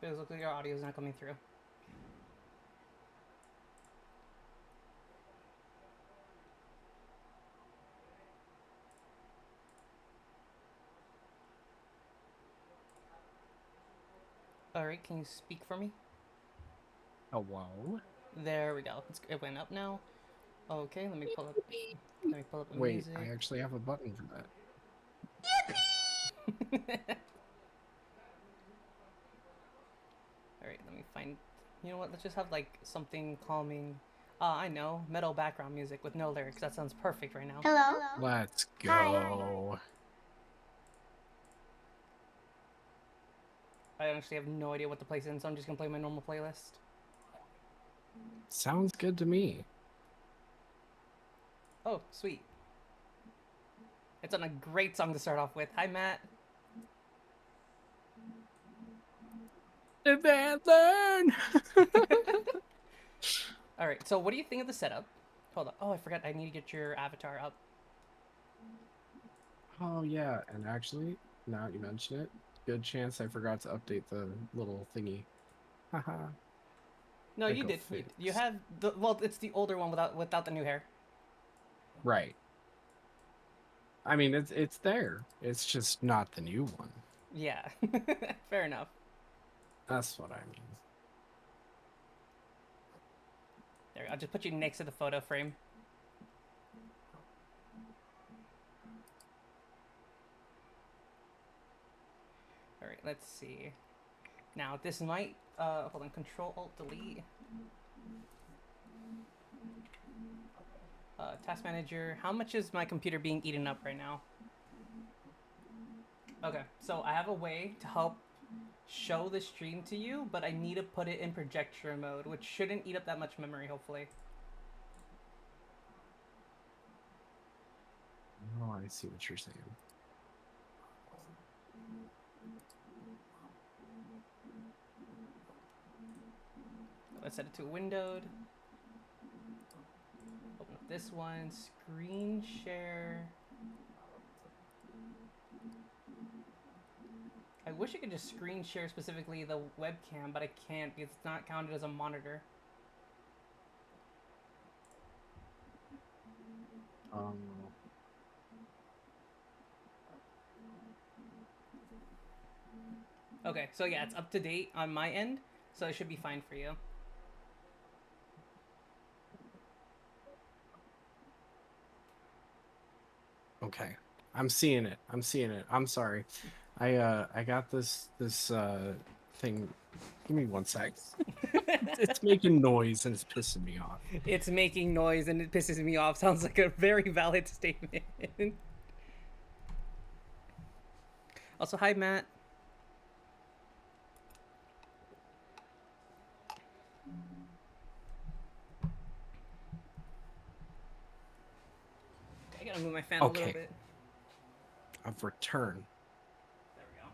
Because it looks like your audio is not coming through. Alright, can you speak for me? Hello? There we go. It went up now. Okay, let me pull up the Wait, I music. actually have a button for that. Alright, let me find. You know what? Let's just have like something calming. I know. Metal background music with no lyrics. That sounds perfect right now. Hello? Let's Hi. go. I honestly have no idea what to place in, so I'm just gonna play my normal playlist. Sounds good to me. Oh, sweet. It's on a great song to start off with. Hi, Matt. Did that learn? Alright, so what do you think of the setup? Hold on. Oh, I forgot. I need to get your avatar up. Oh, yeah, and actually, now you mention it, good chance I forgot to update the little thingy. Haha, No, you echo did. You fix. have the well. It's the older one without the new hair. Right. I mean, it's there. It's just not the new one. Yeah, fair enough. That's what I mean. There, I'll just put you next to the photo frame. All right, let's see. Now this might hold on. Control Alt Delete. Task Manager. How much is my computer being eaten up right now? Okay, so I have a way to help show the stream to you, but I need to put it in projector mode, which shouldn't eat up that much memory, hopefully. Oh, I see what you're saying. Let's set it to windowed. Open up this one. Screen share. I wish I could just screen share specifically the webcam, but I can't because it's not counted as a monitor. Um, Okay, so yeah, it's up to date on my end, so it should be fine for you. okay. I'm seeing it. I'm seeing it. I'm sorry. I got this thing. Give me one sec. It's making noise and it's pissing me off. It's making noise and it pisses me off. Sounds like a very valid statement. Also, hi Matt. I gotta move my fan a little Okay, bit. I've returned. There we go.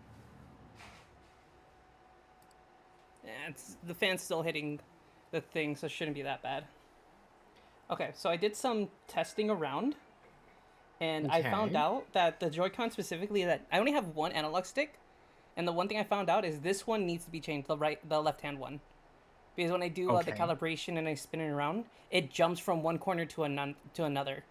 Yeah, the fan's still hitting the thing, so it shouldn't be that bad. Okay, so I did some testing around, and I found Okay. out that the Joy-Con specifically, that I only have one analog stick, and the one thing I found out is this one needs to be changed, the left-hand one, because when I do the Okay. calibration and I spin it around, it jumps from one corner to another.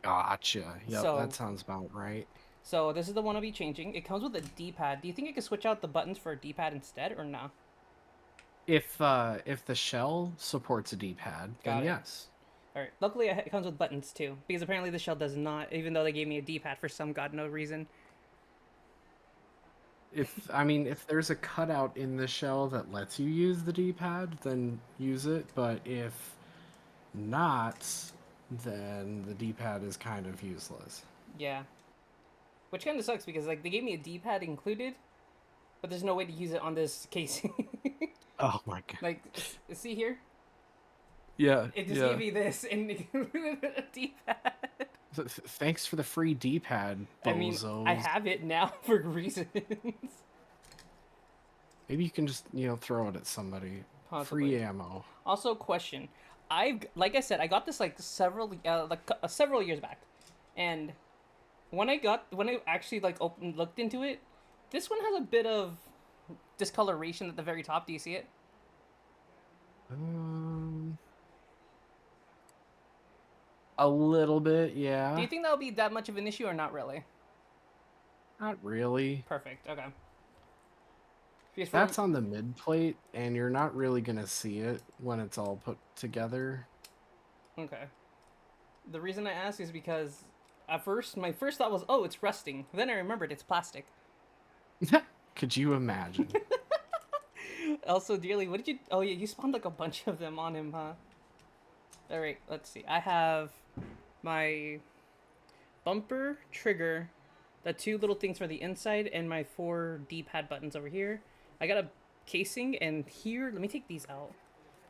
Gotcha. Yep, that So, sounds about right. so this is the one I'll be changing. It comes with a D-pad. Do you think I could switch out the buttons for a D-pad instead, or no? If the shell supports a D-pad, then Got it. yes. All right. Luckily, it comes with buttons too, because apparently the shell does not. Even though they gave me a D-pad for some god no reason. If there's a cutout in the shell that lets you use the D-pad, then use it, but if not, then the D-pad is kind of useless. Yeah, which kind of sucks because like they gave me a D-pad included, but there's no way to use it on this casing. Oh my god. Like, see here, Yeah, it just gave yeah. me this and a D-pad. Thanks for the free D-pad, I mean, I bozos. have it now for reasons. Maybe you can just, throw it at somebody. Possibly. Free ammo. Also, question. Like I said, I got this like several years back, and when I actually like looked into it, this one has a bit of discoloration at the very top. Do you see it? Um, a little bit, Do yeah. you think that'll be that much of an issue or not really? Not really. Perfect. Okay. Because for That's on the mid plate, and you're not really gonna see it when it's all put together. okay. The reason I ask is because at first my first thought was, oh, it's rusting. Then I remembered it's plastic. Could you imagine? Also, dearly, what did you? Oh yeah, you spawned like a bunch of them on him, huh? All right. Let's see. I have my bumper, trigger, the two little things for the inside, and my four D-pad buttons over here. I got a casing, and here, let me take these out.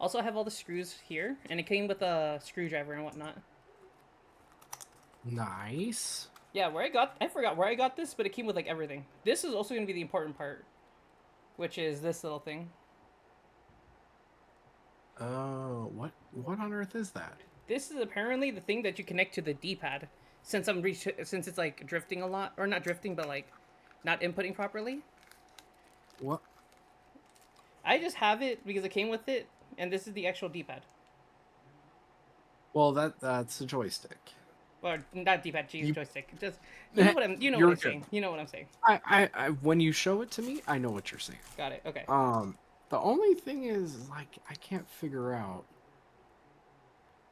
Also, I have all the screws here, and it came with a screwdriver and whatnot. Nice. Yeah, I forgot where I got this, but it came with like everything. This is also going to be the important part, which is this little thing. What on earth is that? This is apparently the thing that you connect to the D-pad. Since it's like drifting a lot, or not drifting, but like not inputting properly. What? I just have it because it came with it, and this is the actual D-pad. Well, that's a joystick. Or not D-pad, geez, You, joystick. Just you know what you're I'm good. saying. You know what I'm saying. When you show it to me, I know what you're saying. Got it. Okay. The only thing is, like, I can't figure out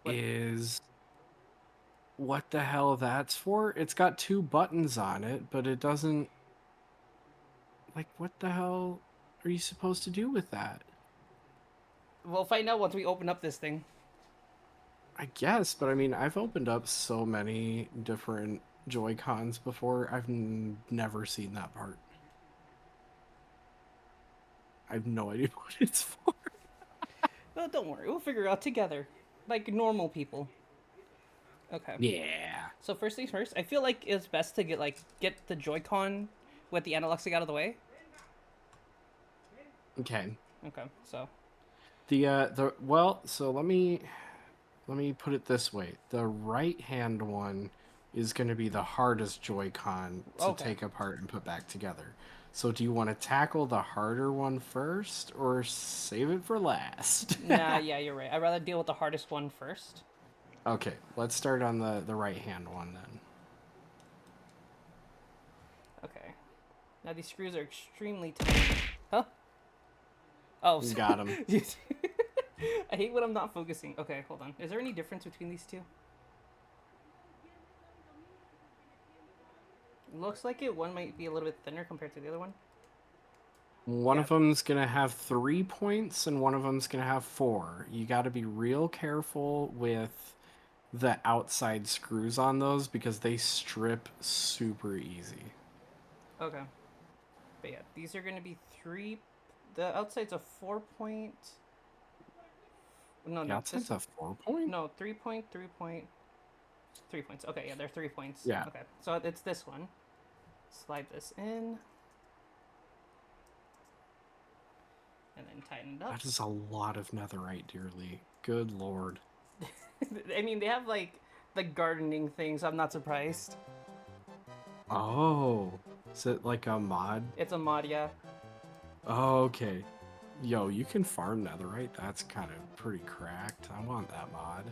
What? is what the hell that's for. It's got two buttons on it, but it doesn't. Like, what the hell are you supposed to do with that? We'll find out once we open up this thing. I guess, but I mean, I've opened up so many different joycons before. I've never seen that part. I have no idea what it's for. Well, don't worry. We'll figure it out together, like normal people. Okay. Yeah. So first things first, I feel like it's best to get the Joy-Con with the analog stick out of the way. Okay. Okay. So So let me put it this way. The right hand one is going to be the hardest Joy-Con to okay. take apart and put back together. So do you want to tackle the harder one first or save it for last? Nah, yeah, you're right. I'd rather deal with the hardest one first. Okay, let's start on the right hand one then. Okay. Now these screws are extremely tight. Huh? Oh, You got him. I hate when I'm not focusing. Okay, hold on. Is there any difference between these two? Looks like it. One might be a little bit thinner compared to the other one. One Yeah. of them's going to have 3 points and one of them's going to have 4. You got to be real careful with the outside screws on those because they strip super easy. Okay. But yeah, these are going to be 3. The outside's a 4 point. No, The no. outside's a 4 point? No, 3 point, 3 point. 3 points. Okay, yeah, they're 3 points. Yeah. Okay, so it's this one. Slide this in. And then tighten it up. That is a lot of netherite, dearly. Good lord. I mean, they have like the gardening thing, so I'm not surprised. Oh. Is it like a mod? It's a mod, yeah. Oh, okay. Yo, you can farm netherite? That's kind of pretty cracked. I want that mod.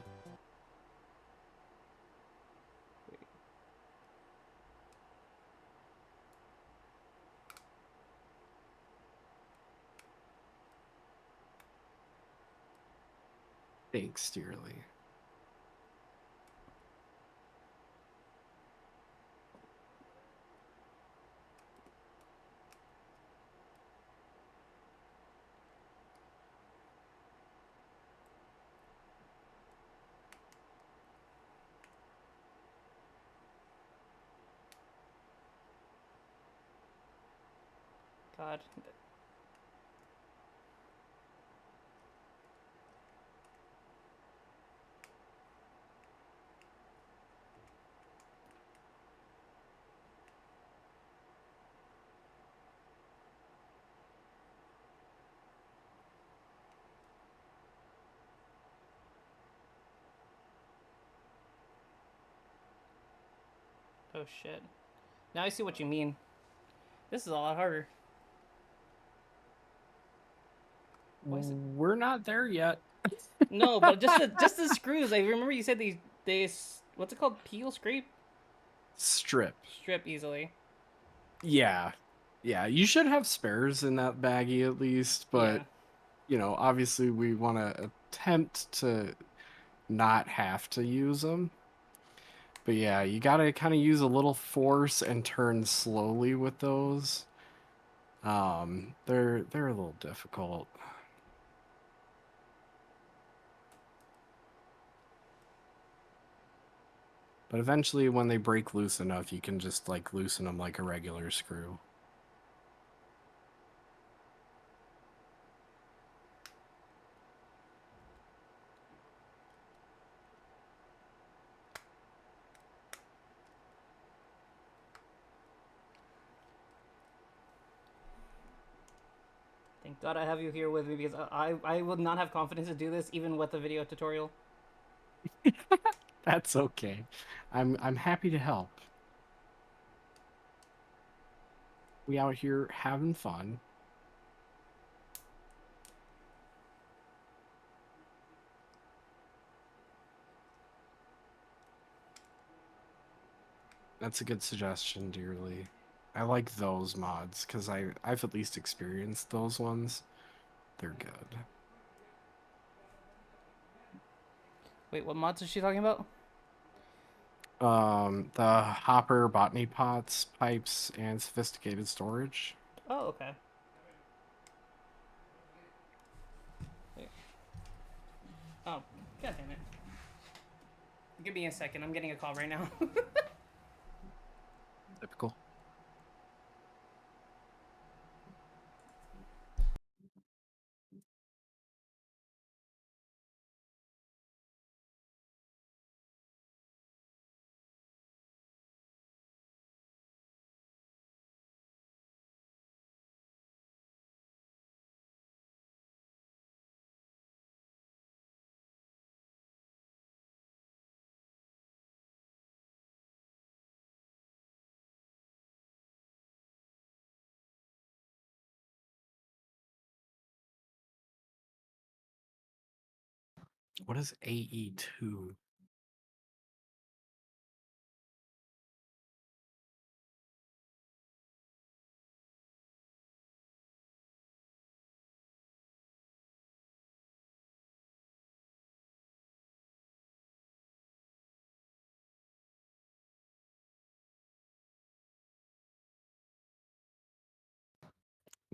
Thanks, dearly. God. Oh shit. Now I see what you mean. This is a lot harder. Why is it? We're not there yet. No, but just the screws. I remember you said what's it called? Peel, scrape, Strip. strip easily. Yeah. Yeah, you should have spares in that baggie at least, but Yeah. obviously we want to attempt to not have to use them. But yeah, you got to kind of use a little force and turn slowly with those. They're a little difficult. But eventually when they break loose enough, you can just like loosen them like a regular screw. Thank God I have you here with me because I would not have confidence to do this even with a video tutorial. That's okay. I'm happy to help. We out here having fun. That's a good suggestion, dearly. I like those mods because I've at least experienced those ones. They're good. Wait, what mods is she talking about? The hopper, botany pots, pipes, and sophisticated storage. Oh, okay. Wait. Oh, god damn it. Give me a second. I'm getting a call right now. Typical. What is AE2?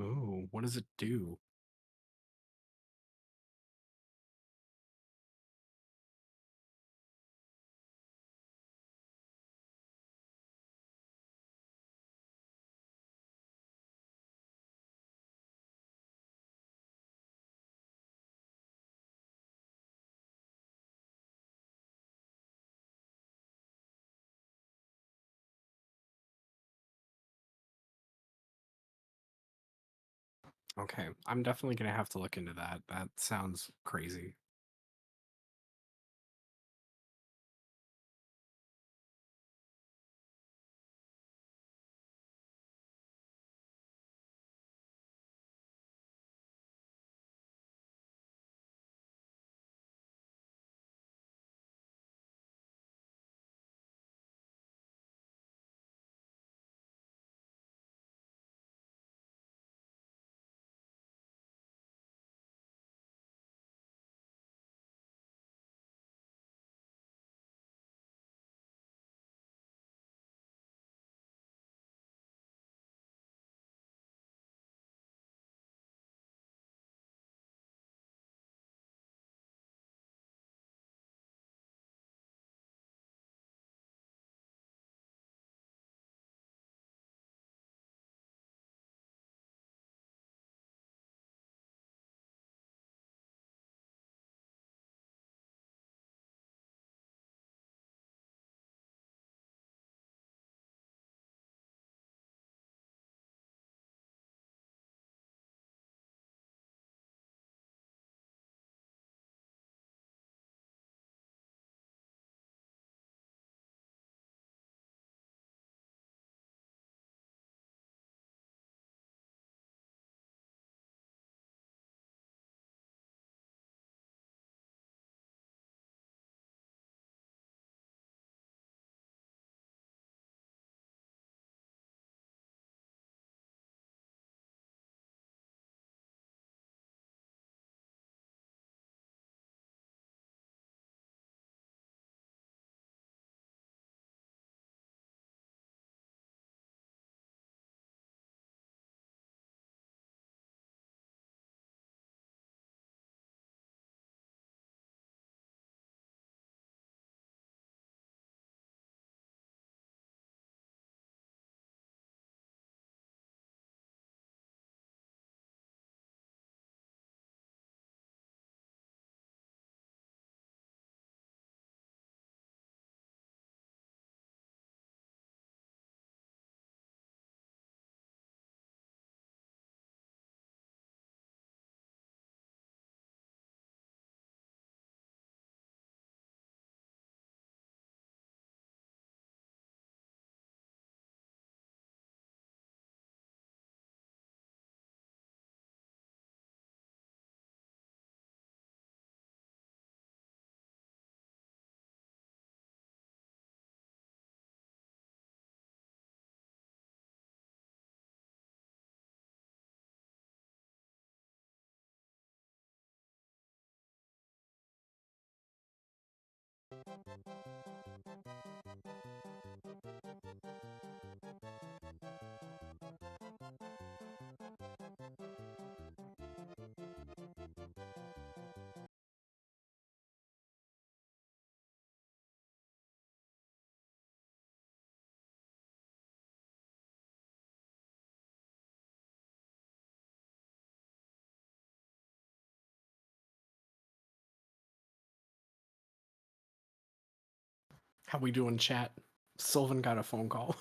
Ooh, what does it do? Okay, I'm definitely gonna have to look into that. That sounds crazy. How we doing, chat? Sylvan got a phone call.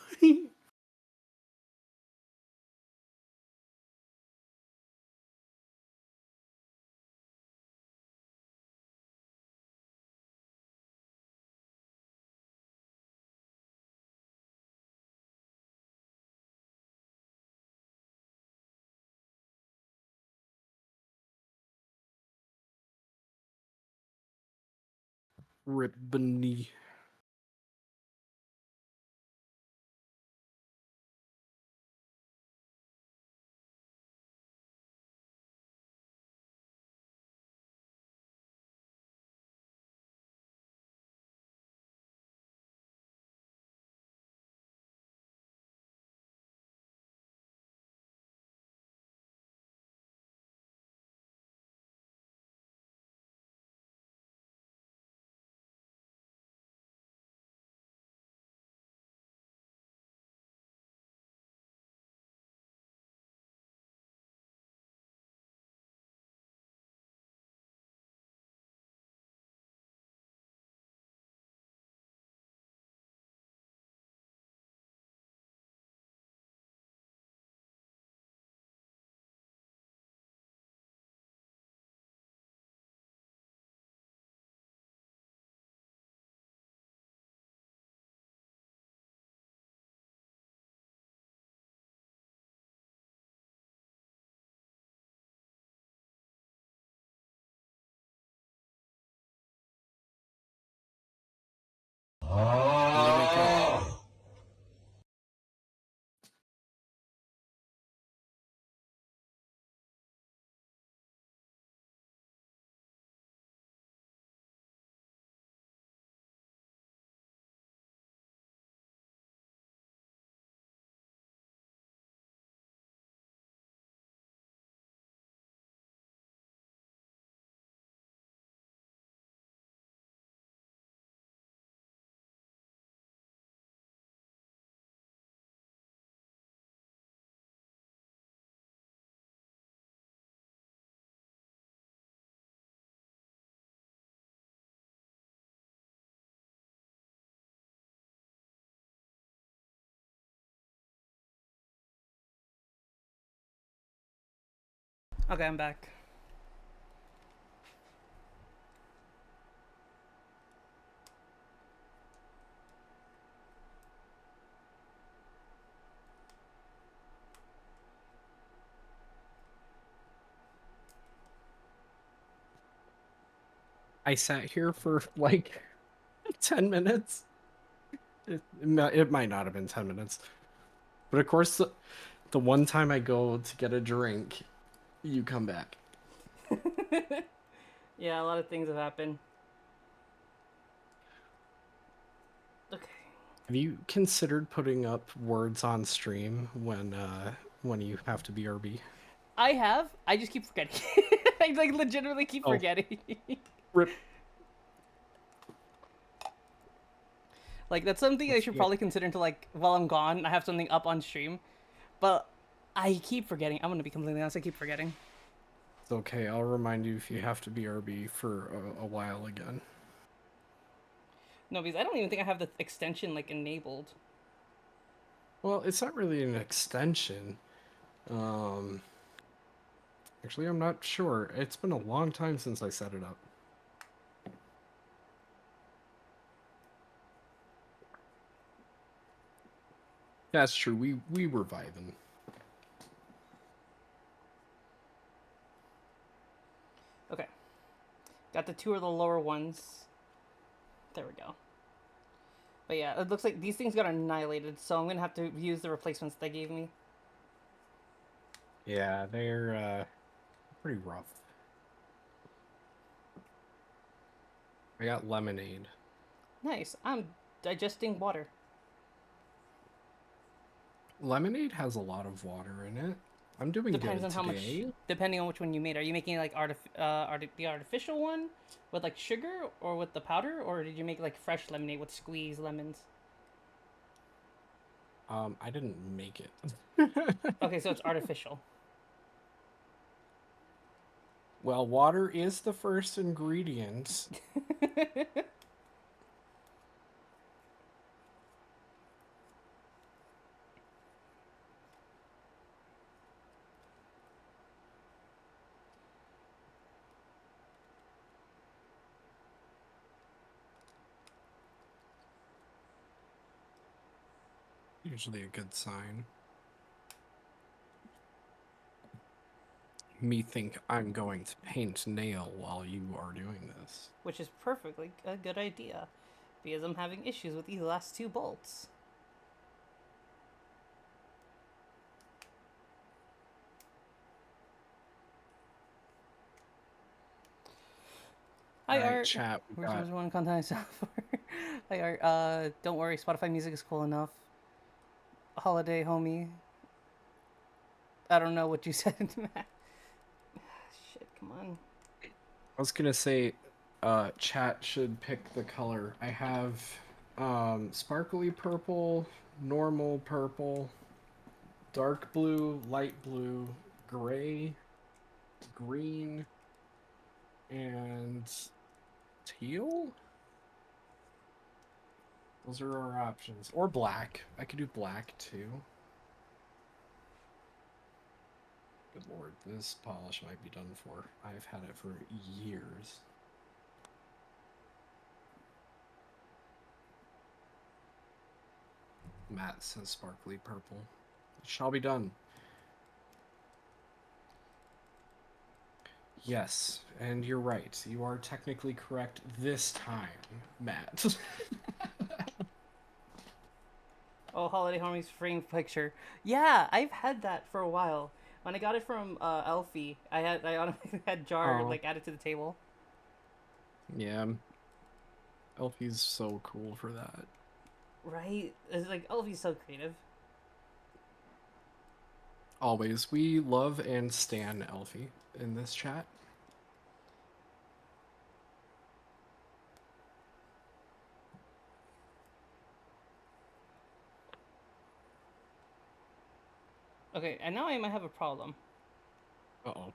Rip Bunny. Need to wake up. Okay, I'm back. I sat here for like 10 minutes. It might not have been 10 minutes. But of course, the one time I go to get a drink, you come back. Yeah, a lot of things have happened. Okay. Have you considered putting up words on stream when you have to BRB? I have. I just keep forgetting. I like legitimately keep Oh, forgetting. rip. Like that's something I Let's should get. probably consider until like while I'm gone. I have something up on stream, but I keep forgetting. I'm gonna be completely honest. I keep forgetting. It's okay. I'll remind you if you have to BRB for a while again. No, because I don't even think I have the extension like enabled. Well, it's not really an extension. Um, Actually, I'm not sure. It's been a long time since I set it up. That's true. We were vibing. Okay, got the two of the lower ones. There we go. But yeah, it looks like these things got annihilated, so I'm gonna have to use the replacements they gave me. Yeah, they're pretty rough. I got lemonade. Nice. I'm digesting water. Lemonade has a lot of water in it. I'm doing Depends good on how much. today. Depending on which one you made. Are you making like the artificial one with like sugar or with the powder, or did you make like fresh lemonade with squeezed lemons? I didn't make it. Okay, so it's artificial. Well, water is the first ingredient. Usually a good sign. Me think I'm going to paint nail while you are doing this. Which is perfectly a good idea, because I'm having issues with these last two bolts. All Hi right, Art. chat. We Where's got one content I saw for? Hi Art. Don't worry. Spotify Music is cool enough. Holiday homie. I don't know what you said, Matt. Shit. Come on. I was gonna say, chat should pick the color. I have sparkly purple, normal purple, dark blue, light blue, gray, green, and teal. Those are our options. Or black. I could do black too. Good lord, this polish might be done for. I've had it for years. Matt says sparkly purple. It shall be done. Yes, and you're right. You are technically correct this time, Matt. Oh, Holiday Homie's framed picture. Yeah, I've had that for a while. When I got it from Elfie, I automatically had jar Oh, like added to the table. yeah. Elfie's so cool for that. Right? It's like Elfie's so creative. Always. We love and stan Elfie in this chat. Okay, and now I might have a problem. Uh-oh.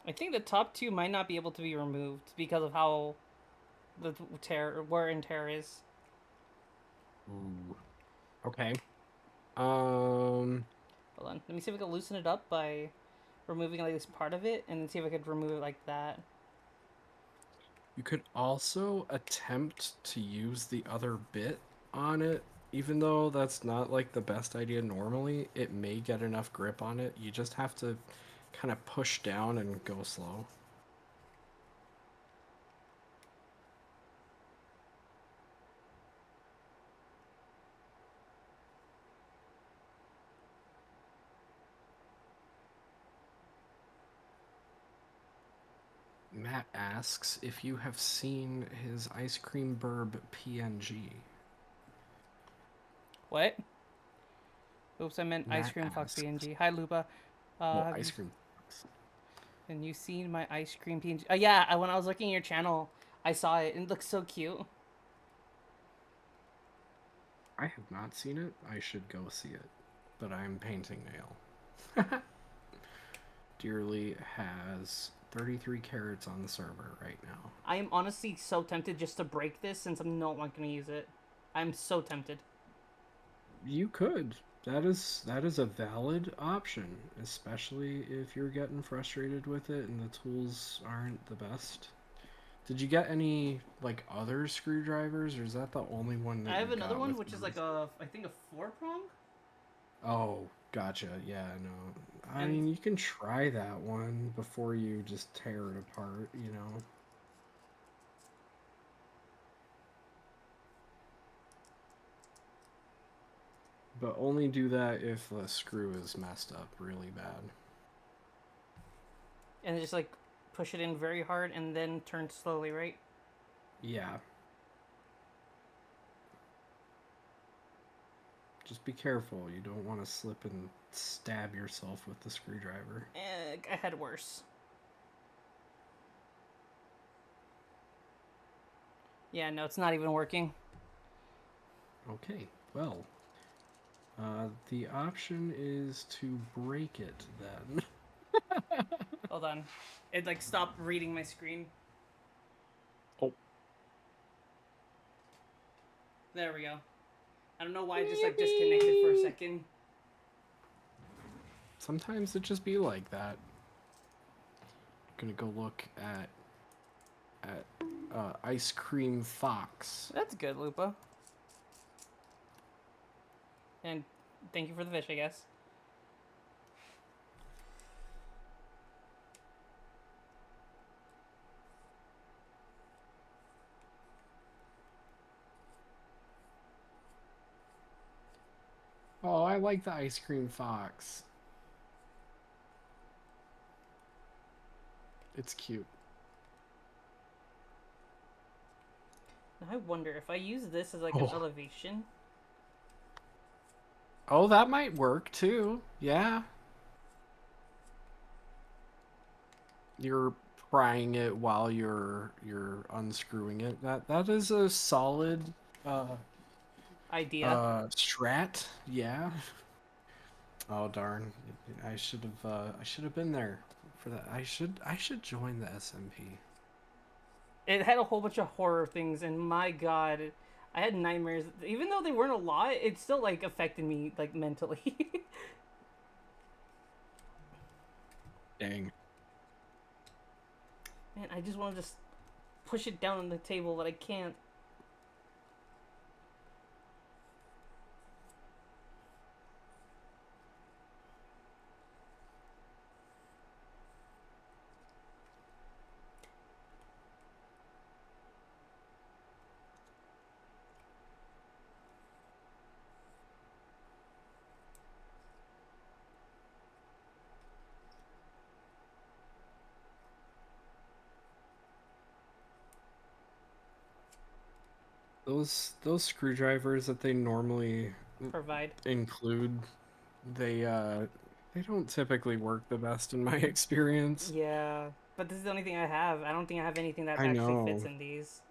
I think the top two might not be able to be removed because of how the tear wear and tear is. Ooh. Okay. Um, Hold on. Let me see if I can loosen it up by removing at least part of it, and then see if I could remove it like that. you could also attempt to use the other bit on it, even though that's not like the best idea normally. It may get enough grip on it. You just have to kind of push down and go slow. Matt asks if you have seen his ice cream burb PNG. What? Oops, I meant Ice Matt Cream Fox asks, PNG. Hi, Lupa. well, Have you ice cream. and you seen my ice cream PNG? Yeah, when I was looking at your channel, I saw it and it looks so cute. I have not seen it. I should go see it, but I'm painting nail. Dearly has 33 carats on the server right now. I am honestly so tempted just to break this since I'm not going to use it. I'm so tempted. You could. That is a valid option, especially if you're getting frustrated with it and the tools aren't the best. Did you get any like other screwdrivers, or is that the only one I that you have another got one with which is like those? I think a four prong, Oh, gotcha. Yeah, no. I and mean, you can try that one before you just tear it apart, you know. But only do that if the screw is messed up really bad. just like push it in very hard and then turn slowly, right? Yeah. Just be careful. You don't want to slip and stab yourself with the screwdriver. I had worse. Yeah, no, it's not even working. Okay, well, the option is to break it then. Hold on. It like stopped reading my screen. Oh. There we go. I don't know why it just like disconnected for a second. Sometimes it just be like that. Gonna go look at Ice Cream Fox. That's good, Lupa. And thank you for the fish, I guess. Oh, I like the Ice Cream Fox. It's cute. Now I wonder if I use this as like an Oh. elevation. Oh, that might work too. Yeah. You're prying it while you're unscrewing it. That is a solid uh Idea. strat. Yeah. Oh darn. I should have been there for that. I should join the SMP. It had a whole bunch of horror things, and my god, I had nightmares. Even though they weren't a lot, it still like affected me like mentally. Dang. Man, I just want to just push it down on the table, but I can't. Those screwdrivers that they normally Provide. include, they they don't typically work the best in my experience. Yeah, but this is the only thing I have. I don't think I have anything that I actually fits know. in these.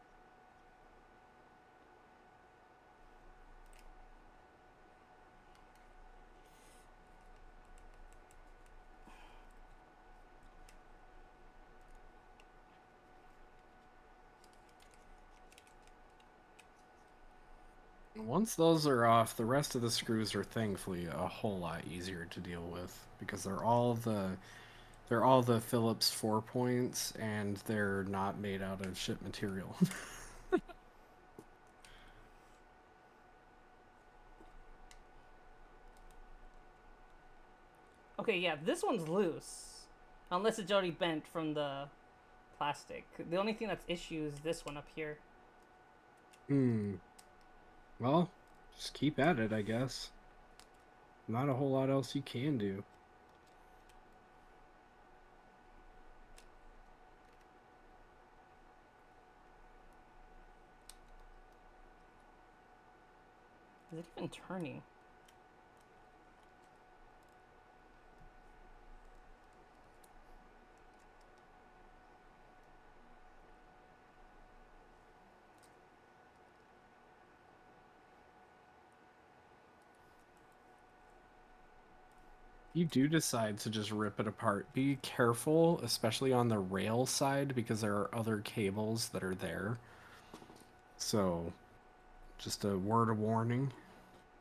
Once those are off, the rest of the screws are thankfully a whole lot easier to deal with because they're all the Phillips 4 points and they're not made out of shit material. Okay, yeah, this one's loose. Unless it's already bent from the plastic. The only thing that's issue is this one up here. Hmm. Well, just keep at it, I guess. Not a whole lot else you can do. Is it even turning? You do decide to just rip it apart. Be careful, especially on the rail side, because there are other cables that are there. So, just a word of warning.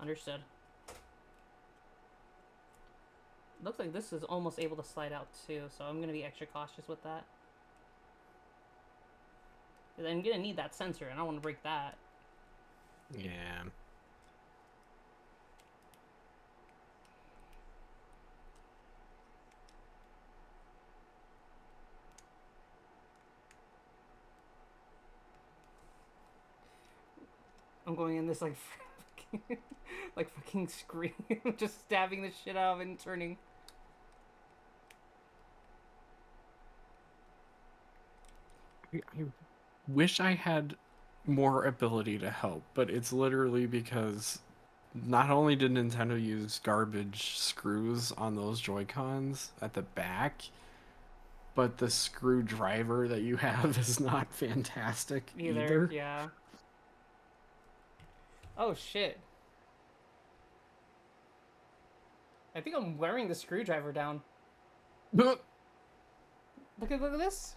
Understood. Looks like this is almost able to slide out too, so I'm gonna be extra cautious with that. I'm gonna need that sensor, and I don't want to break that. Yeah. I'm going in this like, like fucking scream, just stabbing the shit out of it and turning. I wish I had more ability to help, but it's literally because not only did Nintendo use garbage screws on those Joy-Cons at the back, but the screwdriver that you have is not fantastic Either, either. yeah. Oh shit. I think I'm wearing the screwdriver down. Look at this.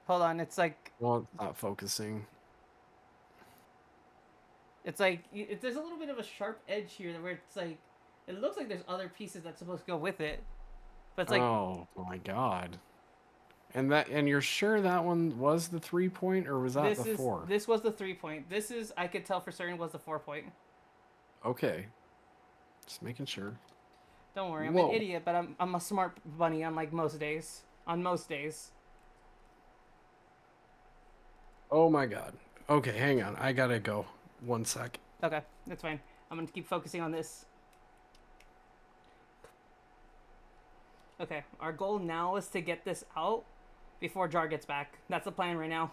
Hold on, it's like Well, it's not focusing. there's a little bit of a sharp edge here where it's like it looks like there's other pieces that's supposed to go with it, but it's like Oh my god. And you're sure that one was the 3 point or was that the four? this was the 3 point. This is I could tell for certain was the 4 point. Okay. Just making sure. Don't worry, I'm an Whoa. idiot, but I'm a smart bunny on like most days. On most days. Oh my god. Okay, hang on. I gotta go. 1 sec. Okay, that's fine. I'm gonna keep focusing on this. Okay, our goal now is to get this out before Jar gets back. That's the plan right now.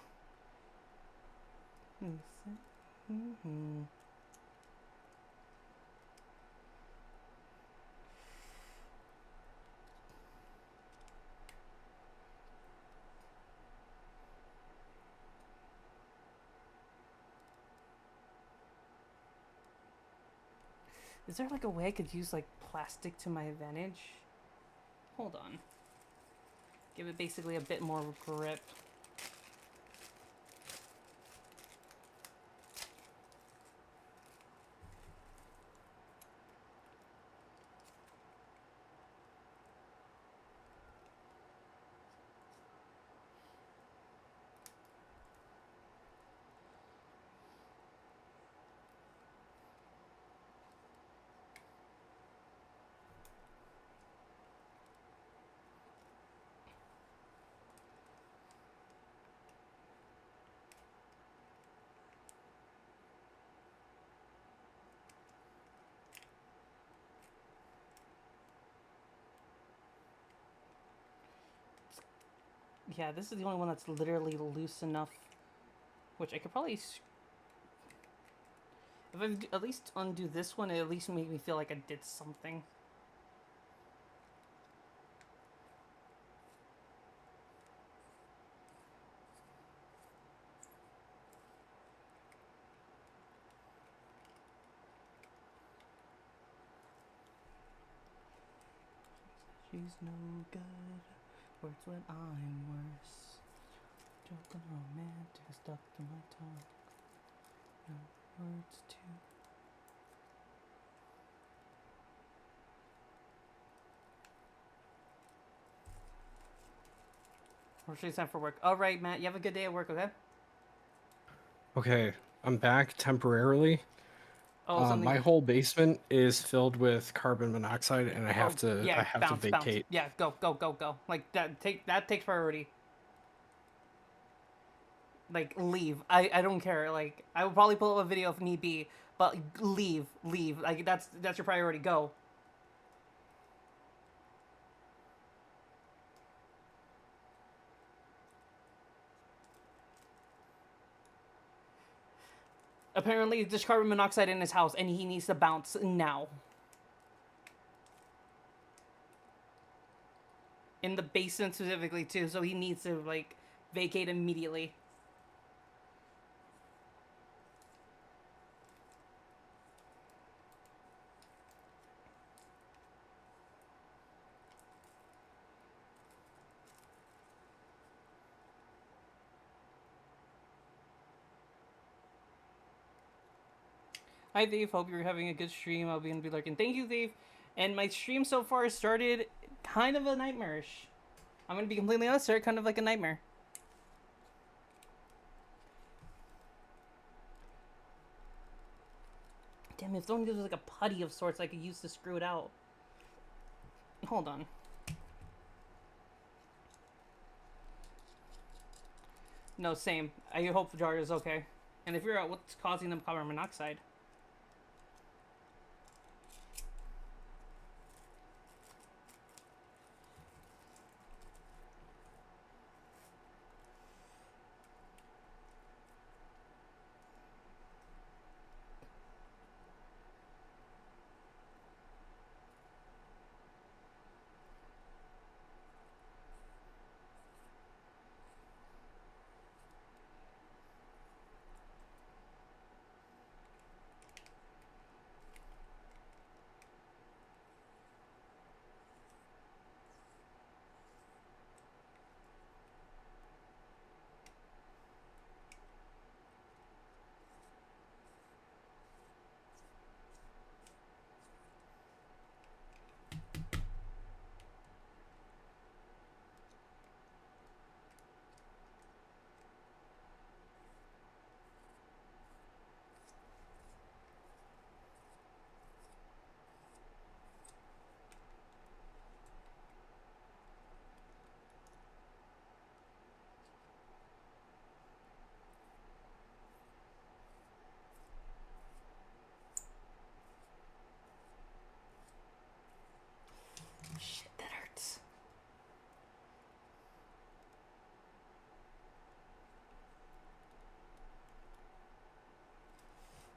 Is there like a way I could use like plastic to my advantage? Hold on. Give it basically a bit more grip. Yeah, this is the only one that's literally loose enough. Which I could probably... If I at least undo this one, it at least make me feel like I did something. She's no good. Words when I'm worse. Joking romantic stuck to my tongue. No words to. Unfortunately, it's time for work. All right, Matt. You have a good day at work, okay? Okay, I'm back temporarily. Oh, something. My whole basement is filled with carbon monoxide, and Oh, I yeah. have to Bounce, bounce. vacate. Yeah, go, go, go, go. Like that takes priority. Like leave. I don't care. Like I will probably pull up a video if need be, but leave, leave. Like that's your priority. Go. Apparently, there's carbon monoxide in his house, and he needs to bounce now. In the basement specifically too, so he needs to like vacate immediately. Hi, Dave. Hope you're having a good stream. I'll be gonna be lurking. Thank you, Dave. And my stream so far started kind of a nightmarish. I'm gonna be completely honest, sir. Kind of like a nightmare. Damn, if someone gives us like a putty of sorts, I could use to screw it out. Hold on. No, same. I hope the jar is okay. And if you're out, what's causing them carbon monoxide?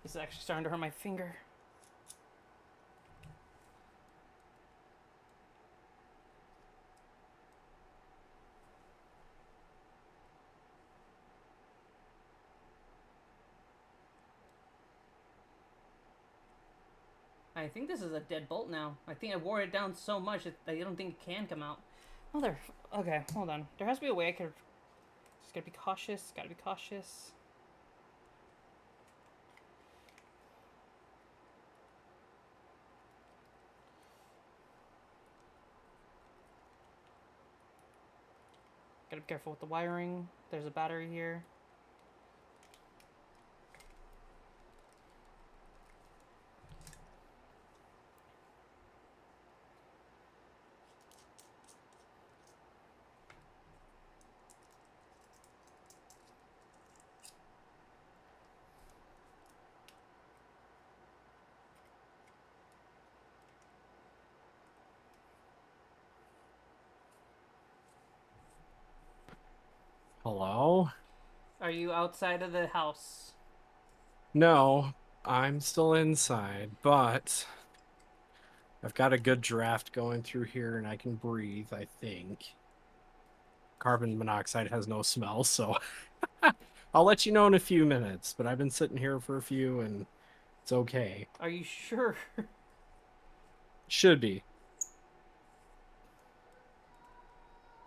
This is actually starting to hurt my finger. I think this is a dead bolt now. I think I wore it down so much that I don't think it can come out. Mother. Okay, hold on. There has to be a way I could. Just gotta be cautious. Gotta be cautious. Gotta be careful with the wiring. There's a battery here. Hello? Are you outside of the house? No, I'm still inside, but I've got a good draft going through here and I can breathe, I think. Carbon monoxide has no smell, so I'll let you know in a few minutes, but I've been sitting here for a few and it's okay. Are you sure? Should be.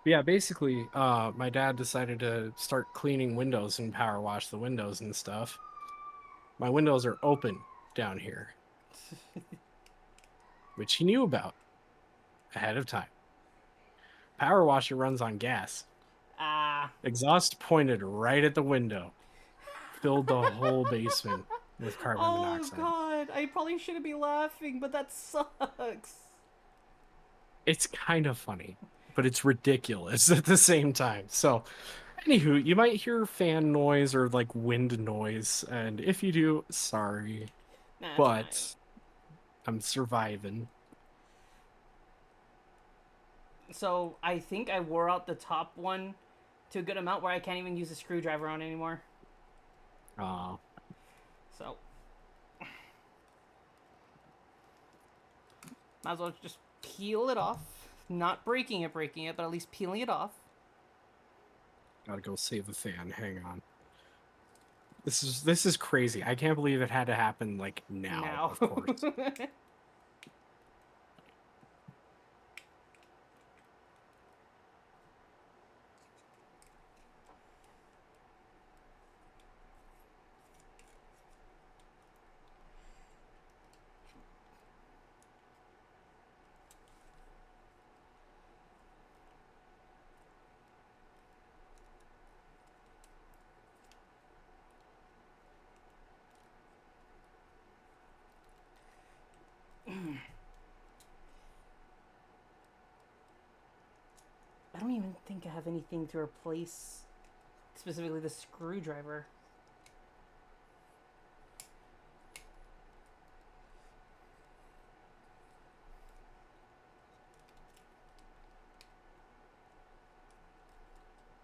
But yeah, basically, my dad decided to start cleaning windows and power wash the windows and stuff. My windows are open down here, which he knew about ahead of time. Power washer runs on gas. Ah. Exhaust pointed right at the window, filled the whole basement with carbon Oh monoxide. god. I probably shouldn't be laughing, but that sucks. It's kind of funny, but it's ridiculous at the same time. So, anywho, you might hear fan noise or like wind noise, and if you do, sorry, Nah, it's fine. but I'm surviving. So I think I wore out the top one to a good amount where I can't even use a screwdriver on it anymore. Uh, So might as well just peel it off. Not breaking it, but at least peeling it off. Gotta go save the fan. Hang on. This is crazy. I can't believe it had to happen like now, Now. of course. I don't even think I have anything to replace specifically the screwdriver.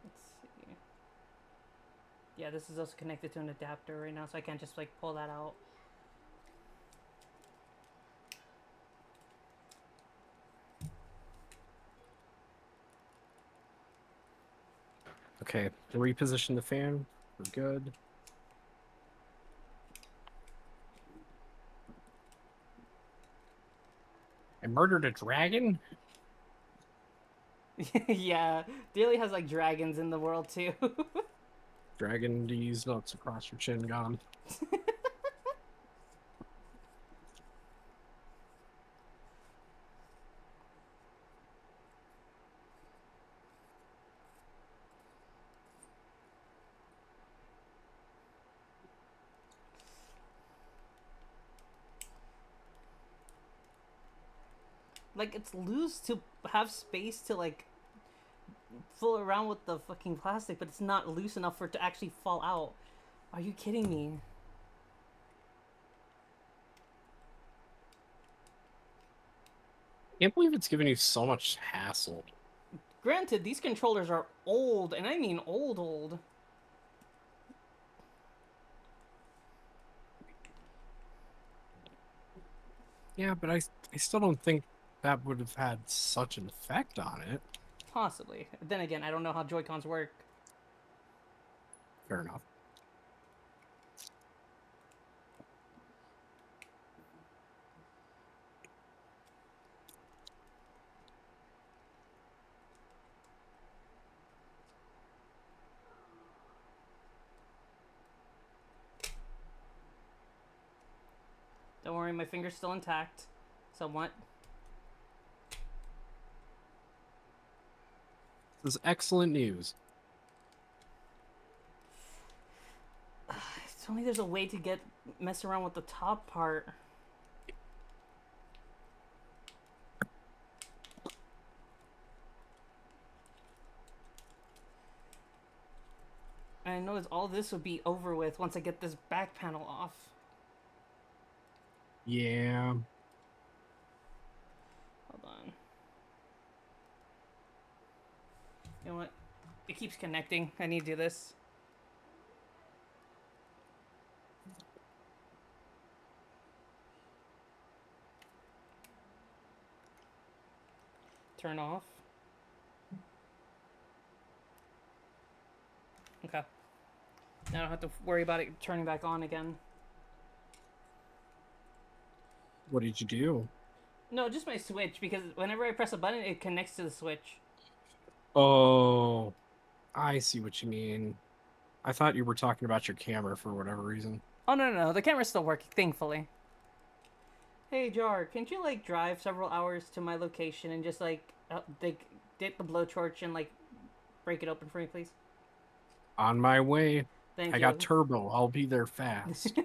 Let's see. Yeah, this is also connected to an adapter right now, so I can't just like pull that out. Okay, reposition the fan. We're good. I murdered a dragon? Yeah, Daily has like dragons in the world too. Dragon D's nuts across your chin gone. Like it's loose to have space to like fool around with the fucking plastic, but it's not loose enough for it to actually fall out. Are you kidding me? Can't believe it's giving you so much hassle. Granted, these controllers are old, and I mean old, old. Yeah, but I still don't think that would have had such an effect on it. Possibly. Then again, I don't know how Joy-Cons work. Fair enough. Don't worry, my finger's still intact. Somewhat. This is excellent news. It's only there's a way to mess around with the top part. I know all this would be over with once I get this back panel off. Yeah. Hold on. You know what? It keeps connecting. I need to do this. Turn off. Okay. Now I don't have to worry about it turning back on again. What did you do? No, just my switch, because whenever I press a button, it connects to the switch. Oh, I see what you mean. I thought you were talking about your camera for whatever reason. Oh, no. The camera's still working, thankfully. Hey, Jar, can't you, like, drive several hours to my location and just, like, get the blowtorch and, like, break it open for me, please? On my way. Thank I got you. turbo. I'll be there fast.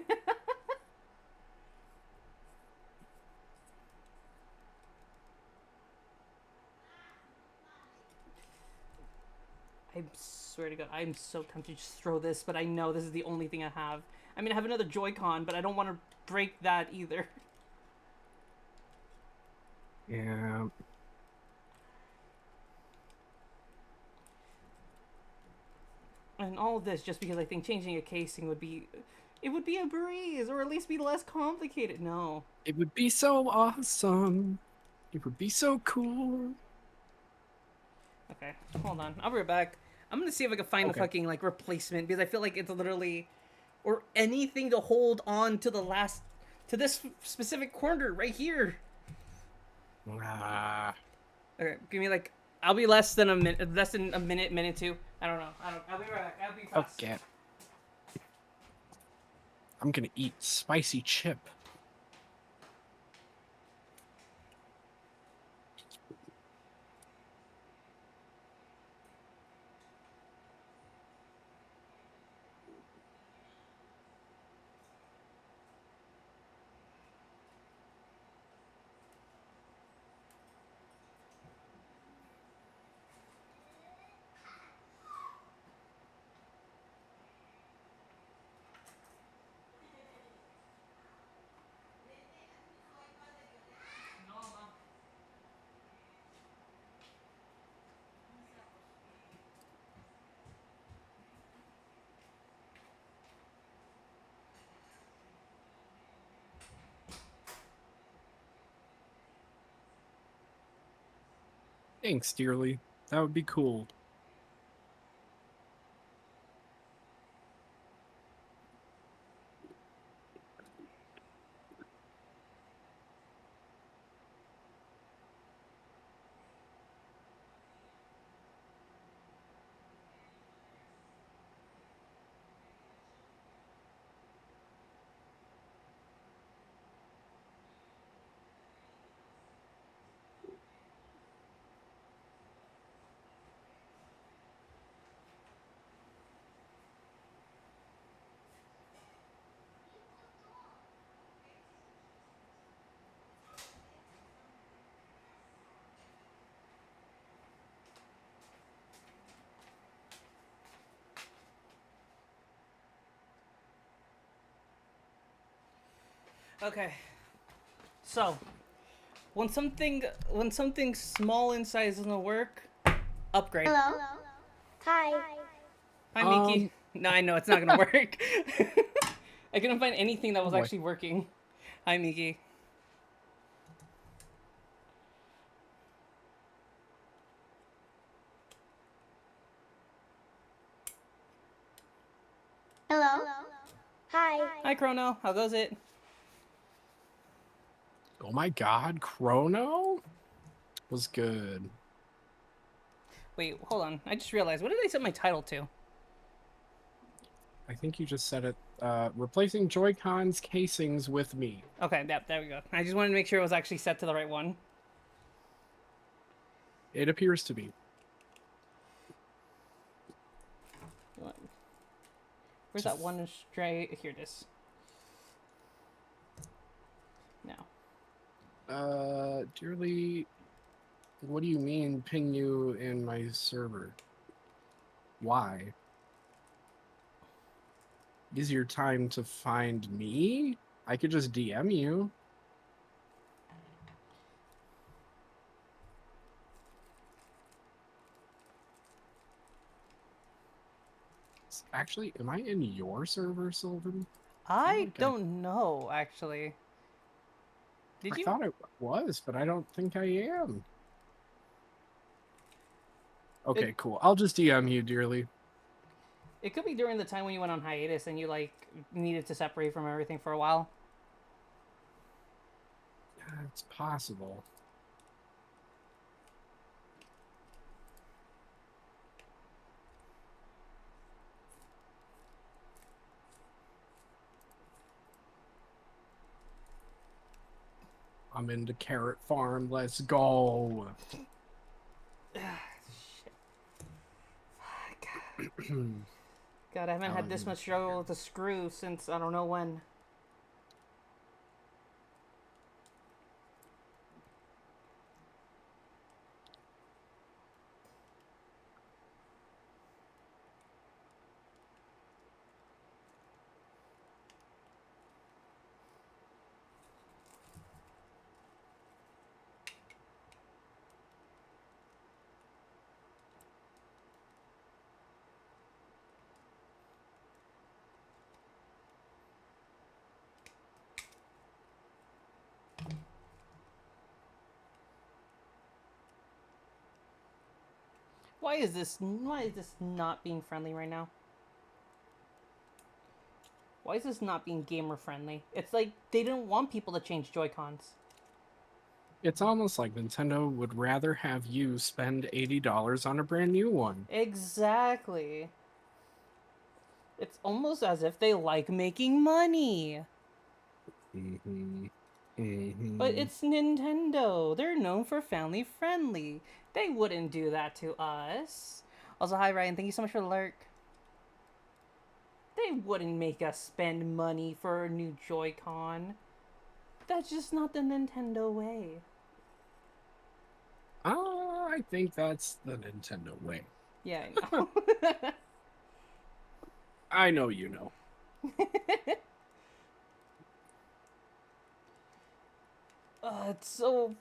I swear to God, I'm so tempted to just throw this, but I know this is the only thing I have. I mean, I have another Joy-Con, but I don't want to break that either. Yeah. And all of this just because I think changing a casing would be... It would be a breeze, or at least be less complicated. No. It would be so awesome. It would be so cool. Okay, hold on. I'll be right back. I'm gonna see if I can find a Okay. fucking, like, replacement, because I feel like it's literally... Or anything to hold on to the last... To this specific corner right here. Ah. Okay, give me, like... I'll be less than a minute, minute two. I don't know. I'll be right back. I'll be fast. Okay. I'm gonna eat spicy chip. Thanks, dearly. That would be cool. Okay. So, when something small in size doesn't work, upgrade. Hello? Hi. Hi, Miki. Um, No, I know it's not gonna work. I couldn't find anything that oh was boy. actually working. Hi, Miki. Hello. Hi. Hi, Chrono. How goes it? Oh my god, Chrono was good. Wait, hold on. I just realized. What did I set my title to? I think you just said it. Replacing Joy-Cons casings with me. Okay, yep, there we go. I just wanted to make sure it was actually set to the right one. It appears to be. Where's that one stray? Here it is. Now. Dearly, what do you mean ping you in my server? Why? Is your time to find me? I could just DM you. Actually, am I in your server, Sylvan? I feel I like don't know, actually. I Did you? thought I was, but I don't think I am. It, Okay, cool. I'll just DM you, dearly. it could be during the time when you went on hiatus and you, like, needed to separate from everything for a while. It's possible. I'm into Carrot Farm. Let's go. God, I haven't had this Telling much struggle with the screw since I don't know when. Why is this? Why is this not being friendly right now? Why is this not being gamer friendly? It's like they didn't want people to change Joy Cons. It's almost like Nintendo would rather have you spend $80 on a brand new one. Exactly. It's almost as if they like making money. Mm-hmm. But Mm-hmm. it's Nintendo. They're known for family friendly. They wouldn't do that to us. Also, hi Ryan. Thank you so much for the lurk. They wouldn't make us spend money for a new Joy-Con. That's just not the Nintendo way. I think that's the Nintendo way. Yeah, I know. I know you know. It's so.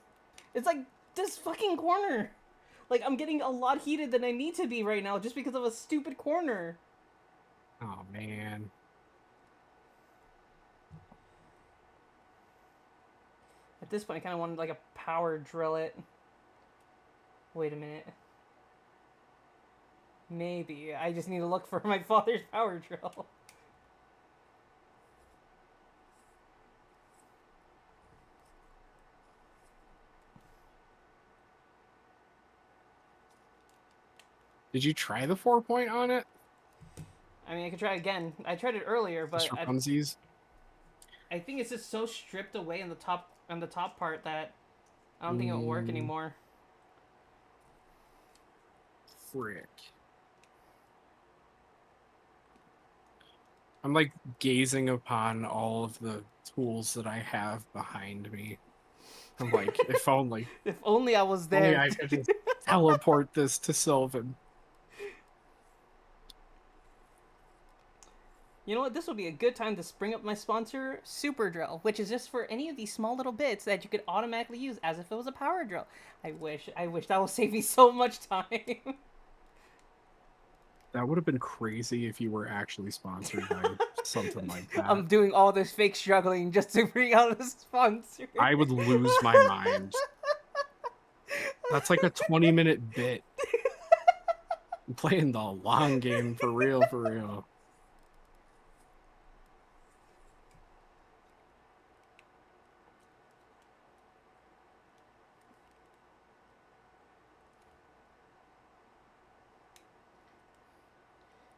It's like this fucking corner. Like, I'm getting a lot heated than I need to be right now just because of a stupid corner. Oh man. At this point, I kind of wanted like a power drill it. Wait a minute. Maybe. I just need to look for my father's power drill. Did you try the 4-point on it? I mean, I could try again. I tried it earlier, Just but for I, funsies? I think it's just so stripped away on the top part that I don't think it'll work Mm, anymore. frick. I'm like gazing upon all of the tools that I have behind me. I'm like, if only. If only I was Only there. I could just teleport this to Sylvan. You know what? This would be a good time to spring up my sponsor, Super Drill, which is just for any of these small little bits that you could automatically use as if it was a power drill. I wish that will save me so much time. That would have been crazy if you were actually sponsored by something like that. I'm doing all this fake struggling just to bring out a sponsor. I would lose my mind. That's like a 20-minute bit. I'm playing the long game for real, for real.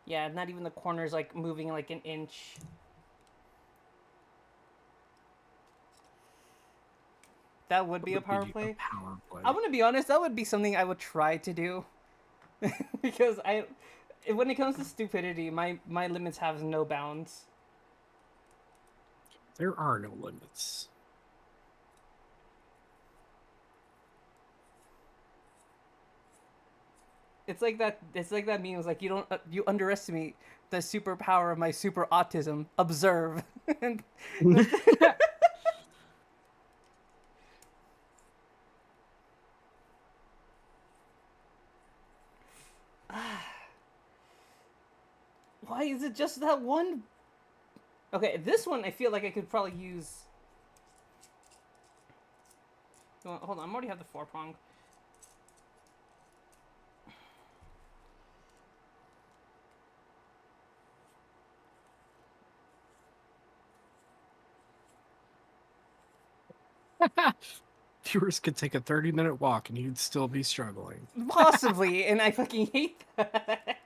Yeah, not even the corners like moving like an inch. That would be a Would power be a play. power I'm play. gonna be honest. That would be something I would try to do, because when it comes to stupidity, my limits have no bounds. There are no limits. It's like that. It's like that meme. It's like you underestimate the superpower of my super autism. Observe. And why is it just that one? Okay, this one I feel like I could probably use. Hold on, I already have the 4-prong. Viewers could take a 30-minute walk and you'd still be struggling. Possibly, and I fucking hate that.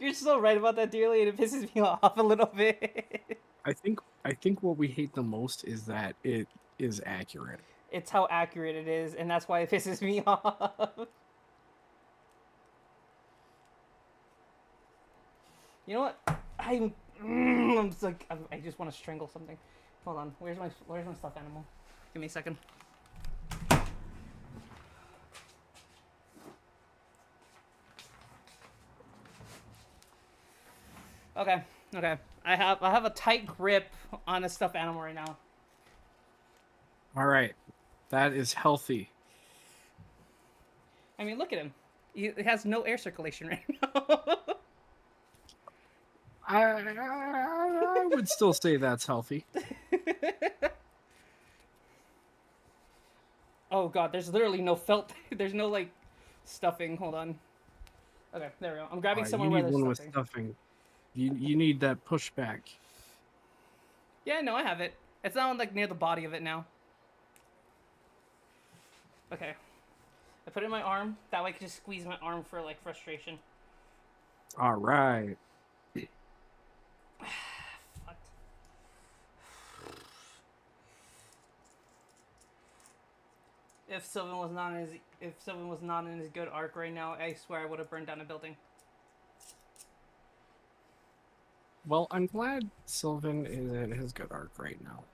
You're so right about that, dearly, and it pisses me off a little bit. I think what we hate the most is that it is accurate. It's how accurate it is, and that's why it pisses me off. You know what? I'm just like I just want to strangle something. Hold on. Where's my stuffed animal? Give me a second. Okay. Okay. I have a tight grip on a stuffed animal right now. All right. That is healthy. I mean, look at him. He has no air circulation right now. I would still say that's healthy. Oh god, there's literally no felt. There's no like stuffing. Hold on. Okay, there we go. I'm All grabbing right, you somewhere where need there's one with stuffing. stuffing. You need that pushback. Yeah, no, I have it. It's not like near the body of it now. Okay. I put it in my arm. That way I can just squeeze my arm for like frustration. All right. Fuck. If Sylvan was not in his good arc right now, I swear I would have burned down a building. Well, I'm glad Sylvan is in his good arc right now.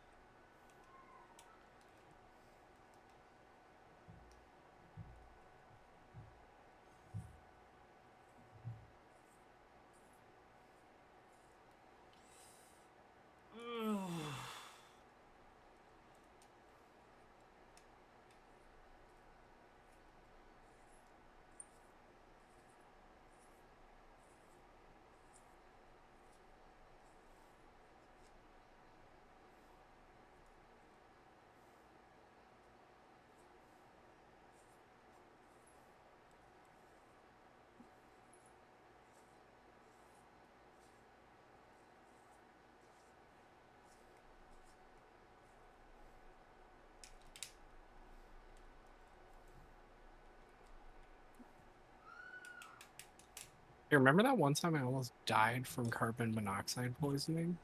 You remember that one time I almost died from carbon monoxide poisoning?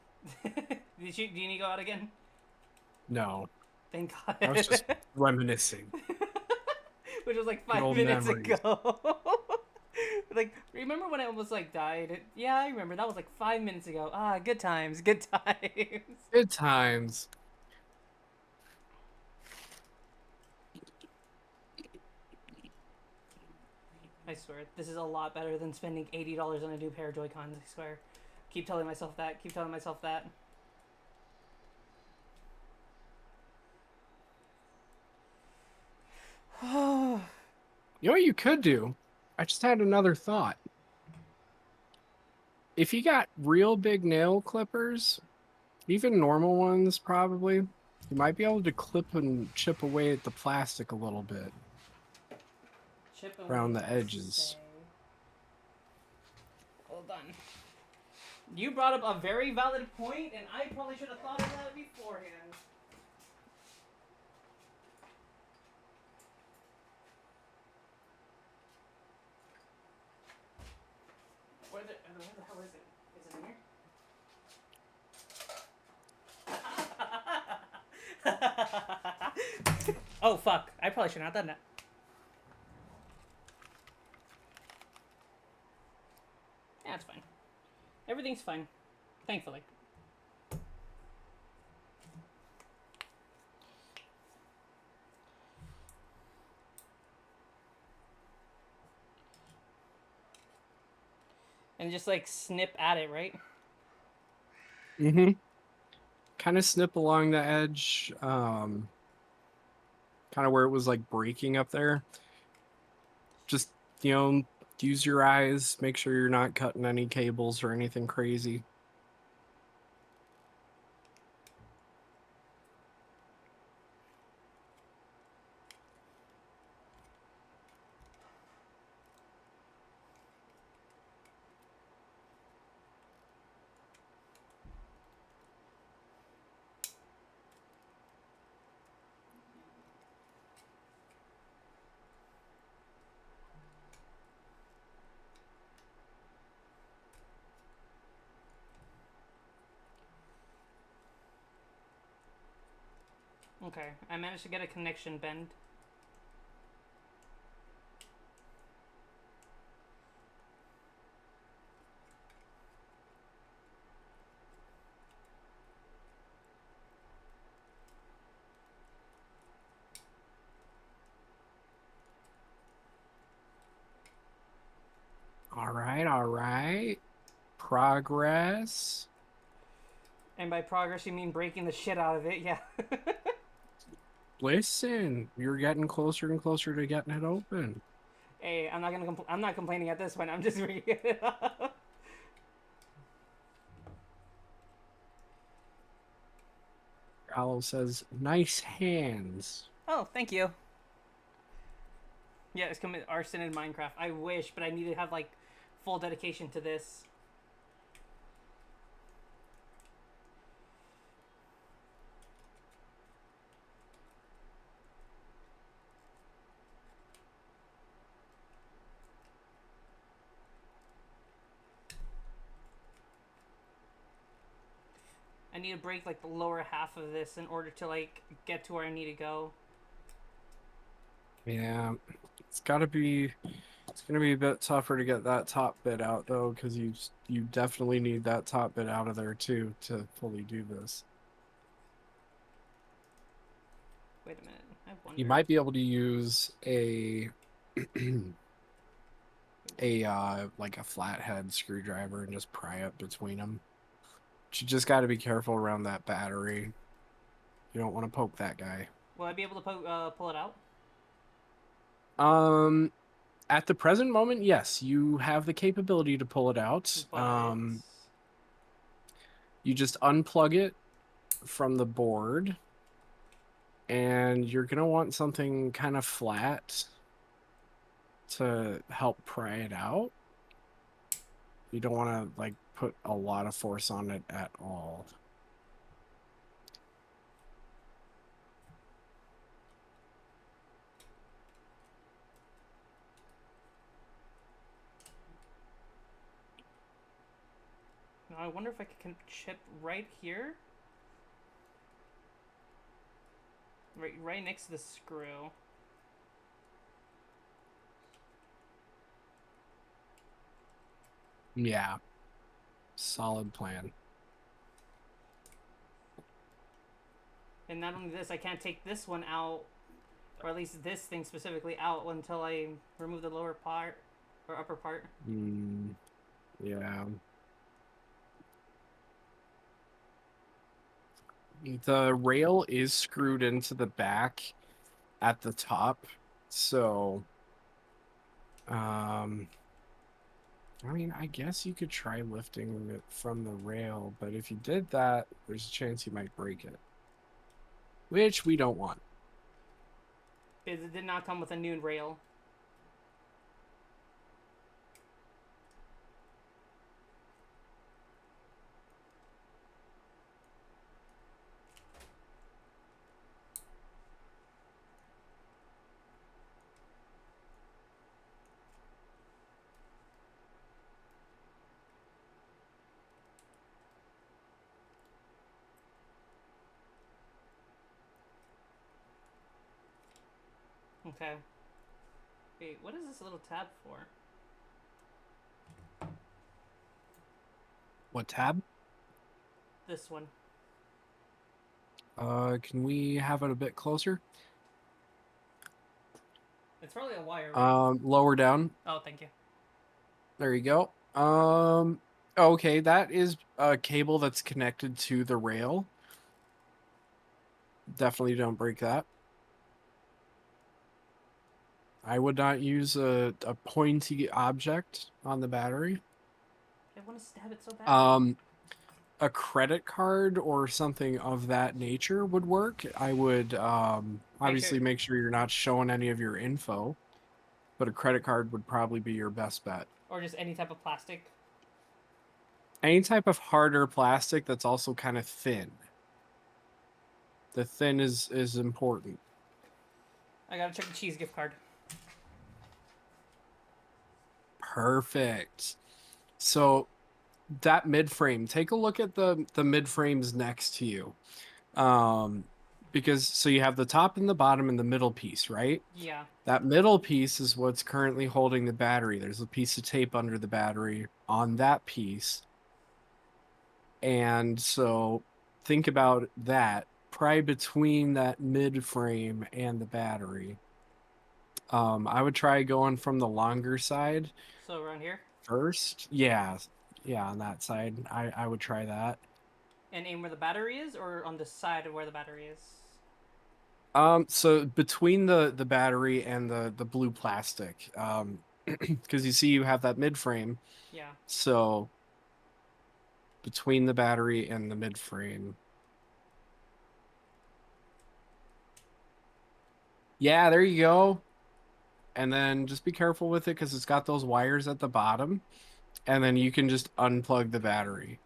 Do you need to go out again? No, Thank God. I was just reminiscing. Which was like Good 5 old minutes memories. ago. Like, remember when I almost like died? Yeah, I remember. That was like 5 minutes ago. Ah, good times, good times. Good times. I swear, this is a lot better than spending $80 on a new pair of joycons. I swear. Keep telling myself that. Keep telling myself that. You know what you could do? I just had another thought. If you got real big nail clippers, even normal ones probably, you might be able to clip and chip away at the plastic a little bit Chip away, around the you say. edges. Hold on. You brought up a very valid point, and I probably should have thought of that beforehand. Where the hell is it? Oh, fuck. I probably shouldn't have done that. Yeah, it's fine. Everything's fine. Thankfully. And just, like, snip at it, right? Mm-hmm. Kind of snip along the edge, kind of where it was like breaking up there. Just, you know, use your eyes, make sure you're not cutting any cables or anything crazy. Okay. I managed to get a connection bend. All right, all right. Progress. And by progress, you mean breaking the shit out of it, yeah. Listen, you're getting closer and closer to getting it open. Hey, I'm not complaining at this point. I'm just bringing it up. Aloe says, nice hands. Oh, thank you. Yeah, it's commit arson in Minecraft. I wish, but I need to have like full dedication to this. I need to break like the lower half of this in order to like get to where I need to go. Yeah, it's got to be. It's gonna be a bit tougher to get that top bit out though, because you definitely need that top bit out of there too to fully do this. Wait a minute. I You wonder. might be able to use a like a flathead screwdriver and just pry it between them. But you just got to be careful around that battery. You don't want to poke that guy. Will I be able to pull it out? Um, at the present moment, yes, you have the capability to pull it out. But You just unplug it from the board, and you're gonna want something kind of flat to help pry it out. You don't want to like put a lot of force on it at all. I wonder if I can chip right here, right next to the screw. Yeah, solid plan. And not only this, I can't take this one out, or at least this thing specifically out until I remove the lower part or upper part. Yeah. The rail is screwed into the back at the top. So, I mean, I guess you could try lifting it from the rail, but if you did that, there's a chance you might break it, which we don't want. It did not come with a new rail. Okay. Wait, what is this little tab for? What tab? This one. Can we have it a bit closer? It's probably a wire, right? Lower down. Oh, thank you. There you go. Okay, that is a cable that's connected to the rail. Definitely don't break that. I would not use a pointy object on the battery. I want to stab it so bad. A credit card or something of that nature would work. I would obviously make sure you're not showing any of your info, but a credit card would probably be your best bet. Or just any type of plastic. Any type of harder plastic that's also kind of thin. The thin is important. I gotta check the cheese gift card. Perfect. So that mid frame, take a look at the mid frames next to you. Because so you have the top and the bottom and the middle piece, right? Yeah. That middle piece is what's currently holding the battery. There's a piece of tape under the battery on that piece. And so think about that. Probably between that mid frame and the battery. I would try going from the longer side So around here. first. Yeah. Yeah, on that side. I would try that. And aim where the battery is, or on the side of where the battery is? So between the battery and the blue plastic, because you see you have that mid frame. Yeah. So between the battery and the mid frame. Yeah, there you go. And then just be careful with it because it's got those wires at the bottom. And then you can just unplug the battery.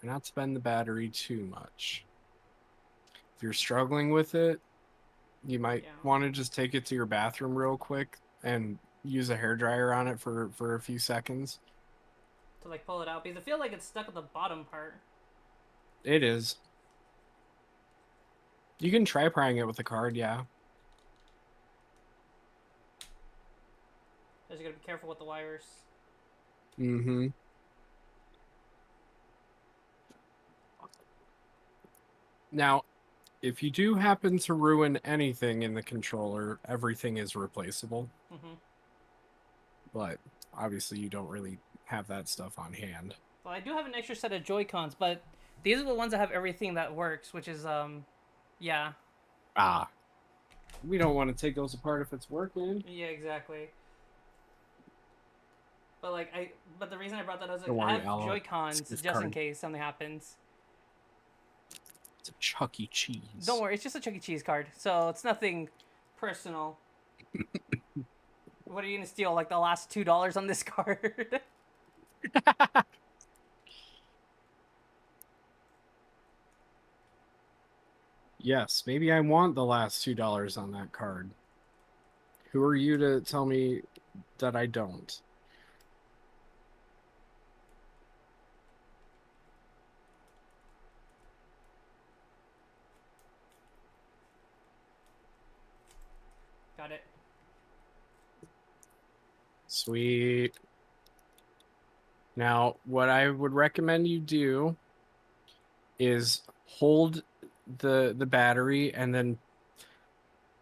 And not spend the battery too much. If you're struggling with it, you might want to just take it to your bathroom real quick and use a hairdryer on it for a few seconds. To like pull it out, because I feel like it's stuck at the bottom part. It is. You can try prying it with a card, yeah. Just gotta be careful with the wires. Mm-hmm. Now, if you do happen to ruin anything in the controller, everything is replaceable. Mm-hmm. But obviously you don't really have that stuff on hand. Well, I do have an extra set of joycons, but these are the ones that have everything that works, which is yeah. Ah. We don't want to take those apart if it's working. Yeah, exactly. But but the reason I brought that up is Don't I worry, have I'll joycons gift just in card. case something happens. It's a Chuck E. Cheese. Don't worry, it's just a Chuck E. Cheese card, so it's nothing personal. What are you gonna steal? Like the last $2 on this card? Yes, maybe I want the last $2 on that card. Who are you to tell me that I don't? Got it. Sweet. Now, what I would recommend you do is hold the battery and then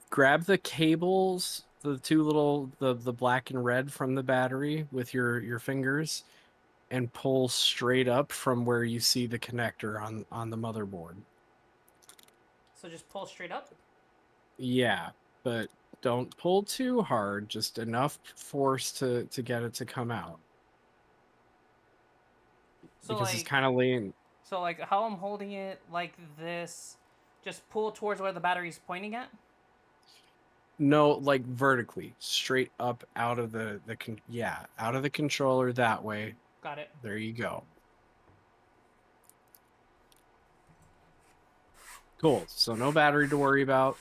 grab the cables, the two little the black and red from the battery with your fingers and pull straight up from where you see the connector on the motherboard. So just pull straight up. Yeah, but don't pull too hard, just enough force to get it to come out. So Because it's kind of lean. so like how I'm holding it like this, Just pull towards where the battery's pointing at. No, like vertically, straight up out of out of the controller that way. Got it. There you go. Cool. So no battery to worry about.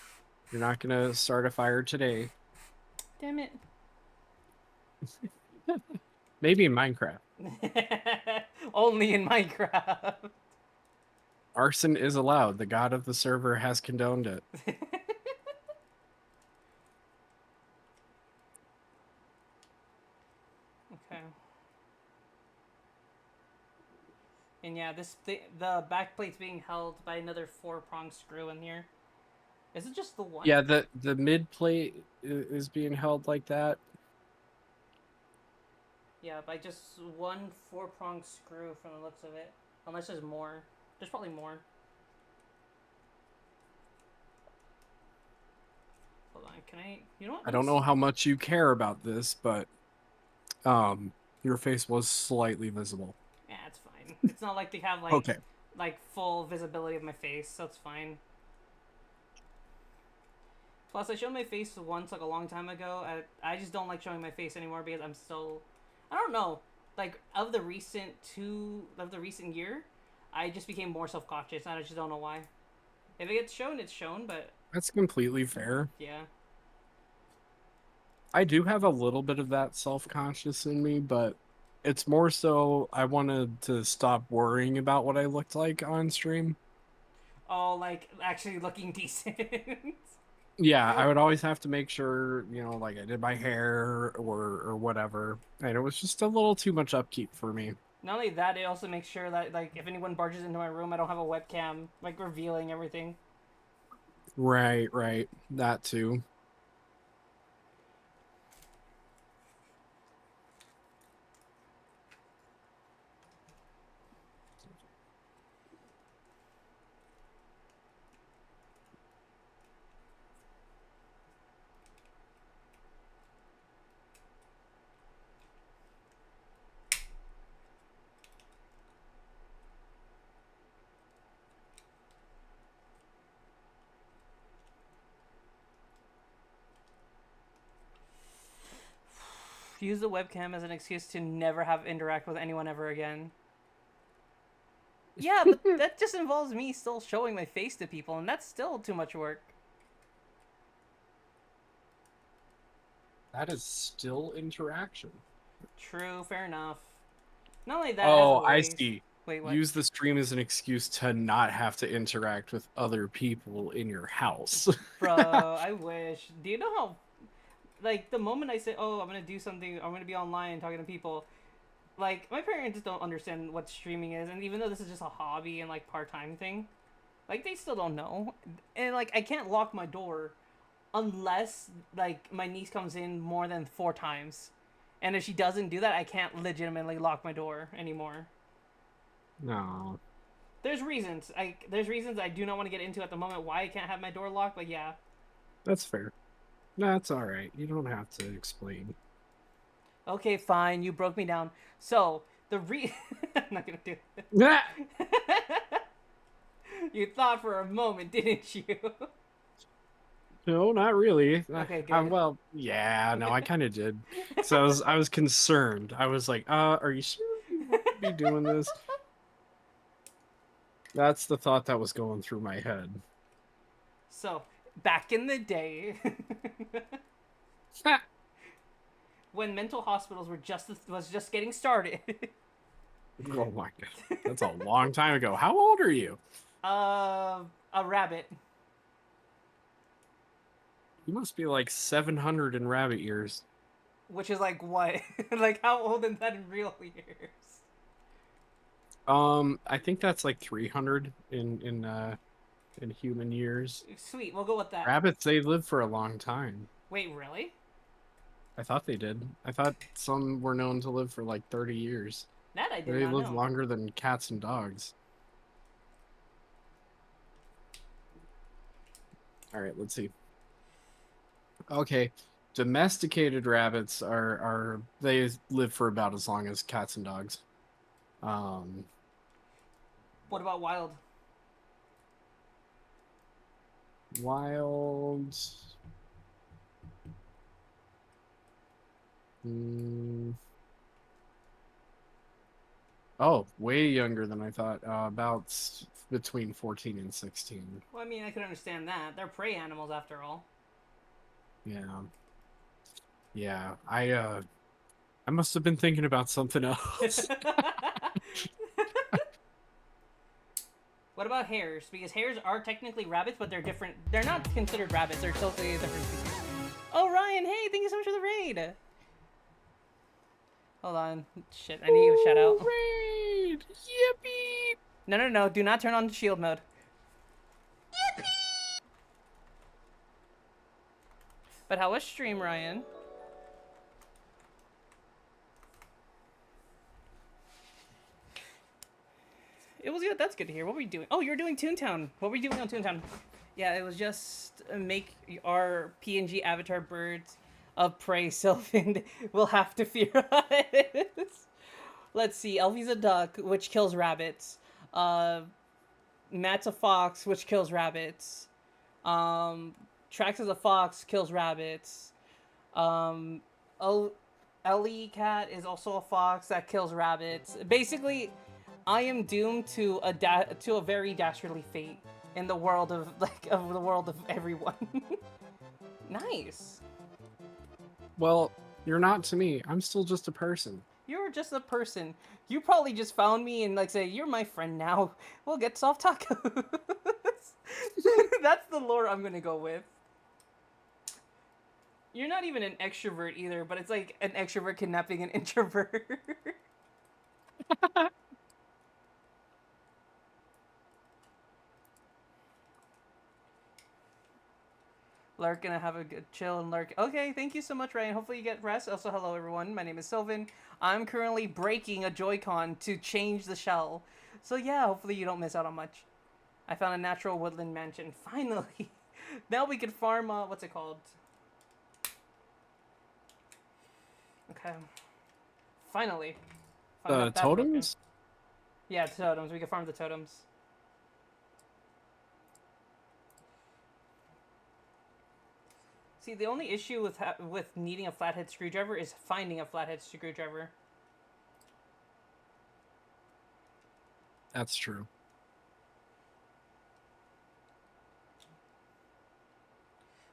You're not gonna start a fire today. Damn it. Maybe in Minecraft. Only in Minecraft. Arson is allowed. The god of the server has condoned it. Okay. And yeah, the back plate's being held by another 4-prong screw in here. Is it just the one? Yeah, the mid plate is being held like that. Yeah, by just one 4-prong screw from the looks of it. Unless there's more. There's probably more. Hold on, can I... You know what? I don't know how much you care about this, but your face was slightly visible. Yeah, it's fine. It's not like they have like Okay. like full visibility of my face, so it's fine. Plus, I showed my face once like a long time ago. I just don't like showing my face anymore because I'm still... I don't know. Like of the recent year, I just became more self-conscious, and I just don't know why. If it gets shown, it's shown, but That's completely fair. yeah. I do have a little bit of that self-conscious in me, but it's more so I wanted to stop worrying about what I looked like on stream. Oh, like actually looking decent. Yeah, I would always have to make sure, like I did my hair or whatever. And it was just a little too much upkeep for me. Not only that, it also makes sure that like if anyone barges into my room, I don't have a webcam like revealing everything. Right. That too. Use the webcam as an excuse to never have interact with anyone ever again. Yeah, but that just involves me still showing my face to people, and that's still too much work. That is still interaction. True, fair enough. Not only that, Oh, as I always. see. Wait, what? Use the stream as an excuse to not have to interact with other people in your house. Bro, I wish. Do you know how... Like, the moment I say, oh, I'm gonna do something, I'm gonna be online talking to people, like, my parents don't understand what streaming is, and even though this is just a hobby and, like, part-time thing, like, they still don't know. And, like, I can't lock my door unless, like, my niece comes in more than 4 times. And if she doesn't do that, I can't legitimately lock my door anymore. No. There's reasons. There's reasons I do not want to get into at the moment why I can't have my door locked, but yeah. That's fair. That's all right. You don't have to explain. Okay, fine. You broke me down. So, I'm not gonna do it. You thought for a moment, didn't you? No, not really. Okay, good. Well, yeah, no, I kind of did. So I was concerned. I was like, are you sure you want to be doing this? That's the thought that was going through my head. So, back in the day, when mental hospitals was just getting started. Oh my god, that's a long time ago. How old are you? A rabbit. You must be like 700 in rabbit years. Which is like what? Like how old is that in real years? I think that's like 300 in human years. Sweet, we'll go with that. Rabbits, they live for a long time. Wait, really? I thought they did. I thought some were known to live for like 30 years. That I did They not live know. longer than cats and dogs. All right, let's see. Okay, domesticated rabbits are they live for about as long as cats and dogs. What about wild? Wild. Mm. Oh, way younger than I thought. About between 14 and 16. Well, I mean, I can understand that. They're prey animals after all. Yeah. Yeah. I must have been thinking about something else. What about hares? Because hares are technically rabbits, but they're different. They're not considered rabbits. They're totally different species. Oh, Ryan, hey, thank you so much for the raid. Hold on. Shit, I need to give a shout out. Raid! Yippee! No, no, no. Do not turn on shield mode. But how was stream, Ryan? It was good. That's good to hear. What were you doing? Oh, you're doing Toontown. What were you doing on Toontown? Yeah, it was just make our PNG avatar birds of prey, Sylvan will have to fear us. Let's see. Elfie's a duck, which kills rabbits. Matt's a fox, which kills rabbits. Um, Trax is a fox, kills rabbits. Um, Ellie Cat is also a fox that kills rabbits. Basically, I am doomed to a very dastardly fate in the world of the world of everyone. Nice. Well, you're not to me. I'm still just a person. You're just a person. You probably just found me and say you're my friend now. We'll get soft tacos. That's the lore I'm gonna go with. You're not even an extrovert either, but it's like an extrovert kidnapping an introvert. Lurk, gonna have a good chill and lurk. Okay, thank you so much, Ryan. Hopefully you get rest. Also, hello everyone. My name is Sylvan. I'm currently breaking a Joy-Con to change the shell. So yeah, hopefully you don't miss out on much. I found a natural woodland mansion. Finally. Now we can farm, what's it called? Okay. Finally. Finally The got that broken. totems? Yeah, totems. We can farm the totems. See, the only issue with needing a flathead screwdriver is finding a flathead screwdriver. That's true.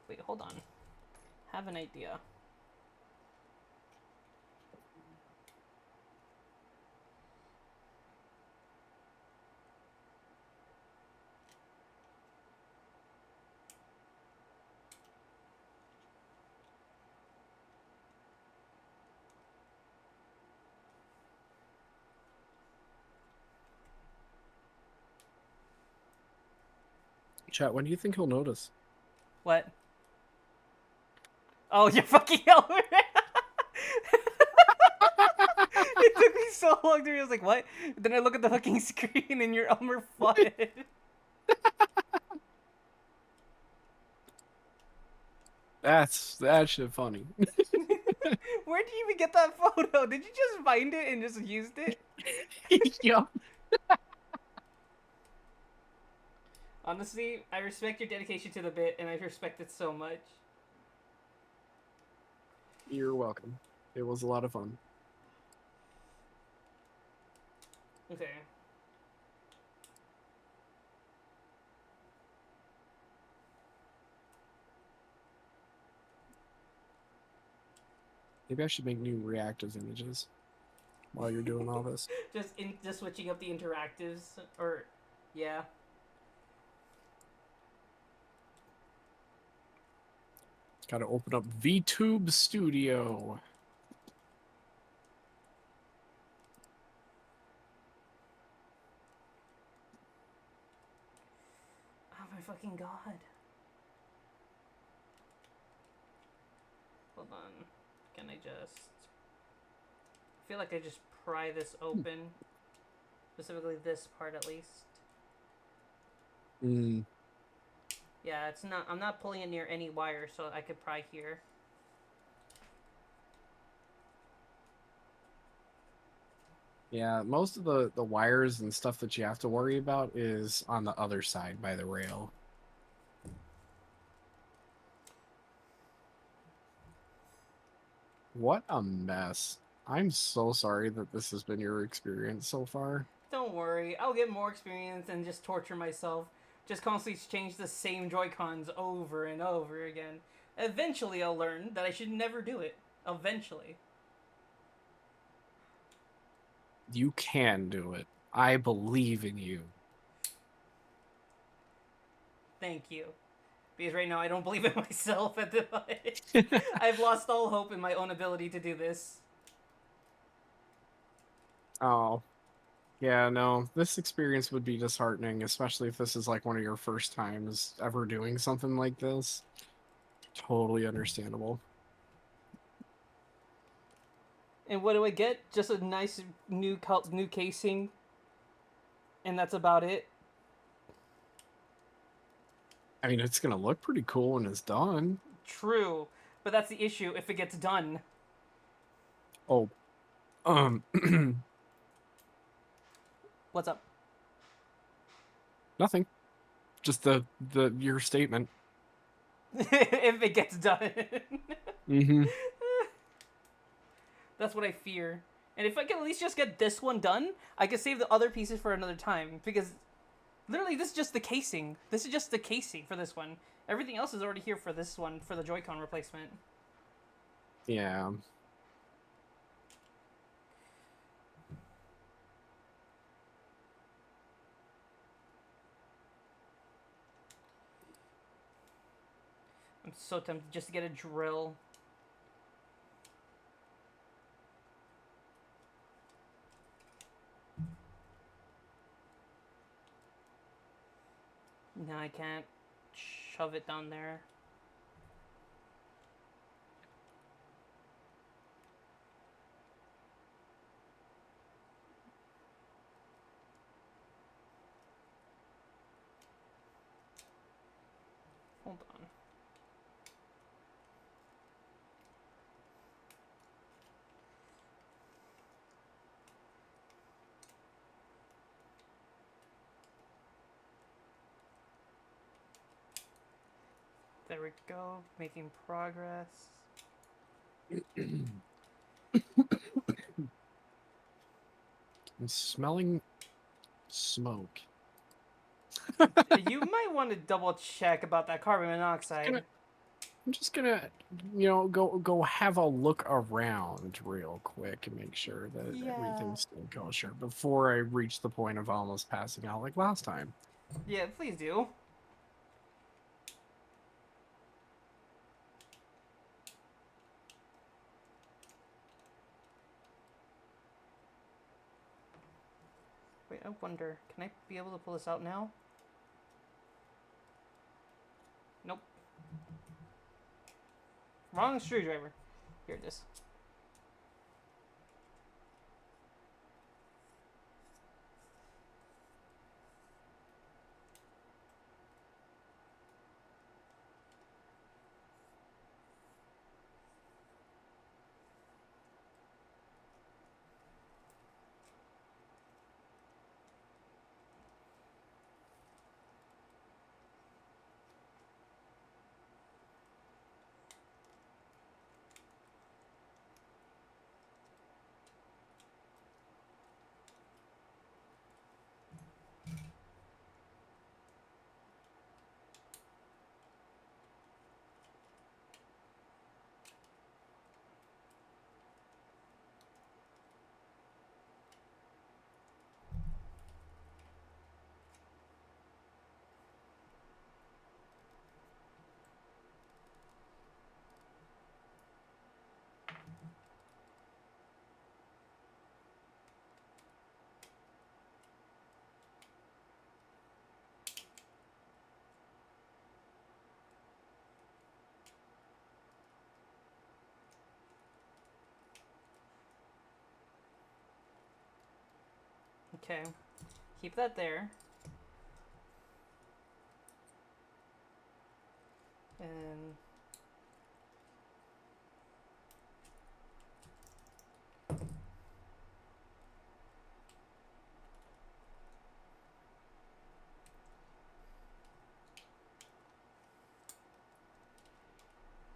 Wait, hold on. Have an idea. Chat, when do you think he'll notice? What? Oh, you're fucking over. It took me so long to realize, I was like, what? Then I look at the fucking screen and you're Elmer Fudd. That shit funny. Where did you even get that photo? Did you just find it and just used it? Yup. Honestly, I respect your dedication to the bit, and I respect it so much. You're welcome. It was a lot of fun. Okay. Maybe I should make new reactive images while you're doing all this. Just switching up the interactives, or yeah. Gotta open up VTube Studio. Oh my fucking god. Hold on. Can I just... I feel like I just pry this open. Specifically this part at least. Mm. Yeah, it's not... I'm not pulling it near any wire, so I could pry here. Yeah, most of the wires and stuff that you have to worry about is on the other side by the rail. What a mess. I'm so sorry that this has been your experience so far. Don't worry, I'll get more experience and just torture myself. Just constantly change the same joycons over and over again. Eventually, I'll learn that I should never do it. Eventually. You can do it. I believe in you. Thank you. Because right now I don't believe in myself at the moment. I've lost all hope in my own ability to do this. Oh, yeah, no. This experience would be disheartening, especially if this is like one of your first times ever doing something like this. Totally understandable. And what do I get? Just a nice new casing, and that's about it. I mean, it's gonna look pretty cool when it's done. True, but that's the issue if it gets done. Oh, um, What's up? nothing. Just the your statement. If it gets done. Mm-hmm. That's what I fear. And if I can at least just get this one done, I can save the other pieces for another time. Because literally, this is just the casing. This is just the casing for this one. Everything else is already here for this one, for the Joy-Con replacement. Yeah. I'm so tempted just to get a drill. No, I can't shove it down there. Hold on. There we go. Making progress. I'm smelling smoke. You might want to double check about that carbon monoxide. I'm just gonna, go have a look around real quick and make sure that Yeah. everything's still kosher before I reach the point of almost passing out like last time. Yeah, please do. Wait, I wonder, can I be able to pull this out now? Nope. Wrong screwdriver. Here it is. Okay. Keep that there. And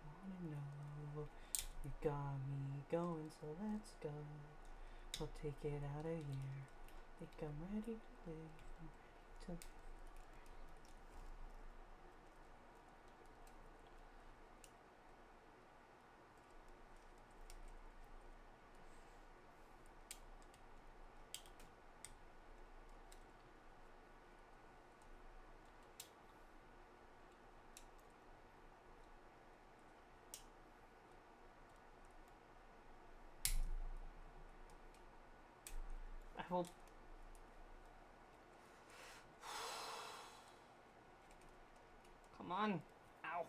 wanna know you got me going, so let's go. I'll take it out of here. Think I'm ready to live. I hope. Come on. Ow.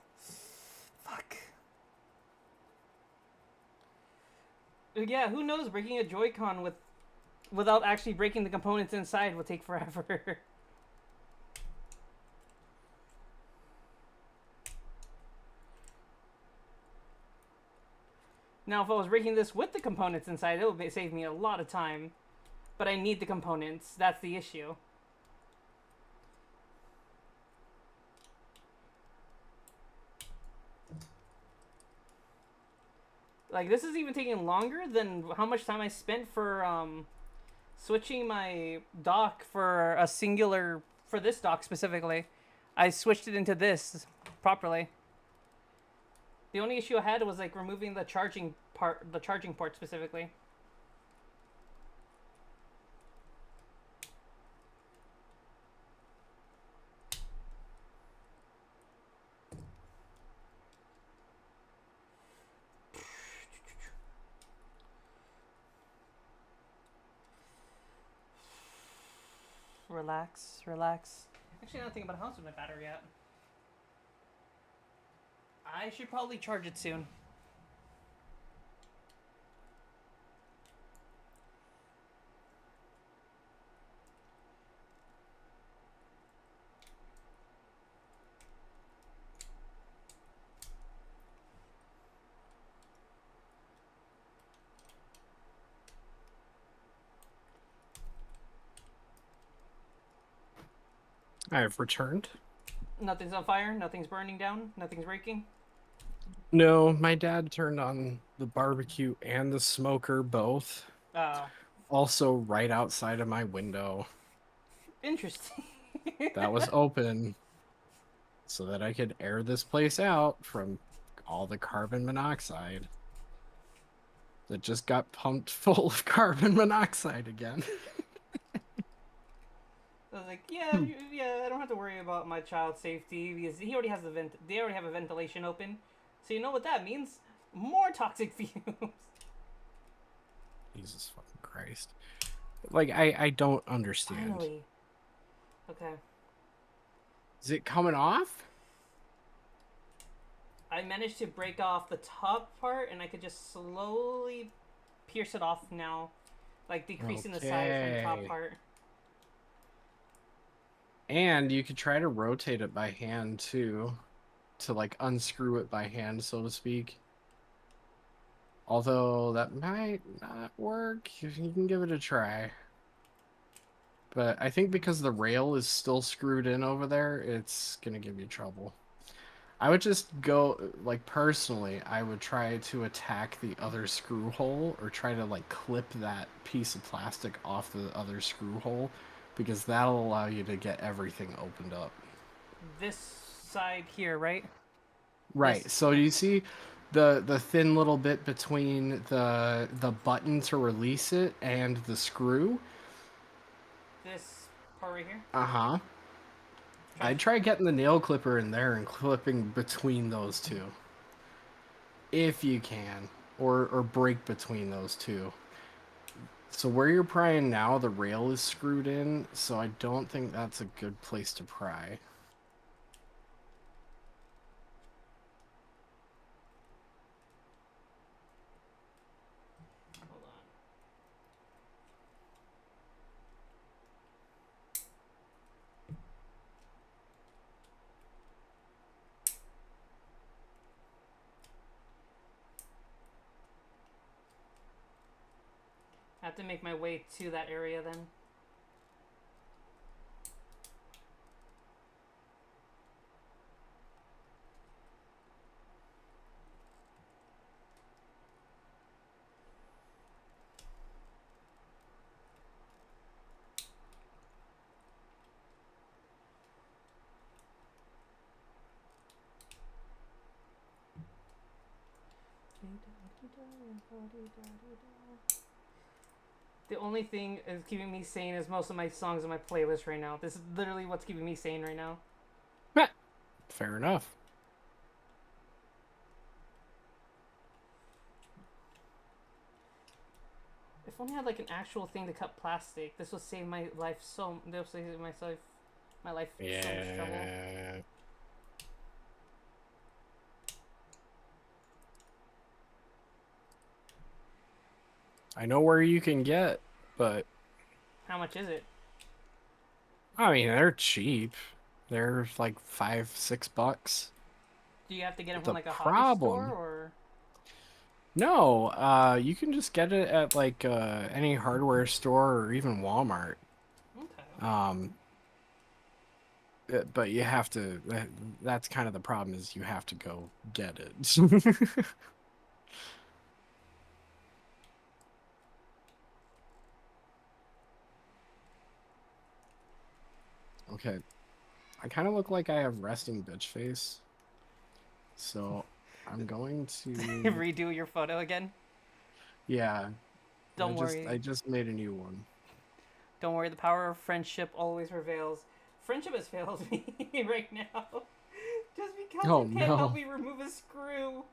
Fuck. Yeah, who knows? Breaking a Joy-Con without actually breaking the components inside will take forever. Now, if I was breaking this with the components inside, it would save me a lot of time. But I need the components. That's the issue. Like, this is even taking longer than how much time I spent for switching my dock for a singular, for this dock specifically. I switched it into this properly. The only issue I had was like removing the charging port specifically. Relax, relax. Actually, I'm not thinking about how much is my battery yet. I should probably charge it soon. I have returned. Nothing's on fire, nothing's burning down, nothing's breaking. No, my dad turned on the barbecue and the smoker both. Oh, Also, right outside of my window. interesting. That was open so that I could air this place out from all the carbon monoxide that just got pumped full of carbon monoxide again. I was like, yeah, yeah, I don't have to worry about my child's safety because he already has the vent. They already have a ventilation open, so you know what that means? More toxic fumes. Jesus fucking Christ! Like I don't understand. Finally. Okay. Is it coming off? I managed to break off the top part, and I could just slowly pierce it off now, like decreasing the size from the top Okay. part. And you could try to rotate it by hand too, to like unscrew it by hand, so to speak. Although that might not work. You can give it a try. But I think because the rail is still screwed in over there, it's gonna give you trouble. I would just go, like personally, I would try to attack the other screw hole or try to like clip that piece of plastic off the other screw hole because that'll allow you to get everything opened up. This side here, right? Right. This, So yeah. you see the thin little bit between the button to release it and the screw? This part right here. Uh-huh. I'd try getting the nail clipper in there and clipping between those two. If you can. Or break between those two. So where you're prying now, the rail is screwed in, so I don't think that's a good place to pry. Hold on. I have to make my way to that area then. The only thing is keeping me sane is most of my songs on my playlist right now. This is literally what's keeping me sane right now. Fair enough. If only I had like an actual thing to cut plastic, this would save my life so. This would save my life so much trouble. Yeah. I know where you can get, but How much is it? I mean they're cheap. They're like $5-6. Do you have to get them But from the like a hobby store problem, or? no, you can just get it at like any hardware store or even Walmart. Okay. But you have to. That's kind of the problem is you have to go get it. Okay, I kind of look like I have resting bitch face, so I'm going to. Redo your photo again. Yeah, Don't I worry. just made a new one. Don't worry. The power of friendship always prevails. Friendship has failed me right now. Just because Oh it can't help no! me remove a screw.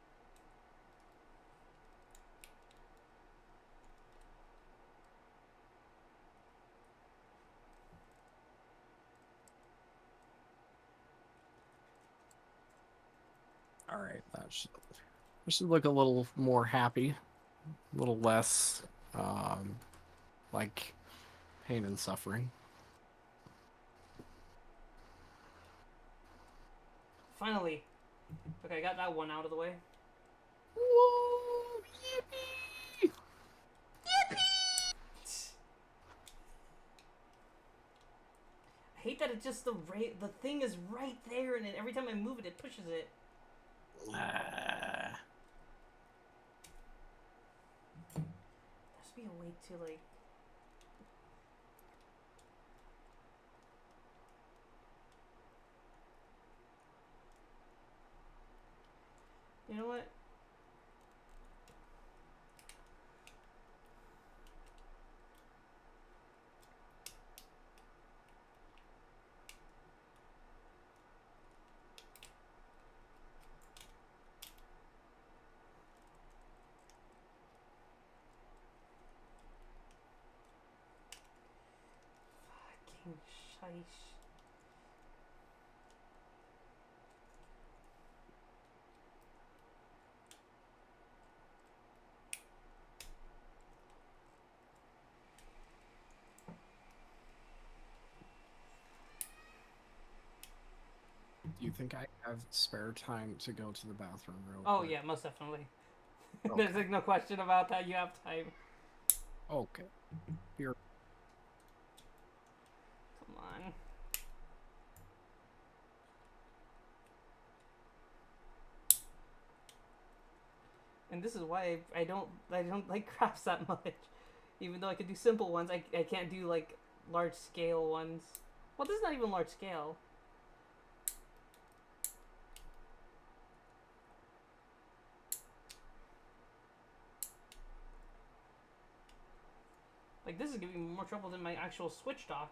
All right, that should look a little more happy, a little less um, like pain and suffering. Finally. Okay, I got that one out of the way. Whoa! Yippee! I hate that it's just the thing is right there, and every time I move it, it pushes it. Ah. There should be a way to like. You know what? Fucking shish. Do you think I have spare time to go to the bathroom real Oh quick? yeah, most definitely. There's Okay. like no question about that. You have time. Okay. Here. Come on. And this is why I don't like crafts that much. Even though I could do simple ones, I can't do like large scale ones. Well, this is not even large scale. Like this is giving me more trouble than my actual Switch dock.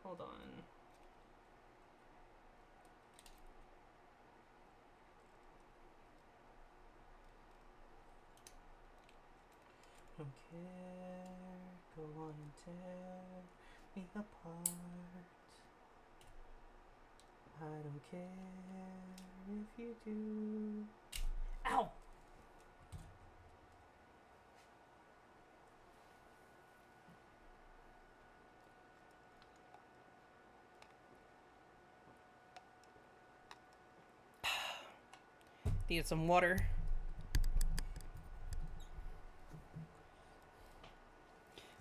Hold on. Don't care, go on and tear me apart. I don't care if you do. Ow! Need some water.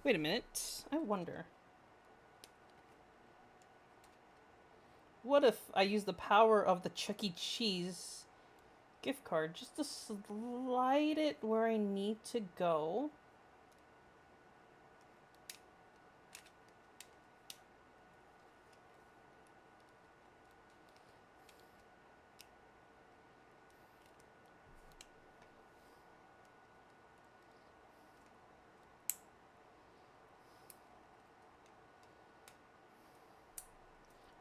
Wait a minute. I wonder. What if I use the power of the Chuck E. Cheese gift card just to slide it where I need to go?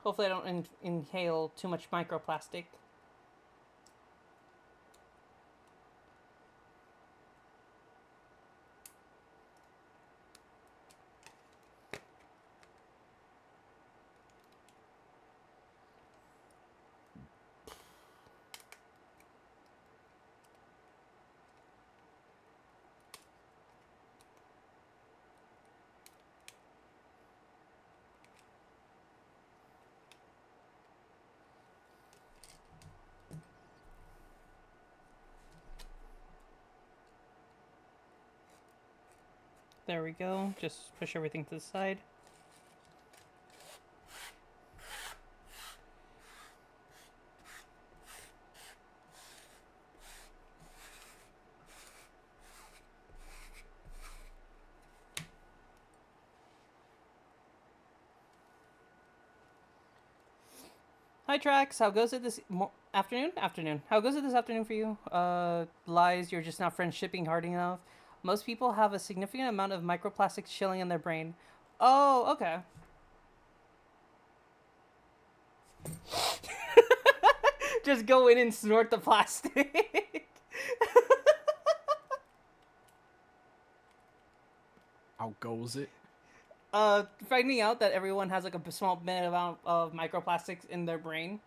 Hopefully, I don't inhale too much microplastic. There we go. Just push everything to the side. Hi, Trax. How goes it this afternoon? Afternoon. How goes it this afternoon for you? Lies, you're just not friend shipping hard enough. Most people have a significant amount of microplastics chilling in their brain. Oh, okay. Just go in and snort the plastic. How goes it? Finding out that everyone has like a small bit amount of microplastics in their brain,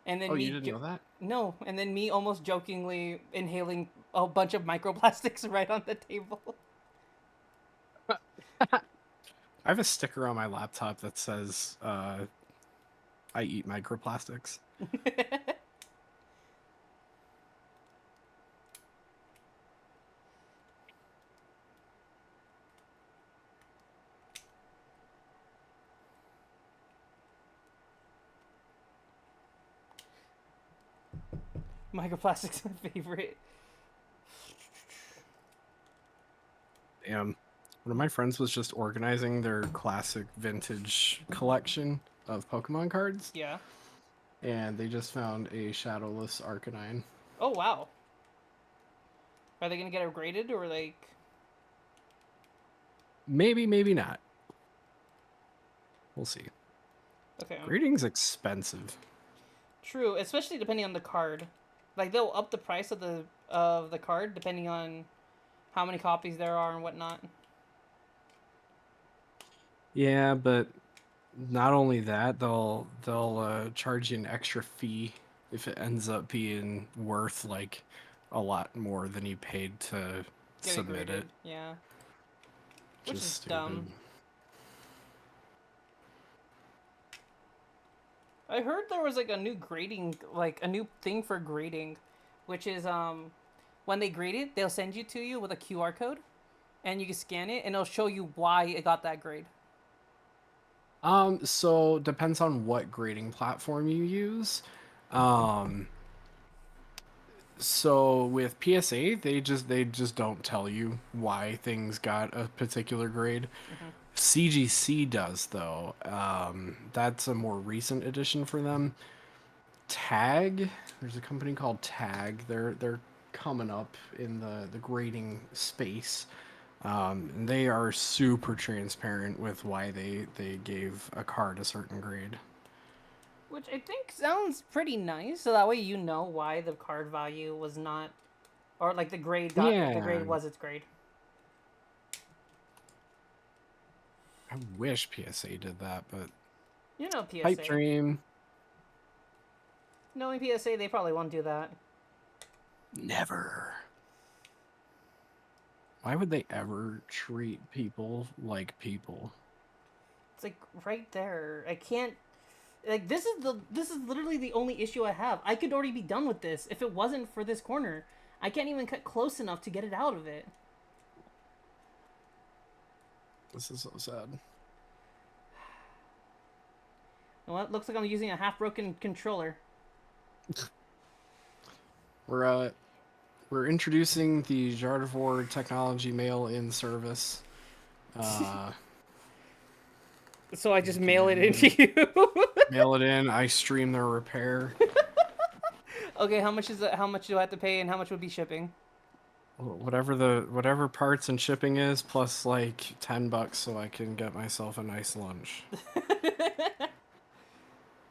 and then Oh, you didn't know that? no, and then me almost jokingly inhaling a bunch of microplastics right on the table. I have a sticker on my laptop that says, I eat microplastics. Microplastics my favorite. One of my friends was just organizing their classic vintage collection of Pokemon cards, Yeah. and they just found a Shadowless Arcanine. Oh wow. Are they gonna get it graded or like? Maybe, maybe not. We'll see. Okay. Grading's expensive. True, especially depending on the card. Like they'll up the price of the card depending on how many copies there are and whatnot. Yeah, but not only that, they'll charge you an extra fee if it ends up being worth like a lot more than you paid to Get it submit graded. it. Yeah. Which Just is stupid. dumb. I heard there was like a new grading, like a new thing for grading, which is when they grade it, they'll send you to you with a QR code, and you can scan it, and it'll show you why it got that grade. So depends on what grading platform you use. Um, so with PSA, they just don't tell you why things got a particular grade. Mm-hmm. CGC does though. That's a more recent addition for them. Tag, there's a company called Tag. They're coming up in the grading space. And they are super transparent with why they gave a card a certain grade. Which I think sounds pretty nice. So that way you know why the card value was not, or like the Yeah, grade was its grade. I wish PSA did that, but You know Pipe PSA. Dream, Knowing PSA, they probably won't do that. never. Why would they ever treat people like people? It's like right there. I can't. Like this is literally the only issue I have. I could already be done with this if it wasn't for this corner. I can't even cut close enough to get it out of it. This is so sad. You know what? Looks like I'm using a half broken controller. We're we're introducing the jardevoir technology mail-in service. Uh, So I just mail it into you. Mail it in. I stream their repair. Okay, how much is it? How much do I have to pay, and how much would be shipping? Whatever parts and shipping is, plus like $10 so I can get myself a nice lunch.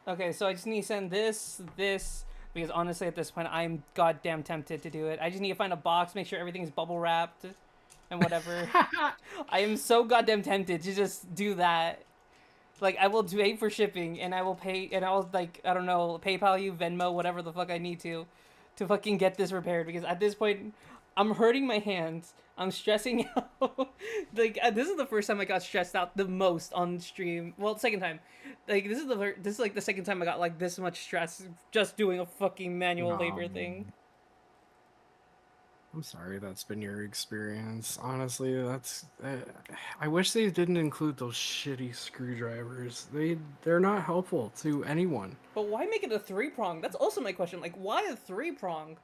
Okay, so I just need to send this, because honestly, at this point, I'm goddamn tempted to do it. I just need to find a box, make sure everything's bubble wrapped, and whatever. I am so goddamn tempted to just do that. Like, I will pay for shipping, and I will pay, and I'll, like, I don't know, PayPal you, Venmo, whatever the fuck I need to fucking get this repaired, because at this point, I'm hurting my hands. I'm stressing out. Like, this is the first time I got stressed out the most on stream. Well, second time. Like, this is like the second time I got like this much stress just doing a fucking manual labor thing. I'm sorry that's been your experience. Honestly, that's. I wish they didn't include those shitty screwdrivers. They're not helpful to anyone But why make it a 3-prong? That's also my question. Like, why a 3-prong?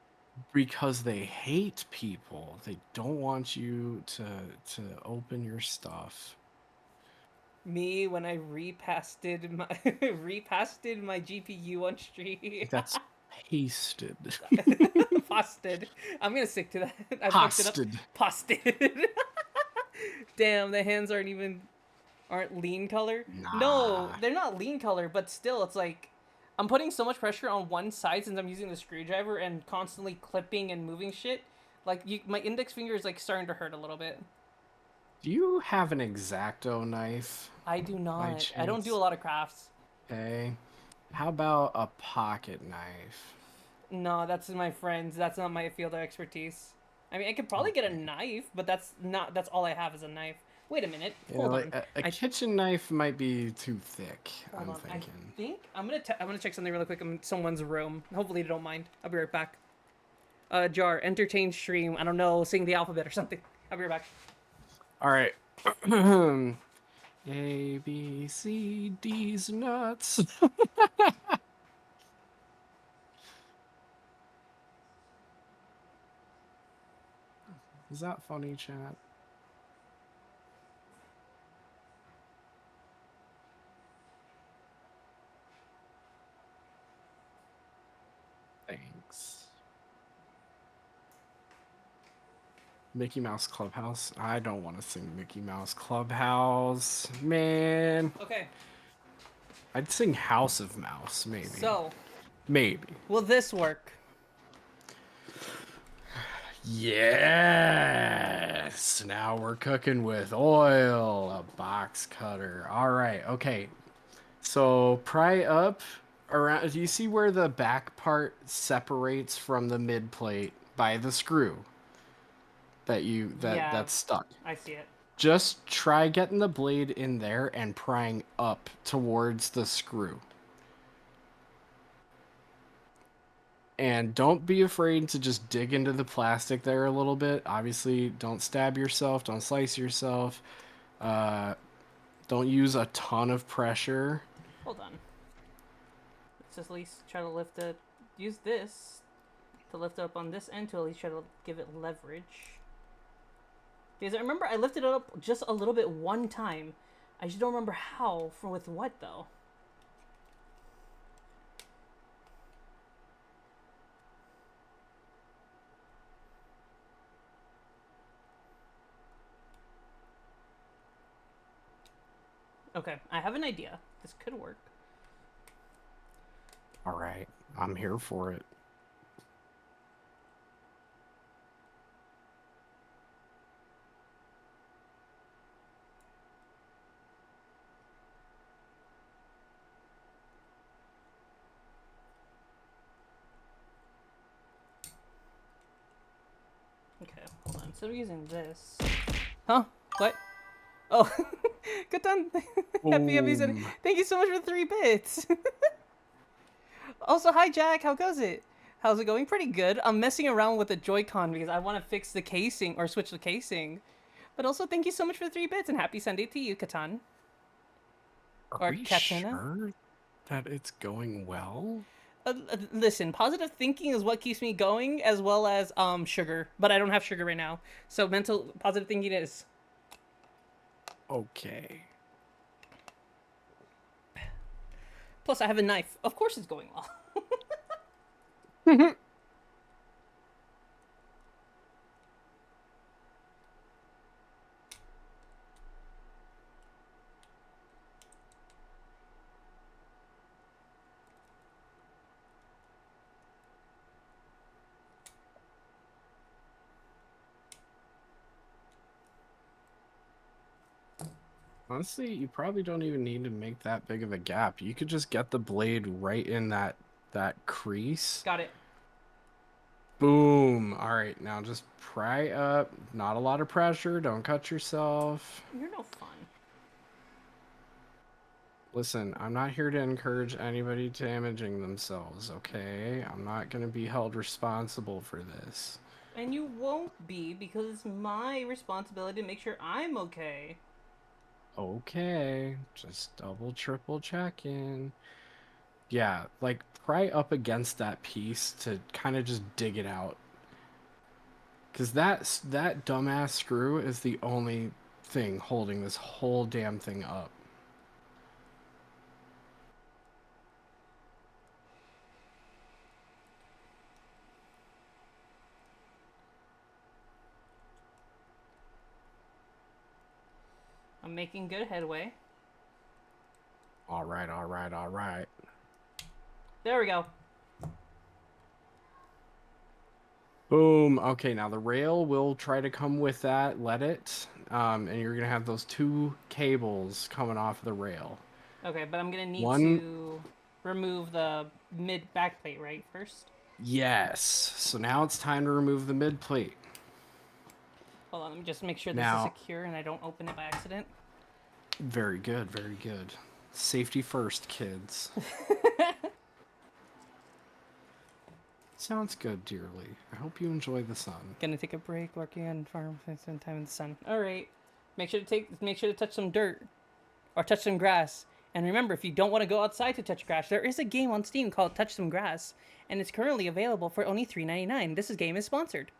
because they hate people. They don't want you to open your stuff. Me when I repasted my GPU on stream. That's pasted. Posted. I'm gonna stick to that. I fucked it up. Posted. Posted. Damn, the hands aren't lean color. No, Nah. they're not lean color, but still, it's like I'm putting so much pressure on one side since I'm using the screwdriver and constantly clipping and moving shit. Like my index finger is like starting to hurt a little bit. Do you have an X-Acto knife? I do not. I don't do chance? a lot of crafts. Okay. How about a pocket knife? No, that's my friends. That's not my field of expertise. I mean, I could probably get a knife, but that's all I have is a knife. Wait a minute. Yeah, Hold like on. a kitchen knife might be too thick. Hold I'm on. thinking. I think I'm gonna check something really quick in someone's room. Hopefully they don't mind. I'll be right back. Jar, entertain stream. I don't know, sing the alphabet or something. I'll be right back. All right. A, B, C, D's nuts. Is that funny, chat? Thanks. Mickey Mouse Clubhouse. I don't want to sing Mickey Mouse Clubhouse. Man. Okay. I'd sing House of Mouse, maybe. So, Maybe. will this work? Yes! Now we're cooking with oil. A box cutter. All right. Okay. So pry up around. Do you see where the back part separates from the mid plate by the screw Yeah. that's stuck? I see it. Just try getting the blade in there and prying up towards the screw. And don't be afraid to just dig into the plastic there a little bit. Obviously, don't stab yourself, don't slice yourself. Don't use a ton of pressure. Hold on. Let's just at least try to lift it. Use this to lift up on this end to at least try to give it leverage. Because I remember I lifted it up just a little bit one time. I just don't remember how, with what though. Okay, I have an idea. This could work. All right, I'm here for it. Okay, hold on. So I'm using this. Huh? What? Oh, good done. Happy said, thank you so much for 3 bits. Also, hi Jack, how goes it? How's it going? Pretty good. I'm messing around with the Joy-Con because I want to fix the casing or switch the casing. But also, thank you so much for 3 bits and happy Sunday to you, Katan. Are we Katana? sure that it's going well? Listen, positive thinking is what keeps me going, as well as sugar. But I don't have sugar right now, so positive thinking is. Okay. Plus, I have a knife. Of course, it's going well. Honestly, you probably don't even need to make that big of a gap. You could just get the blade right in that crease. Got it. Boom. All right, now just pry up. Not a lot of pressure. Don't cut yourself. You're no fun. Listen, I'm not here to encourage anybody damaging themselves, okay? I'm not going to be held responsible for this. And you won't be, because it's my responsibility to make sure I'm okay. Okay, just double, triple checking. Yeah, like pry up against that piece to kind of just dig it out. Because that dumbass screw is the only thing holding this whole damn thing up. I'm making good headway. All right, all right, all right. There we go. Boom. Okay, now the rail will try to come with that. Let it. And you're going to have those two cables coming off the rail. Okay, but I'm gonna need One, to remove the mid back plate, right, first? yes. So now it's time to remove the mid plate. Hold on, let me just make sure this is Now, secure and I don't open it by accident. very good, very good. Safety first, kids. Sounds good, dearly. I hope you enjoy the sun. Gonna take a break, working on farm, spend time in the sun. All right, make sure to touch some dirt, or touch some grass. And remember, if you don't want to go outside to touch grass, there is a game on Steam called Touch Some Grass, and it's currently available for only $3.99. This game is sponsored.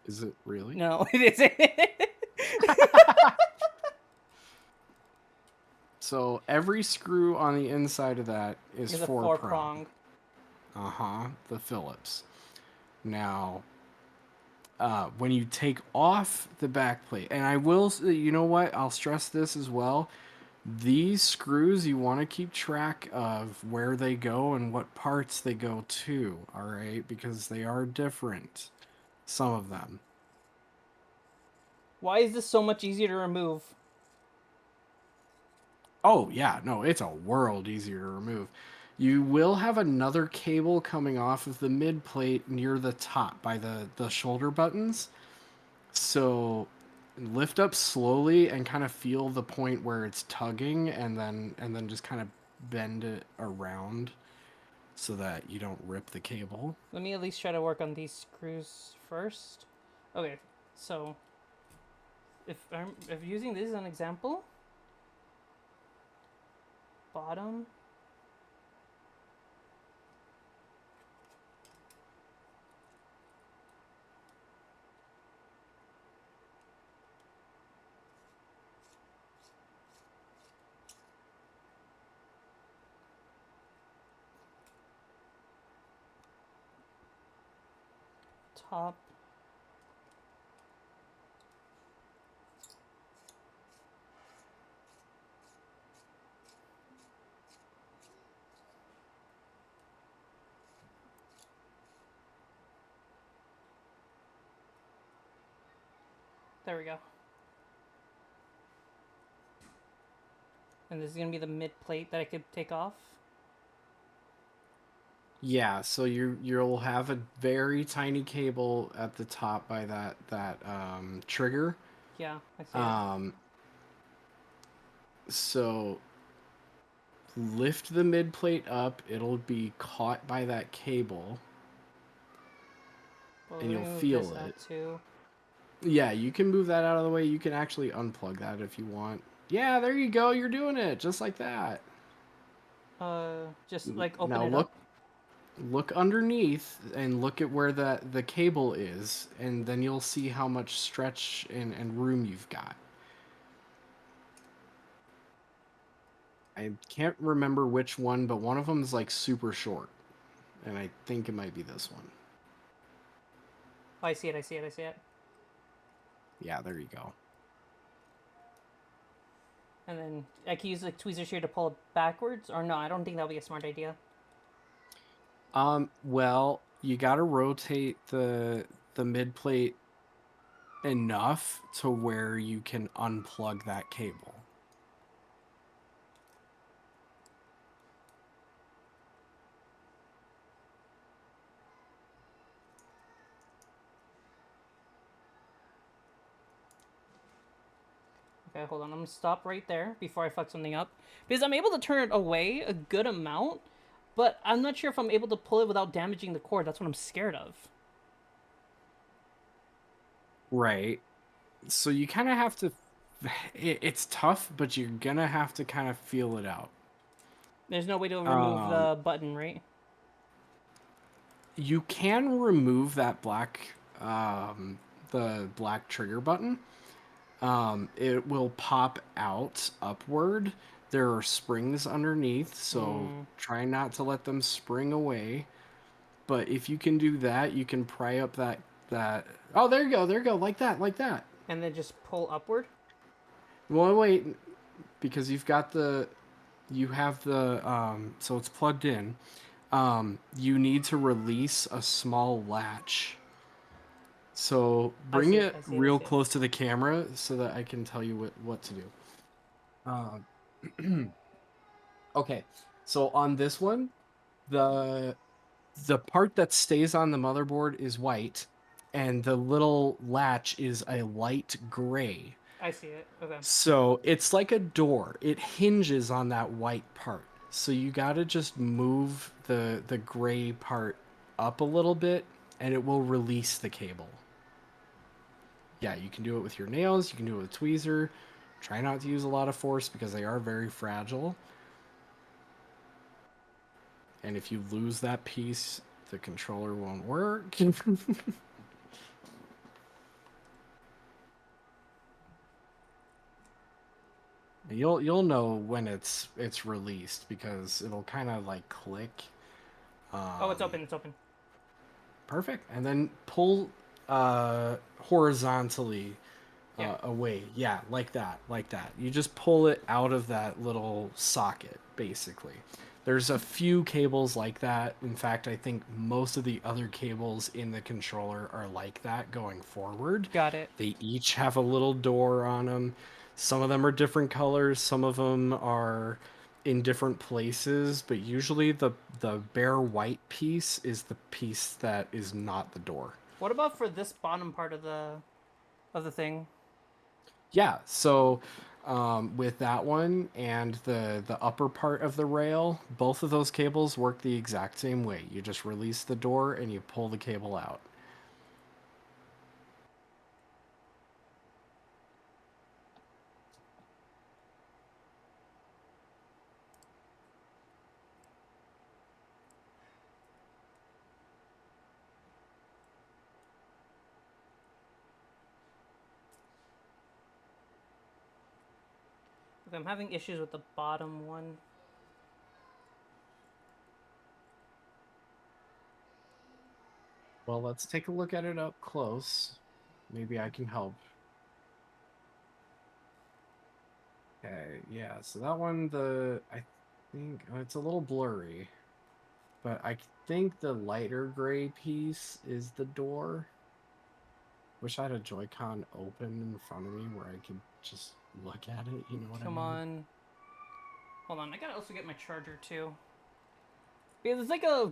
Is it really? No, it isn't. So every screw on the inside of that is It's a four prong. prong. The Phillips. Now, when you take off the back plate, and I will, you know what? I'll stress this as well. These screws, you want to keep track of where they go and what parts they go to, all right? Because they are different, some of them. Why is this so much easier to remove? Oh, yeah, no, it's a world easier to remove. You will have another cable coming off of the mid plate near the top by the shoulder buttons. So lift up slowly and kind of feel the point where it's tugging and then just kind of bend it around so that you don't rip the cable. Let me at least try to work on these screws first. Okay, so if using this as an example, bottom. Top. There we go. And this is gonna be the mid plate that I could take off. Yeah, so you'll have a very tiny cable at the top by that trigger. Yeah, I see it. Um, so lift the mid plate up, it'll be caught by that cable Well, and let me you'll move this feel out it. too. Yeah, you can move that out of the way. You can actually unplug that if you want. Yeah, there you go. You're doing it just like that. Just like open Now it up. look underneath and look at where the cable is, and then you'll see how much stretch and room you've got. I can't remember which one, but one of them is like super short, and I think it might be this one. Oh, I see it. I see it. I see it. Yeah, there you go. And then I can use the tweezers here to pull it backwards. Or no, I don't think that'll be a smart idea. Well, you got to rotate the mid plate enough to where you can unplug that cable. Okay, hold on. I'm gonna stop right there before I fuck something up. Because I'm able to turn it away a good amount, but I'm not sure if I'm able to pull it without damaging the cord. That's what I'm scared of. Right. So you kind of have to. It's tough, but you're gonna have to kind of feel it out. There's no way to remove Um, the button, right? you can remove that the black trigger button. It will pop out upward. There are springs underneath, so Mm. try not to let them spring away. But if you can do that, you can pry up that. Oh, there you go, like that, like that. And then just pull upward? Well, wait, because you have the so it's plugged in. You need to release a small latch. So I bring see it, it I see it, I real see it. close to the camera so that I can tell you what to do. Okay, so on this one, the the part that stays on the motherboard is white, and the little latch is a light gray. I see it. Okay. So it's like a door. It hinges on that white part. So you gotta just move the gray part up a little bit, and it will release the cable. Yeah, you can do it with your nails. You can do it with a tweezer. Try not to use a lot of force because they are very fragile. And if you lose that piece, the controller won't work. You'll know when it's released because it'll kind of like click. Oh, it's open, it's open. Perfect. And then pull horizontally Yeah. away. Yeah, like that, like that. You just pull it out of that little socket, basically. There's a few cables like that. In fact, I think most of the other cables in the controller are like that going forward. Got it. They each have a little door on them. Some of them are different colors, some of them are in different places, but usually the bare white piece is the piece that is not the door. What about for this bottom part of the thing? Yeah, so with that one and the upper part of the rail, both of those cables work the exact same way. You just release the door and you pull the cable out. Okay, I'm having issues with the bottom one. Well, let's take a look at it up close. Maybe I can help. Okay, yeah, so that one, I think, it's a little blurry, but I think the lighter gray piece is the door. Wish I had a Joy-Con open in front of me where I could just look at it, you know what I Come mean? on. Hold on, I gotta also get my charger too. Because it's like a.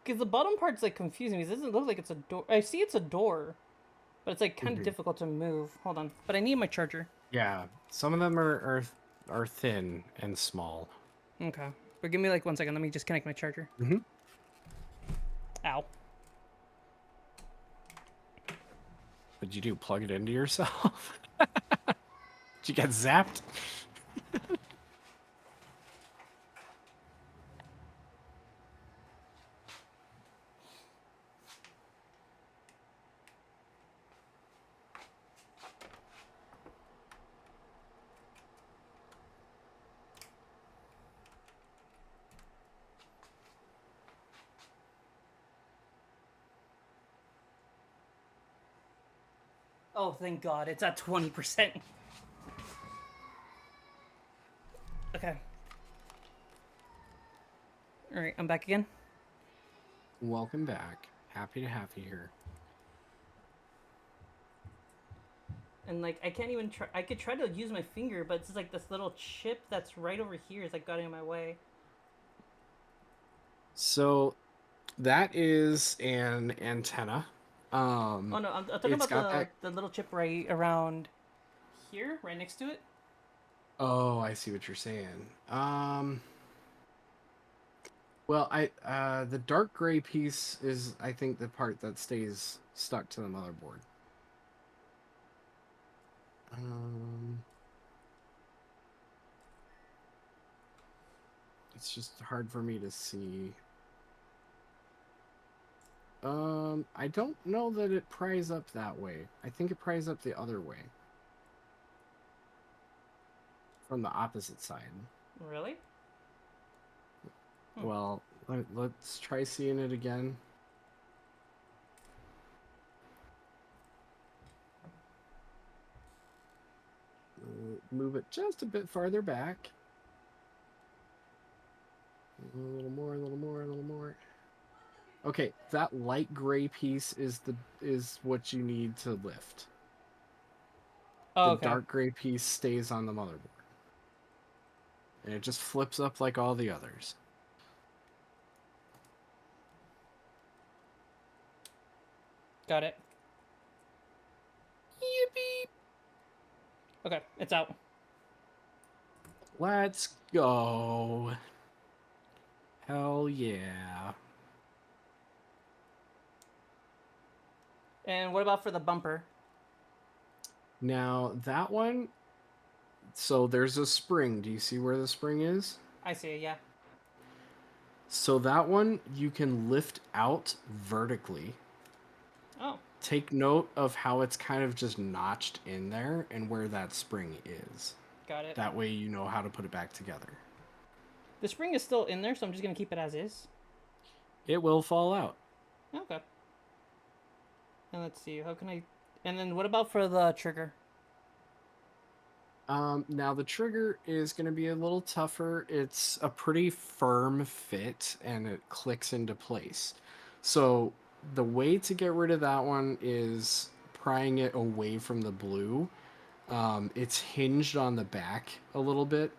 Because the bottom part's like confusing me. It doesn't look like it's a door. I see it's a door, but it's like kind of Mhm. difficult to move. Hold on, but I need my charger. Yeah, some of them are thin and small. Okay, but give me like 1 second. Let me just connect my charger. Mm-hmm. Ow. What'd you do? Plug it into yourself? Did you get zapped? Oh, thank God, it's at 20%. Okay. All right, I'm back again. Welcome back. Happy to have you here. and like I can't even try. I could try to use my finger, but it's just like this little chip that's right over here is like got in my way. So that is an antenna. Oh no, I'm talking It's about got that. the little chip right around here, right next to it. Oh, I see what you're saying. Well, the dark gray piece is, I think, the part that stays stuck to the motherboard. Um, it's just hard for me to see. I don't know that it pries up that way. I think it pries up the other way, from the opposite side. Really? Hmm. Well, let's try seeing it again. Move it just a bit farther back. A little more, a little more, a little more. Okay, that light gray piece is what you need to lift. Oh, The okay. dark gray piece stays on the motherboard. And it just flips up like all the others. Got it. Yippee! Okay, it's out. Let's go. Hell yeah. And what about for the bumper? Now, that one, so there's a spring. Do you see where the spring is? I see it. Yeah. So that one you can lift out vertically. Oh, Take note of how it's kind of just notched in there and where that spring is. got it. That way you know how to put it back together. The spring is still in there, so I'm just gonna keep it as is. It will fall out. Okay. And let's see. How can I? And then what about for the trigger? Now the trigger is going to be a little tougher. It's a pretty firm fit and it clicks into place. So the way to get rid of that one is prying it away from the blue. It's hinged on the back a little bit,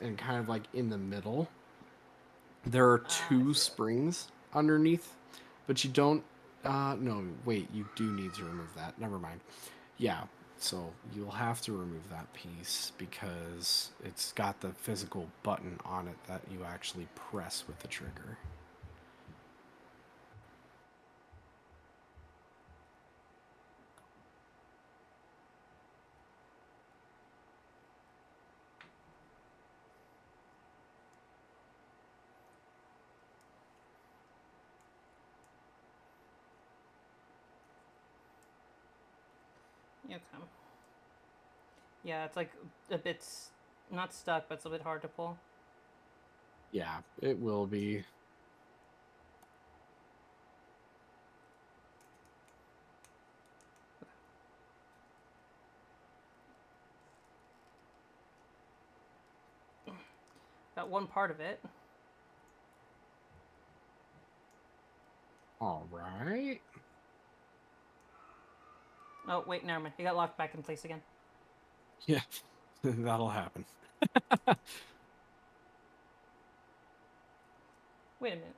and kind of like in the middle. There are Ah, I two see that. springs underneath, but you don't. No, wait, you do need to remove that. Never mind. Yeah, so you'll have to remove that piece because it's got the physical button on it that you actually press with the trigger. Okay. Yeah, it's like a bit not stuck, but it's a bit hard to pull. Yeah, it will be. Got one part of it. All right. Oh wait, never mind. It got locked back in place again. Yeah, that'll happen. Wait a minute.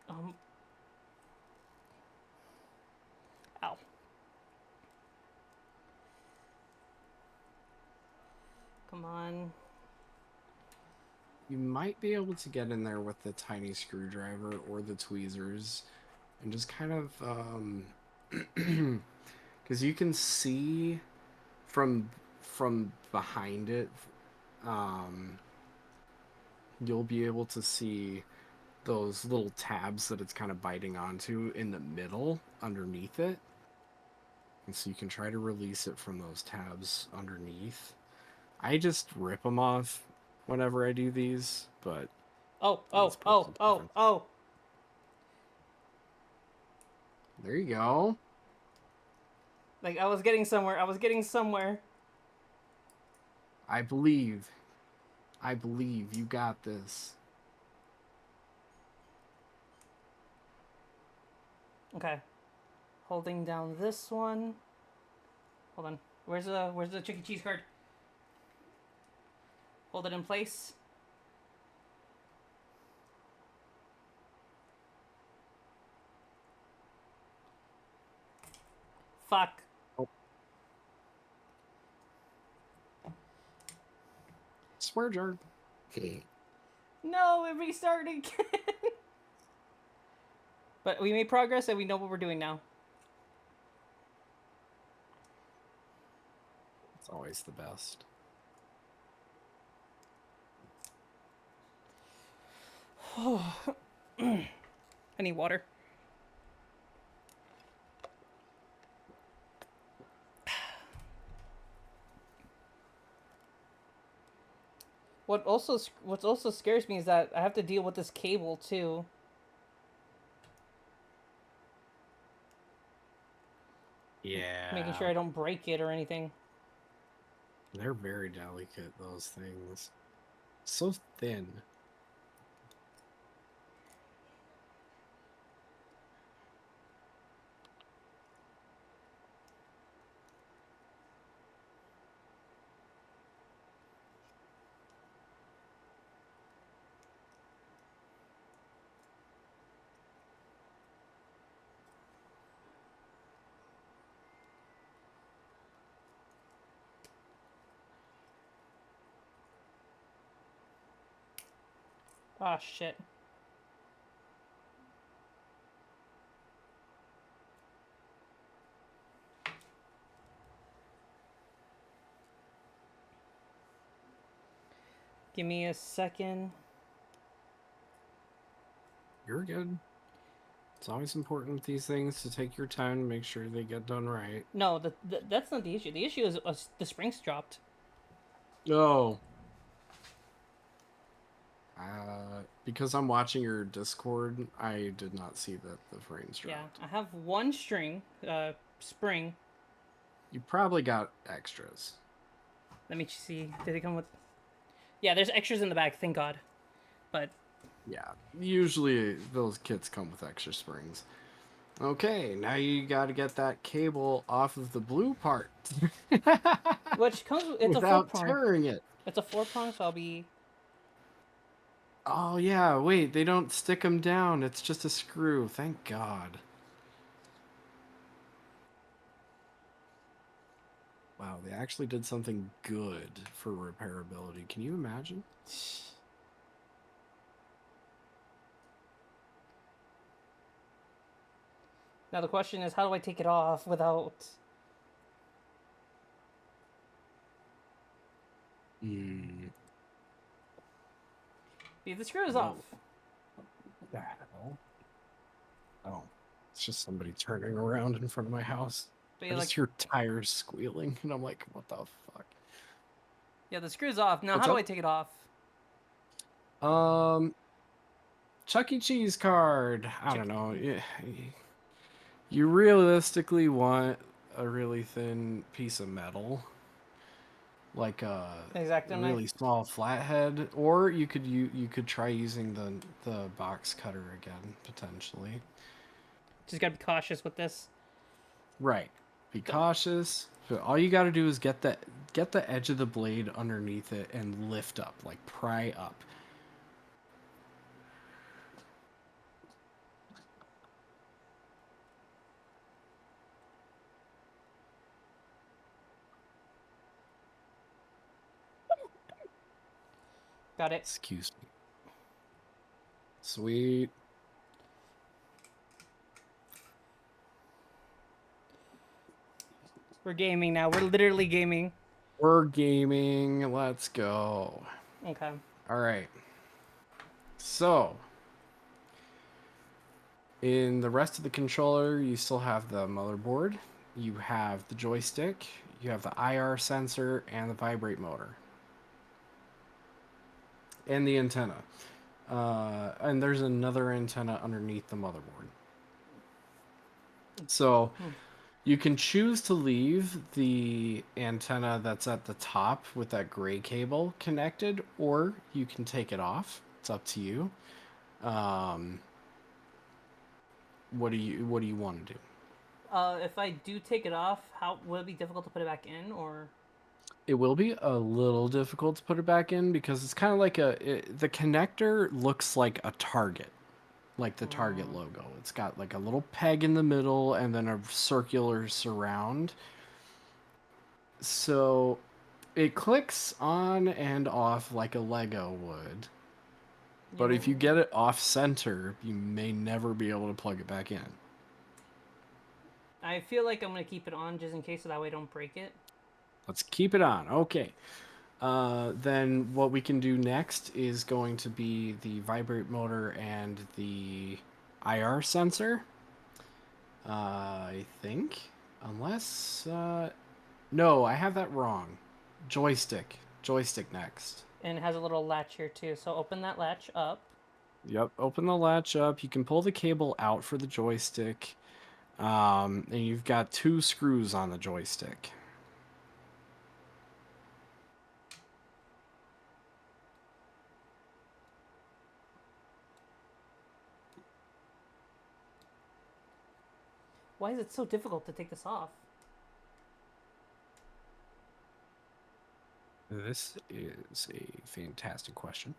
Um. Ow. Come on. You might be able to get in there with the tiny screwdriver or the tweezers and just kind of because you can see from behind it, um you'll be able to see those little tabs that it's kind of biting onto in the middle underneath it. And so you can try to release it from those tabs underneath. I just rip them off whenever I do these, but Oh, that's oh, oh, personal oh, preference. oh. There you go. Like, I was getting somewhere. I was getting somewhere. I believe. I believe you got this. Okay. Holding down this one. Hold on. Where's the Chuck E. Cheese card? Hold it in place. Fuck. Oh. Swear jar. Okay. No, it restarted again. But we made progress and we know what we're doing now. It's always the best. I need water. What also scares me is that I have to deal with this cable too. Yeah. Making sure I don't break it or anything. They're very delicate, those things. So thin. Ah, shit. Give me a second. You're good. It's always important with these things to take your time and make sure they get done right. No, that's not the issue. The issue is the springs dropped. Oh. Because I'm watching your Discord, I did not see that the frames Yeah, dropped. I have one spring. You probably got extras. Let me see. Did it come with? Yeah, there's extras in the bag. Thank God. But Yeah, usually those kits come with extra springs. Okay, now you got to get that cable off of the blue part which comes. It's a four without prong. tearing it. It's a four prong, so I'll be. Oh yeah, wait, they don't stick them down. It's just a screw. Thank God. Wow, they actually did something good for repairability. Can you imagine? Now the question is, how do I take it off without? Hmm. See, the screw is off. Whoa. The hell? Oh, it's just somebody turning around in front of my house. But I yeah, just like, hear tires squealing, and I'm like, what the fuck? yeah, the screw's off. Now, how What's do up? I take it off? Um, Chuck E. Cheese card. I Check. don't know. You realistically want a really thin piece of metal, like a Exacto knife. really small flathead, or you could try using the box cutter again potentially. Just gotta be cautious with this. Right. Be cautious. But all you got to do is get the edge of the blade underneath it and lift up, like pry up. Got it. Excuse me. Sweet. We're gaming now. We're literally gaming. We're gaming. Let's go. Okay. All right. So, in the rest of the controller, you still have the motherboard, you have the joystick, you have the IR sensor, and the vibrate motor, and the antenna. And there's another antenna underneath the motherboard. So Hmm. you can choose to leave the antenna that's at the top with that gray cable connected, or you can take it off. It's up to you. Um, what do you want to do? If I do take it off, how will it be difficult to put it back in, or? It will be a little difficult to put it back in because it's kind of like the connector looks like a target, like the Target Mm, logo. It's got like a little peg in the middle and then a circular surround. So it clicks on and off like a Lego would. But if you get it off center, you may never be able to plug it back in. I feel like I'm gonna keep it on just in case, so that way I don't break it. Let's keep it on. Okay. Then what we can do next is going to be the vibrate motor and the IR sensor. I think. Unless. No, I have that wrong. Joystick. Joystick next. And it has a little latch here too. So open that latch up. Yep, open the latch up. You can pull the cable out for the joystick. And you've got 2 screws on the joystick. Why is it so difficult to take this off? This is a fantastic question.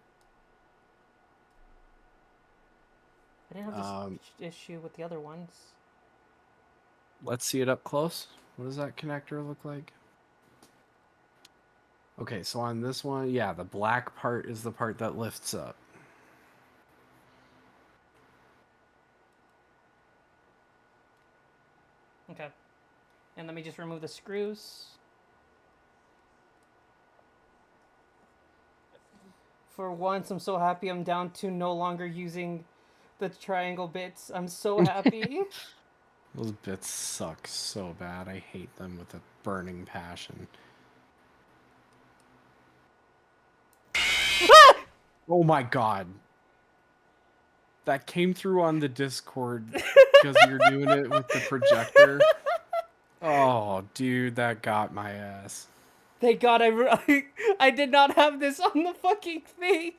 I didn't have Um, this issue with the other ones. let's see it up close. What does that connector look like? Okay, so on this one, yeah, the black part is the part that lifts up. Okay. And let me just remove the screws. For once, I'm so happy I'm down to no longer using the triangle bits. I'm so happy. Those bits suck so bad. I hate them with a burning passion. Oh my god. That came through on the Discord because you're doing it with the projector. Oh, dude, that got my ass. Thank God I did not have this on the fucking thing.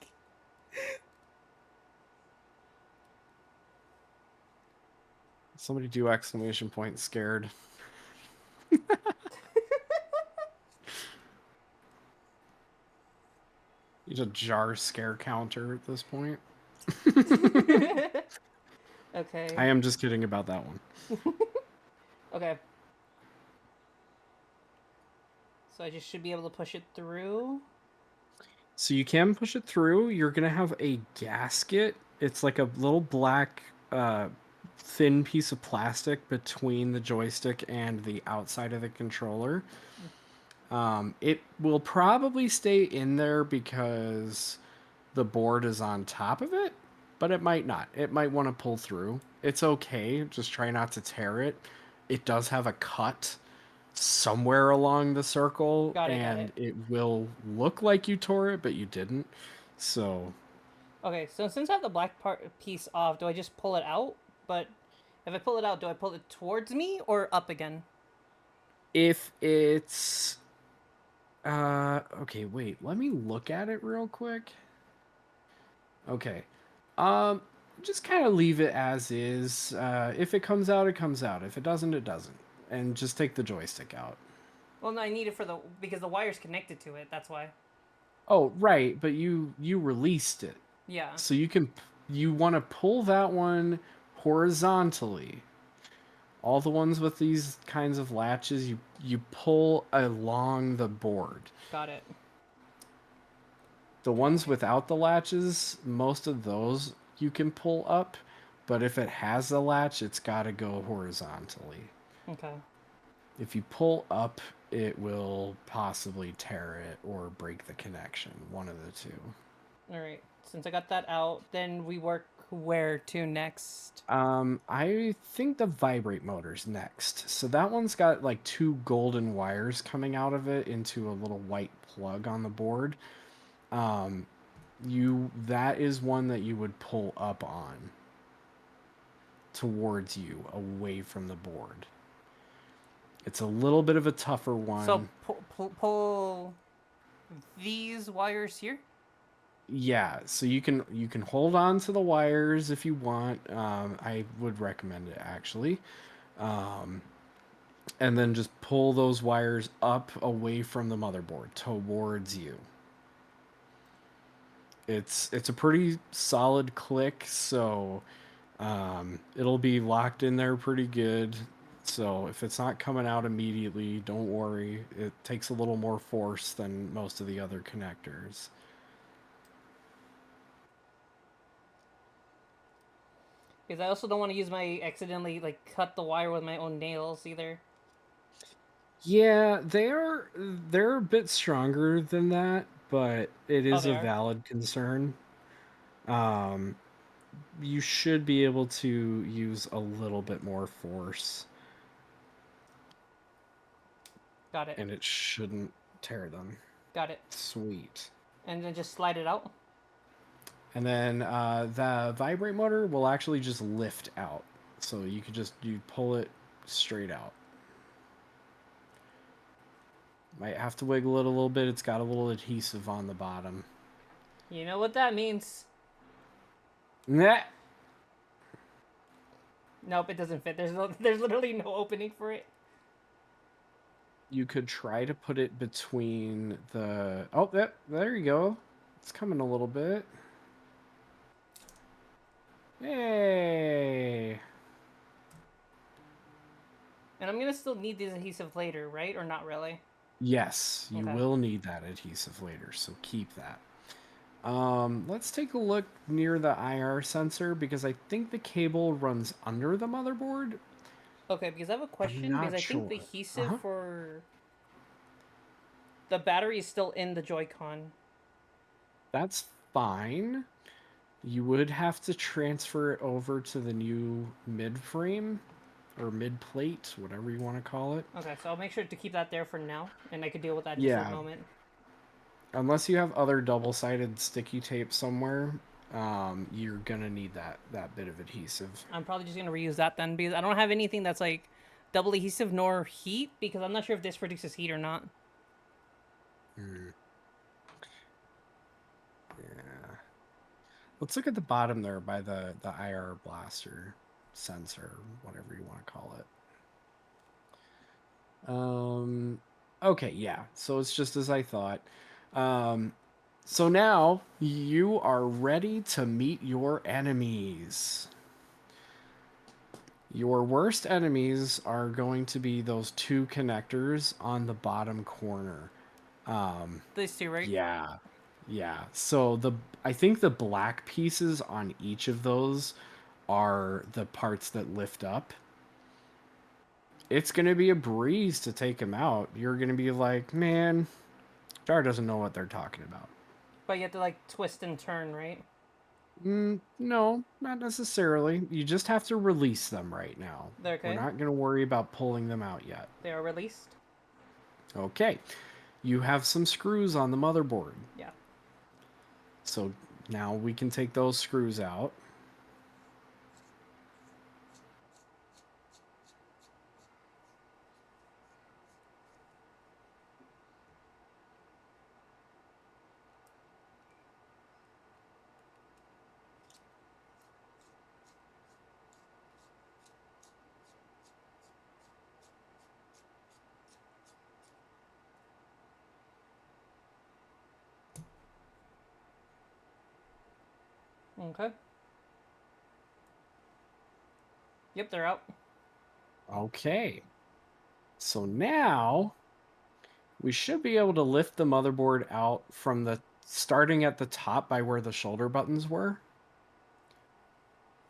Somebody do exclamation point scared. Need a jar scare counter at this point. Okay. I am just kidding about that one. Okay. So I just should be able to push it through. So you can push it through. You're gonna have a gasket. It's like a little black, thin piece of plastic between the joystick and the outside of the controller. It will probably stay in there because the board is on top of it, but it might not. It might want to pull through. It's okay. Just try not to tear it. It does have a cut somewhere along the circle, Got it, got it. and it will look like you tore it, but you didn't. So Okay, so since I have the black part piece off, do I just pull it out? But if I pull it out, do I pull it towards me or up again? if it's okay, wait, let me look at it real quick. Okay. Um just kind of leave it as is. If it comes out, it comes out. If it doesn't, it doesn't. And just take the joystick out. Well, no, I need it for the because the wire's connected to it. That's why. Oh, right, but you released it. Yeah. So you want to pull that one horizontally. All the ones with these kinds of latches, you pull along the board. Got it. The ones without the latches, most of those you can pull up, but if it has a latch, it's got to go horizontally. Okay. If you pull up, it will possibly tear it or break the connection, one of the two. All right. Since I got that out, then we work where to next? I think the vibrate motor's next. So that one's got like 2 golden wires coming out of it into a little white plug on the board. Um, that is one that you would pull up on. towards you, away from the board. It's a little bit of a tougher So one. pull these wires here. Yeah, so you can hold on to the wires if you want. I would recommend it actually, and then just pull those wires up away from the motherboard towards you. It's a pretty solid click, so it'll be locked in there pretty good. So if it's not coming out immediately, don't worry. It takes a little more force than most of the other connectors. Because I also don't want to use my accidentally like cut the wire with my own nails either. Yeah, they're a bit stronger than that, but it Oh, is they a are. valid concern. Um, you should be able to use a little bit more force, Got it. and it shouldn't tear them. Got it. Sweet. And then just slide it out. And then the vibrate motor will actually just lift out. So you pull it straight out. Might have to wiggle it a little bit. It's got a little adhesive on the bottom. You know what that means? Nah. Nope, it doesn't fit. There's literally no opening for it. You could try to put it between the... Oh, there you go. It's coming a little bit. Hey! And I'm gonna still need this adhesive later, right? Or not really? Yes, you Okay. will need that adhesive later, so keep that. Let's take a look near the IR sensor because I think the cable runs under the motherboard. Okay, because I have a I'm question. Because not I think sure. the adhesive Uh-huh. for the battery is still in the Joy-Con. That's fine. You would have to transfer it over to the new mid frame or mid plate, whatever you want to call it. Okay, so I'll make sure to keep that there for now, and I could deal with that in just a Yeah, moment. unless you have other double-sided sticky tape somewhere, you're gonna need that bit of adhesive. I'm probably just gonna reuse that then because I don't have anything that's like double adhesive nor heat because I'm not sure if this produces heat or not. Mm, yeah. Let's look at the bottom there by the IR blaster sensor, whatever you want to call it. Okay, yeah. So it's just as I thought. Um, so now you are ready to meet your enemies. Your worst enemies are going to be those two connectors on the bottom corner. These two, right? Yeah. Yeah. So I think the black pieces on each of those are the parts that lift up. It's going to be a breeze to take them out. You're going to be like, man, Jar doesn't know what they're talking about. But you have to like twist and turn, right? No, not necessarily. You just have to release them right now. They're We're okay. not going to worry about pulling them out yet. They are released. Okay. You have some screws on the motherboard. Yeah. So now we can take those screws out. Okay. Yep, they're out. Okay. So now we should be able to lift the motherboard out from the starting at the top by where the shoulder buttons were.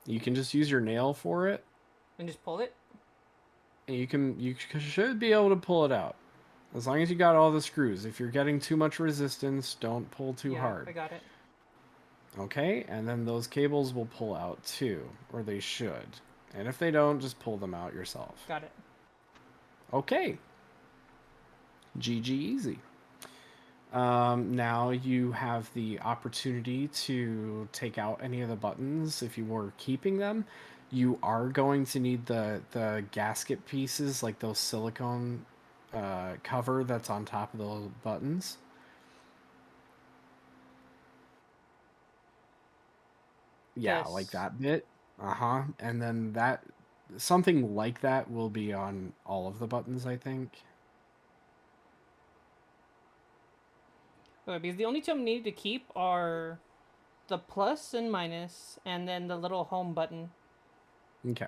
You can just use your nail for it, And just pull it. and you should be able to pull it out. As long as you got all the screws. If you're getting too much resistance, don't pull too Yeah, hard. I got it. Okay? And then those cables will pull out too, or they should. And if they don't, just pull them out yourself. Got it. Okay. GG easy. Now you have the opportunity to take out any of the buttons if you were keeping them. You are going to need the gasket pieces, like those silicone cover that's on top of those buttons. Yeah, like This. that bit. Uh-huh. And then that something like that will be on all of the buttons, I think. Okay, because the only two I'm needed to keep are the plus and minus, and then the little home button. Okay.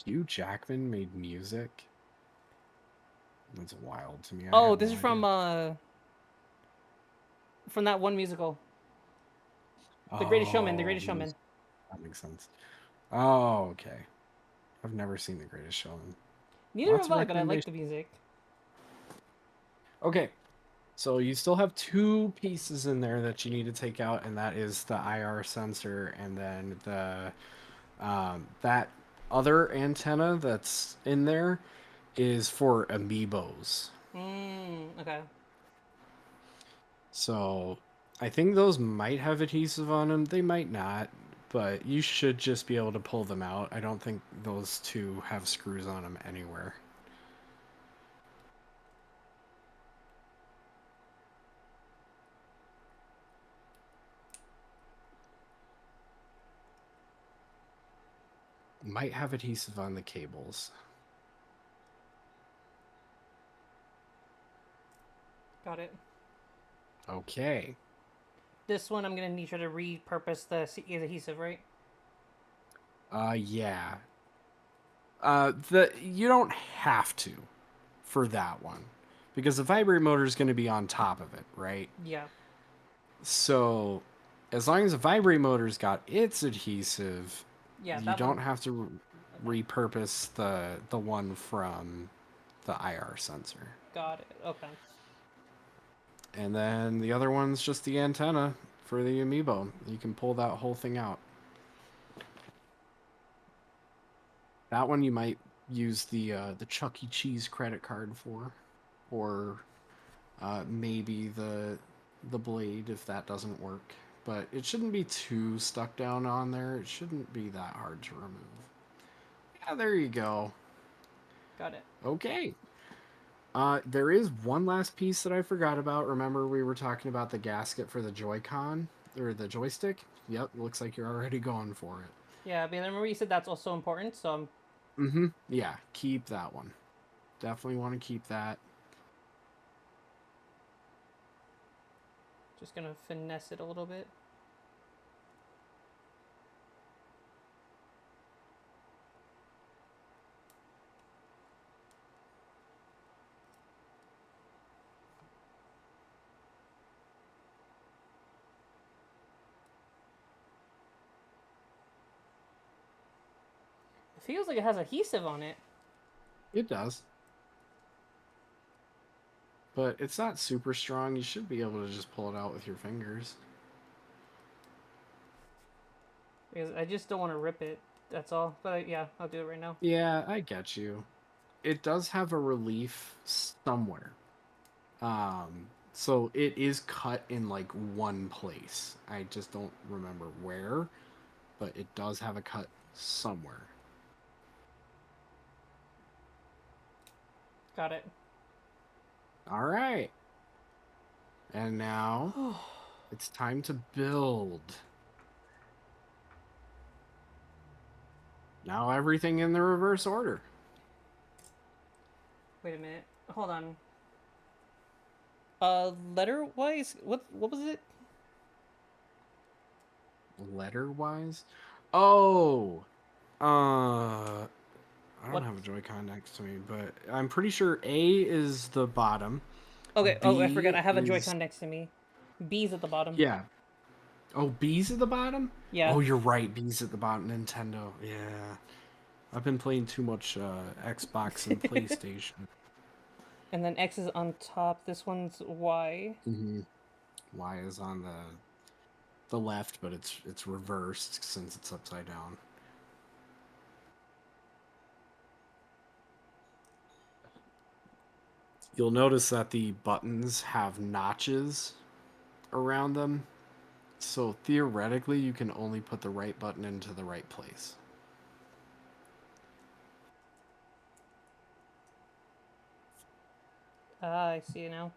Hugh Jackman made music. That's wild to me. I Oh, had this no is idea. from that one musical, The Greatest Showman. The Oh, Greatest Showman. that makes sense. Oh, okay. I've never seen The Greatest Showman. Neither Lots have of I, but I like recommendations. the music. Okay, so you still have two pieces in there that you need to take out, and that is the IR sensor and then the that other antenna that's in there is for amiibos. Okay. So I think those might have adhesive on them. They might not, but you should just be able to pull them out. I don't think those two have screws on them anywhere. Might have adhesive on the cables. Got it. Okay. This one I'm gonna need you to repurpose the adhesive, right? Yeah. The you don't have to for that one because the vibrate motor is going to be on top of it, right? Yeah. So as long as the vibrate motor's got its adhesive, Yeah, you that don't one. have to Okay. repurpose the one from the IR sensor. Got it. Okay. And then the other one's just the antenna for the amiibo. You can pull that whole thing out. That one you might use the Chuck E. Cheese credit card for, or maybe the blade if that doesn't work. But it shouldn't be too stuck down on there. It shouldn't be that hard to remove. Yeah, there you go. Got it. Okay. There is one last piece that I forgot about. Remember, we were talking about the gasket for the Joy-Con or the joystick? Yep, looks like you're already going for it. Yeah, but I remember you said that's also important, so I'm Mm-hmm. Yeah, keep that one. Definitely want to keep that. just gonna finesse it a little bit. It feels like it has adhesive on it. It does. But it's not super strong. You should be able to just pull it out with your fingers. Because I just don't want to rip it. That's all. But yeah, I'll do it right now. Yeah, I get you. It does have a relief somewhere. So it is cut in like one place. I just don't remember where, but it does have a cut somewhere. Got it. All right. And now it's time to build. Now everything in the reverse order. Wait a minute. Hold on. Letter wise, what was it? Letter wise. Oh, I don't What? have a Joy-Con next to me, but I'm pretty sure A is the bottom. Okay. Oh, I forgot. B I have a is Joy-Con next to me. B's at the bottom. yeah. Oh, B's at the bottom? Yeah. Oh, you're right. B's at the bottom. Nintendo. Yeah. I've been playing too much Xbox and PlayStation. And then X is on top. This one's Y. Hmm. Y is on the left, but it's reversed since it's upside down. You'll notice that the buttons have notches around them. So theoretically, you can only put the right button into the right place. Ah, I see now.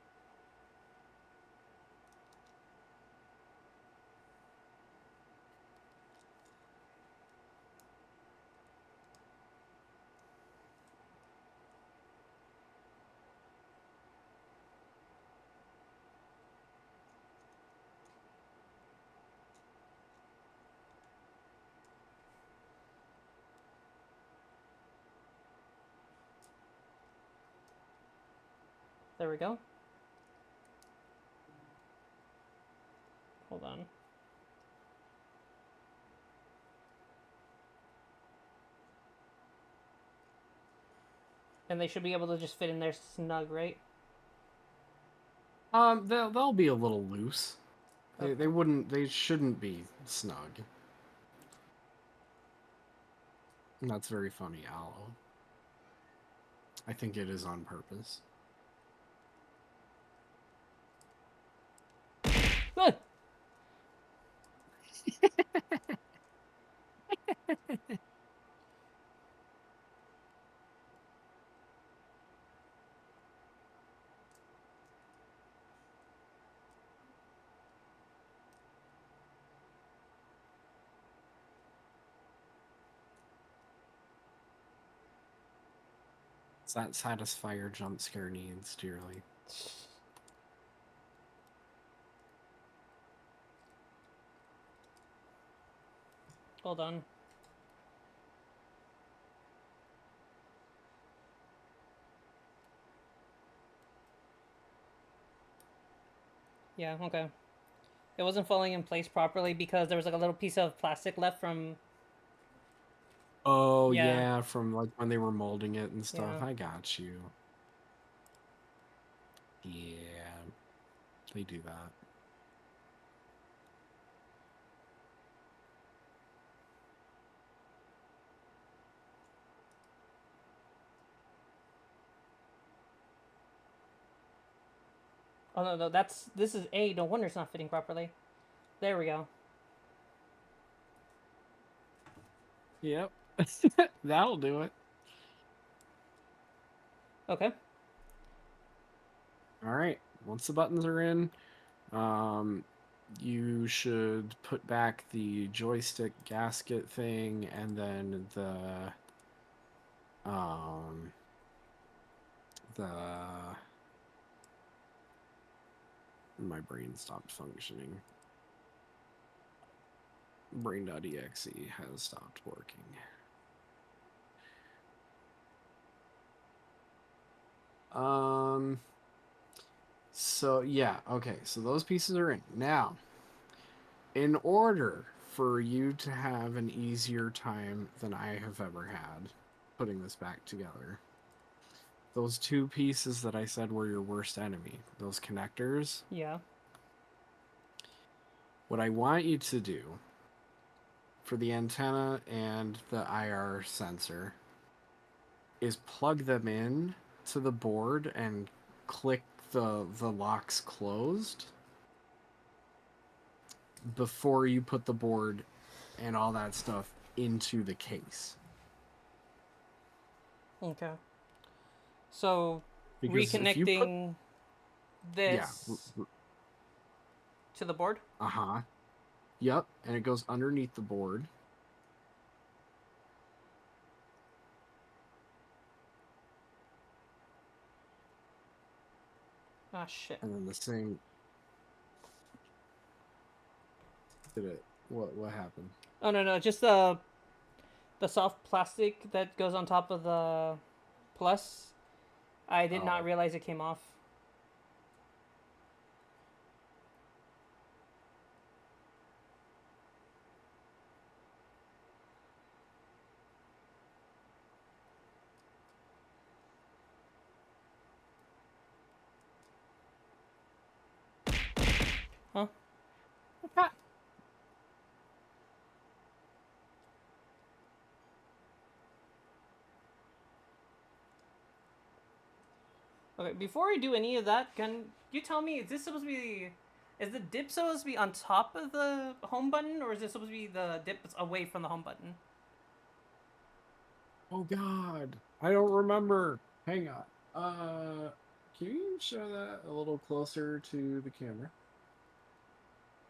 There we go. Hold on. And they should be able to just fit in there snug, right? They'll be a little loose. Okay. They shouldn't be snug. And that's very funny, Aloe. I think it is on purpose. Good. Does that satisfy your jump scare needs, dearly? Hold on. Yeah, okay. It wasn't falling in place properly because there was like a little piece of plastic left from. Oh, Yeah, yeah, from like when they were molding it and stuff. yeah. I got you. Yeah, they do that. Oh no, no, this is A. No wonder it's not fitting properly. There we go. Yep. That'll do it. Okay. All right. Once the buttons are in, um, you should put back the joystick gasket thing and then um the my brain stopped functioning. Brain.exe has stopped working. Um so yeah, okay. So those pieces are in. Now, in order for you to have an easier time than I have ever had putting this back together, those two pieces that I said were your worst enemy, those connectors, Yeah. what I want you to do for the antenna and the IR sensor is plug them in to the board and click the locks closed before you put the board and all that stuff into the case. Okay. So Because if you put reconnecting yeah, this to the board. uh-huh. Yep, and it goes underneath the board. Ah shit. And then the same did it. What happened? Oh no no, just the soft plastic that goes on top of the plus. I did not Oh. realize it came off. Huh? Okay, before we do any of that, can you tell me, is this supposed to be, is the dip supposed to be on top of the home button, or is it supposed to be the dip that's away from the home button? Oh God, I don't remember. Hang on. Can you show that a little closer to the camera?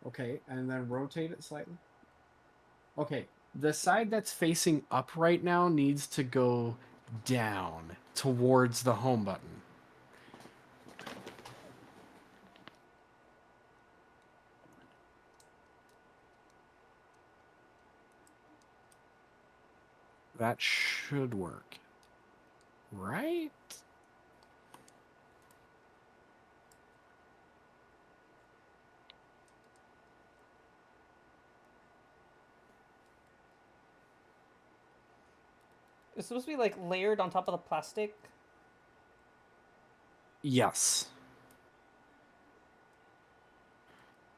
Okay, and then rotate it slightly. Okay, the side that's facing up right now needs to go down towards the home button. That should work. Right? It's supposed to be like layered on top of the plastic. Yes.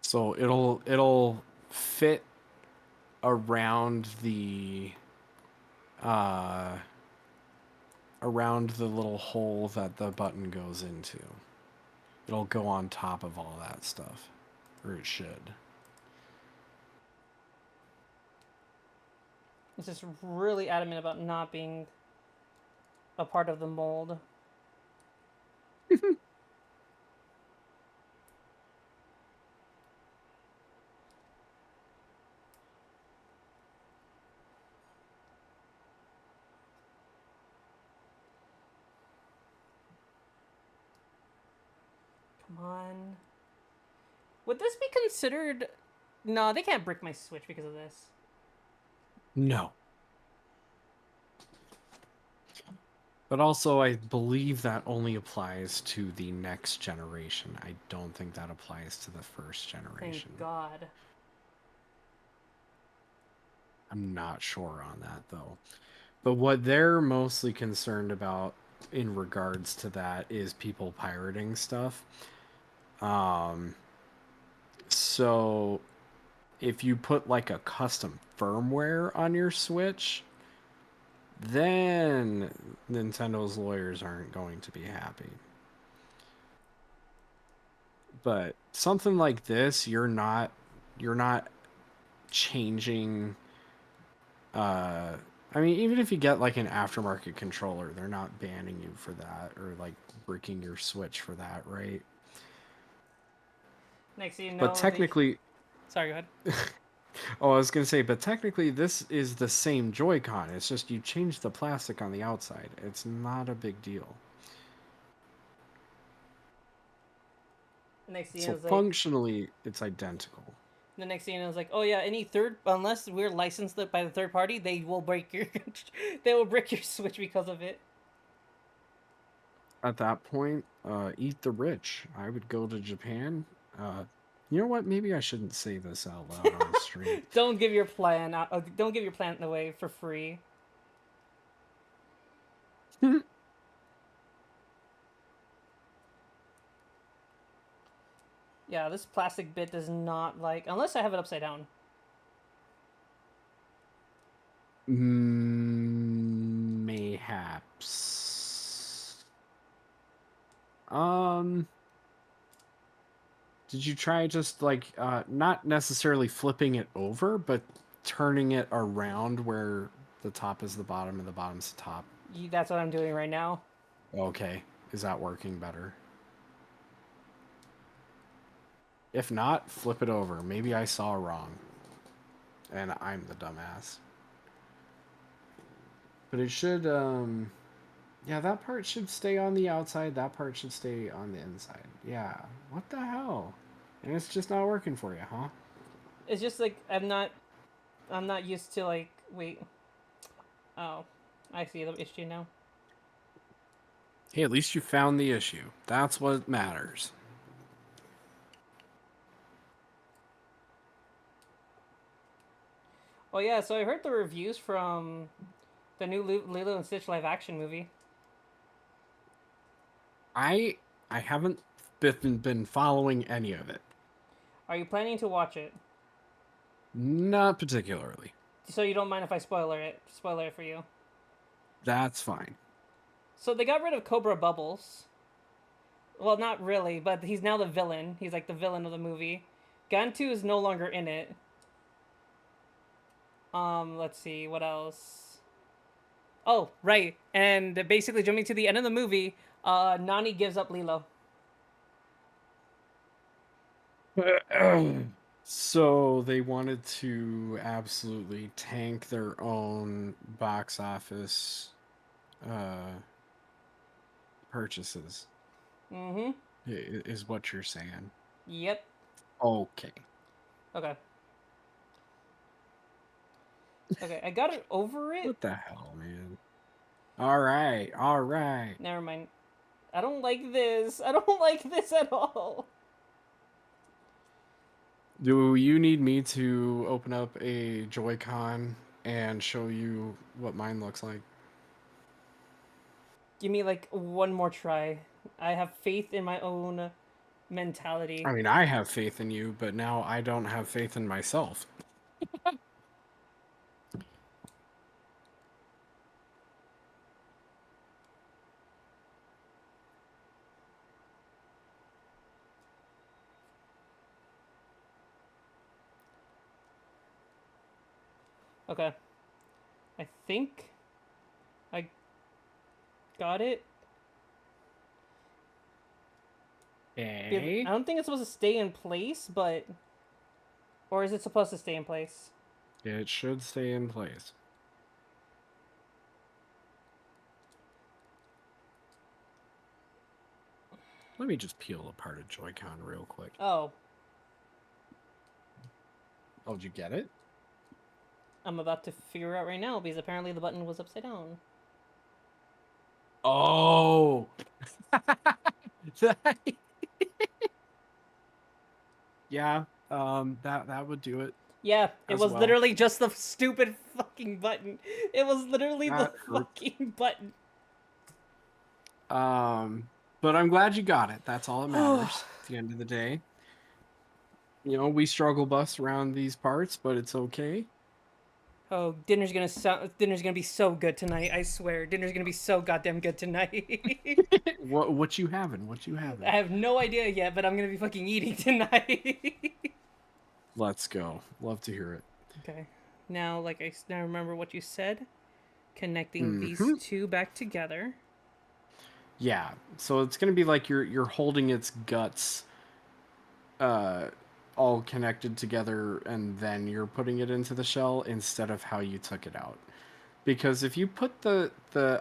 So it'll fit around the uh around the little hole that the button goes into. It'll go on top of all that stuff. Or it should. It's just really adamant about not being a part of the mold. Come on. Would this be considered? No, they can't brick my Switch because of this. No. But also, I believe that only applies to the next generation. I don't think that applies to the first generation. Thank God. I'm not sure on that, though. But what they're mostly concerned about in regards to that is people pirating stuff. So if you put like a custom firmware on your Switch, then Nintendo's lawyers aren't going to be happy. But something like this, you're not changing I mean, even if you get like an aftermarket controller, they're not banning you for that or like bricking your Switch for that, right? Next thing you But know, technically, Sorry, go ahead. oh, I was gonna say, but technically, this is the same Joy-Con. It's just you change the plastic on the outside. It's not a big deal. Next thing you So know, it's like functionally, it's identical. the next thing you know, it's like, oh yeah, any third, unless we're licensed by the third party, they will break your, they will break your Switch because of it. At that point, eat the rich. I would go to Japan. You know what? Maybe I shouldn't say this out loud on the stream. Don't give your plan out. Don't give your plan away for free. Yeah, this plastic bit does not like unless I have it upside down. Mayhaps. Um, did you try just like not necessarily flipping it over, but turning it around where the top is the bottom and the bottom's the top? That's what I'm doing right now. Okay, is that working better? If not, flip it over. Maybe I saw wrong, and I'm the dumbass. But it should, yeah, that part should stay on the outside. That part should stay on the inside. Yeah, what the hell? And it's just not working for you, huh? It's just like I'm not used to like wait. Oh, I see the issue now. Hey, at least you found the issue. That's what matters. Oh yeah, so I heard the reviews from the new Lilo and Stitch live action movie. I haven't been following any of it. Are you planning to watch it? Not particularly. So you don't mind if I spoiler it for you? That's fine. So they got rid of Cobra Bubbles. Well, not really, but he's now the villain. He's like the villain of the movie. Gantu is no longer in it. Let's see what else. Oh, right. And basically, jumping to the end of the movie, Nani gives up Lilo. So they wanted to absolutely tank their own box office uh, purchases, Mm-hmm. is what you're saying. Yep. Okay. Okay. Okay, I got it over it. What the hell, man? All right, all right. Never mind. I don't like this. I don't like this at all. Do you need me to open up a Joy-Con and show you what mine looks like? Give me like one more try. I have faith in my own mentality. I mean, I have faith in you, but now I don't have faith in myself. Okay. I think I got it. I Okay. don't think it's supposed to stay in place, but. Or is it supposed to stay in place? It should stay in place. Let me just peel apart a Joy-Con real quick. Oh, Oh, did you get it? I'm about to figure out right now because apparently the button was upside down. Oh. Yeah, that would do it Yeah, it as was well. literally just the stupid fucking button. It was literally the That hurt. fucking button. But I'm glad you got it. That's all that matters at the end of the day. You know, we struggle bus around these parts, but it's okay. Oh, dinner's gonna be so good tonight. I swear, dinner's gonna be so goddamn good tonight. What you having? What you I having? have no idea yet, but I'm gonna be fucking eating tonight. Let's go. Love to hear it. Okay, now now remember what you said. Connecting these Hmm. two back together. Yeah. So it's gonna be like you're holding its guts uh all connected together and then you're putting it into the shell instead of how you took it out. Because if you put the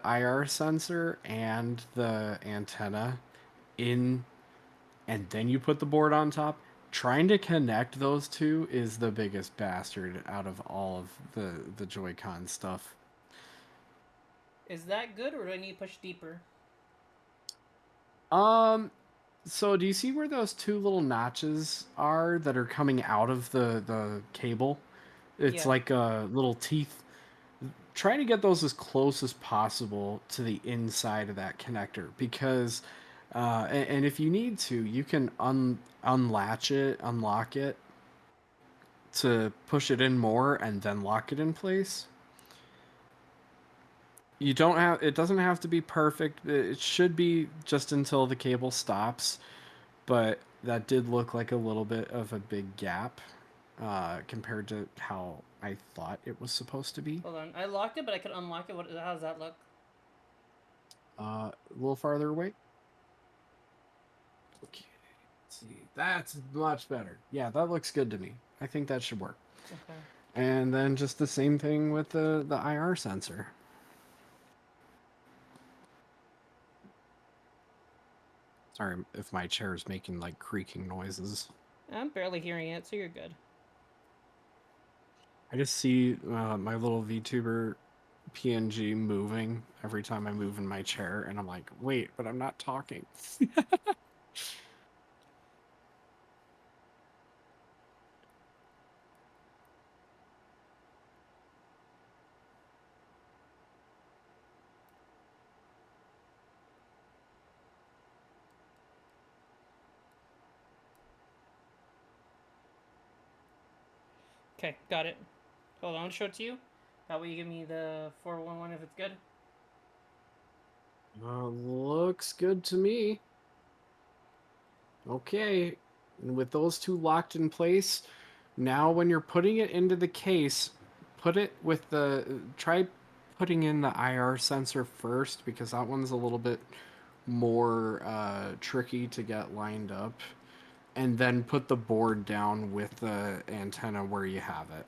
IR sensor and the antenna in and then you put the board on top, trying to connect those two is the biggest bastard out of all of the Joy-Con stuff. Is that good, or do I need to push deeper? Um so do you see where those two little notches are that are coming out of the cable? It's Yeah. like little teeth. Try to get those as close as possible to the inside of that connector because and if you need to, you can unlatch it, unlock it to push it in more and then lock it in place. You don't have it doesn't have to be perfect. It should be just until the cable stops, but that did look like a little bit of a big gap compared to how I thought it was supposed to be. Hold on. I locked it, but I could unlock it. How does that look? A little farther away. Okay. Let's see. That's much better. Yeah, that looks good to me. I think that should work. Okay. And then just the same thing with the IR sensor. Sorry if my chair is making like creaking noises. I'm barely hearing it, so you're good. I just see my little VTuber PNG moving every time I move in my chair, and I'm like, wait, but I'm not talking. Okay, got it. Hold on, I'll show it to you. That way you give me the 411 if it's good. Looks good to me. Okay, and with those two locked in place, now when you're putting it into the case, put it with the try putting in the IR sensor first because that one's a little bit more tricky to get lined up, and then put the board down with the antenna where you have it.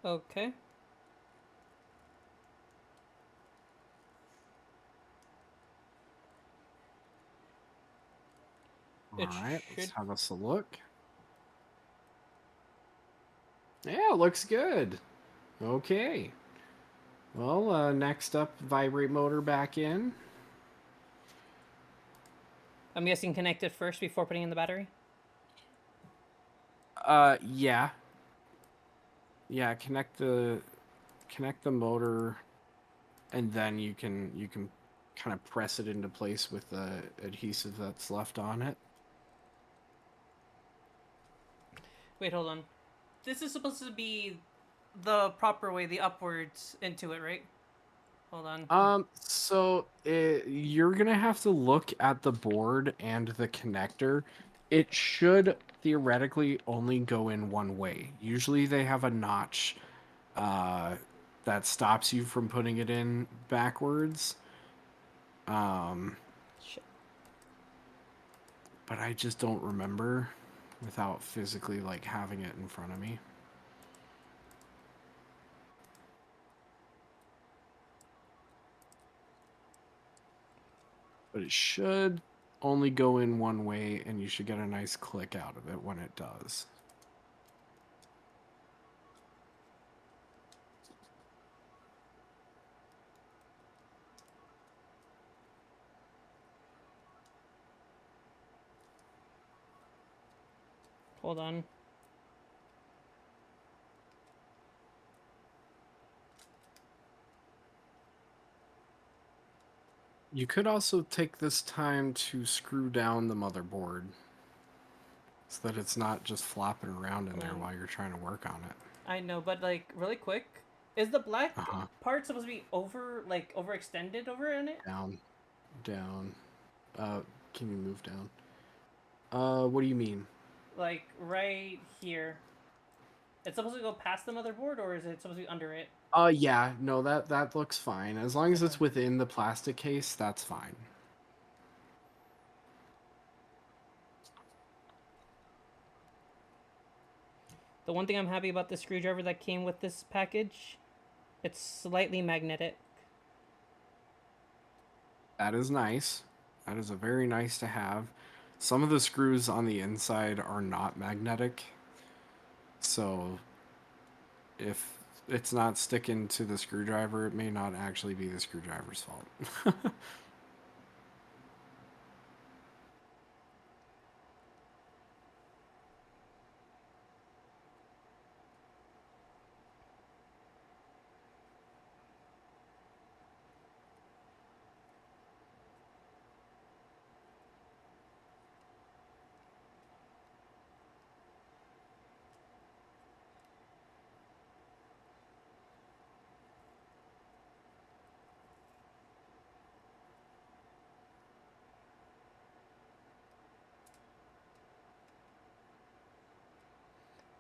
Okay. All It right, let's should. have us a look. Yeah, looks good. Okay. Well, next up, vibrate motor back in. I'm guessing connect it first before putting in the battery. Yeah, yeah. Connect the motor, and then you can kind of press it into place with the adhesive that's left on it. Wait, hold on. This is supposed to be the proper way, the upwards into it, right? Hold on. You're gonna have to look at the board and the connector. It should theoretically only go in one way. Usually they have a notch uh, that stops you from putting it in backwards. Um, Shit. but I just don't remember without physically like having it in front of me. But it should only go in one way, and you should get a nice click out of it when it does. Hold on. You could also take this time to screw down the motherboard so that it's not just flopping around in Hold there on. while you're trying to work on it. I know, but like really quick, is the black Uh-huh. part supposed to be overextended over in it? Down, down. Uh, can you move down? What do you mean? Like right here. It's supposed to go past the motherboard, or is it supposed to be under it? Yeah, no, that looks fine. As long as Okay. it's within the plastic case, that's fine. The one thing I'm happy about the screwdriver that came with this package, it's slightly magnetic. That is nice. That is a very nice to have. Some of the screws on the inside are not magnetic, so if it's not sticking to the screwdriver, it may not actually be the screwdriver's fault.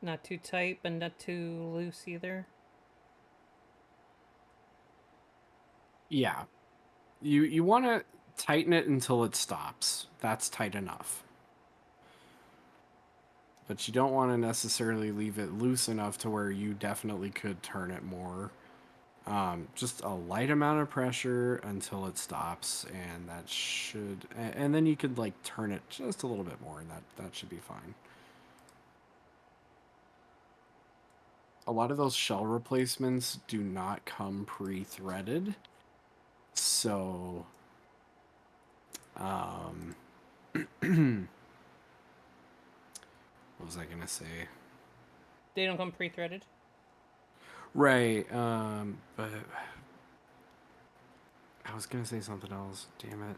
Not too tight, but not too loose either. Yeah, you want to tighten it until it stops. That's tight enough. But you don't want to necessarily leave it loose enough to where you definitely could turn it more. Just a light amount of pressure until it stops, and that should, and then you could like turn it just a little bit more, and that should be fine. a lot of those shell replacements do not come pre-threaded. So, um, what was I gonna say? They don't come pre-threaded. Right, but I was gonna say something else. Damn it.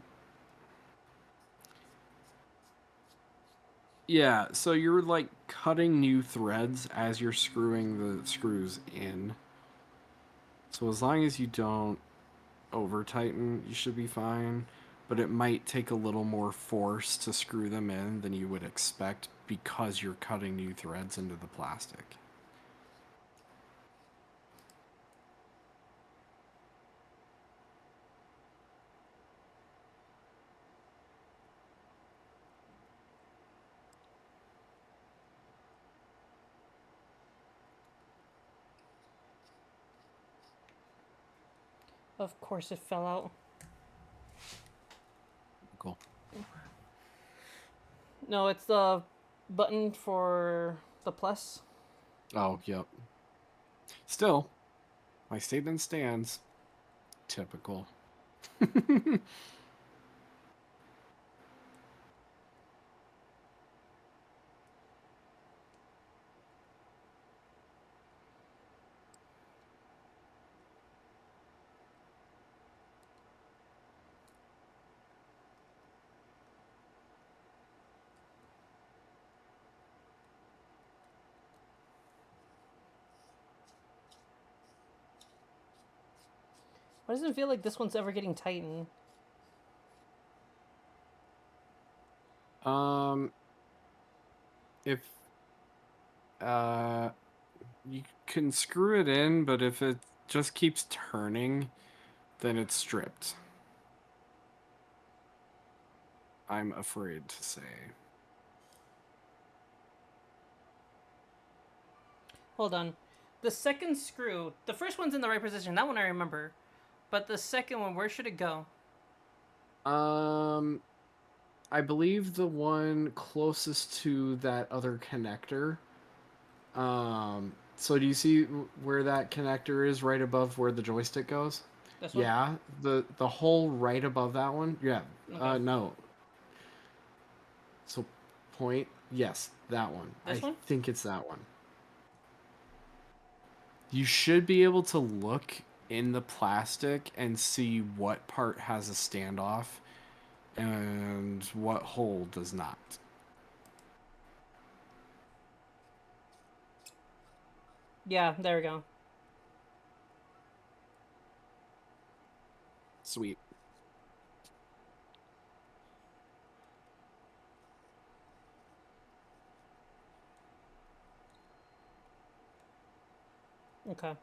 Yeah, so you're like cutting new threads as you're screwing the screws in. So as long as you don't over tighten, you should be fine. But it might take a little more force to screw them in than you would expect because you're cutting new threads into the plastic. Of course, it fell out. Cool. No, it's the button for the plus. Oh, yep. Still, my statement stands. Typical. Why doesn't it feel like this one's ever getting tightened? Um, if uh, you can screw it in, but if it just keeps turning, then it's stripped. I'm afraid to say. Hold on. The second screw, the first one's in the right position. That one I remember. But the second one, where should it go? Um, I believe the one closest to that other connector. So do you see where that connector is right above where the joystick goes? This one? Yeah, the hole right above that one. Yeah. Okay. No. So point. Yes, that one. This I one? think it's that one. You should be able to look in the plastic and see what part has a standoff and what hole does not. Yeah, there we go. Sweet. Okay.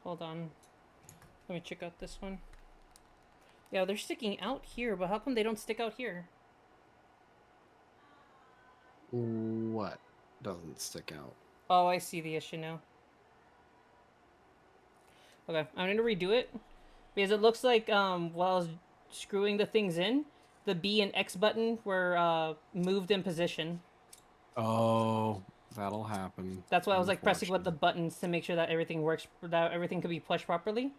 Hold on. Let me check out this one. Yeah, they're sticking out here, but how come they don't stick out here? What doesn't stick out? Oh, I see the issue now. Okay, I'm gonna redo it because it looks like while I was screwing the things in, the B and X button were moved in position. Oh, that'll happen. That's why I was like pressing with the Unfortunately. buttons to make sure that everything works, that everything could be pushed properly.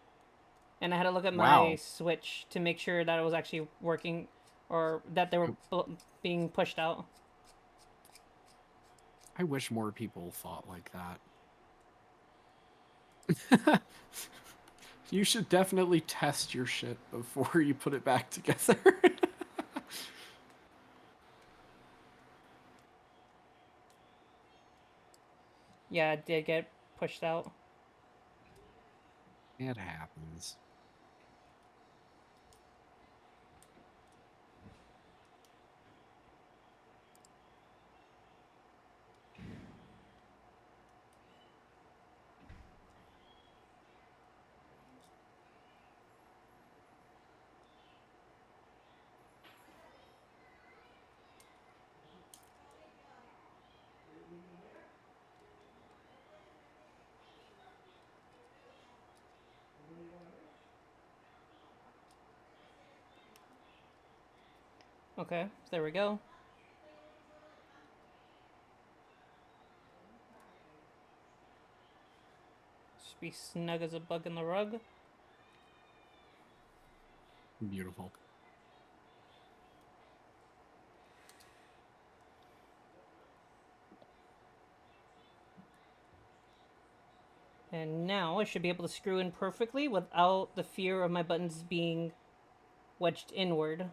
And I had to look at my Wow. switch to make sure that it was actually working, or that they were being pushed out. I wish more people thought like that. You should definitely test your shit before you put it back together. Yeah, it did get pushed out. It happens. Okay, there we go. Just be snug as a bug in the rug. Beautiful. And now I should be able to screw in perfectly without the fear of my buttons being wedged inward.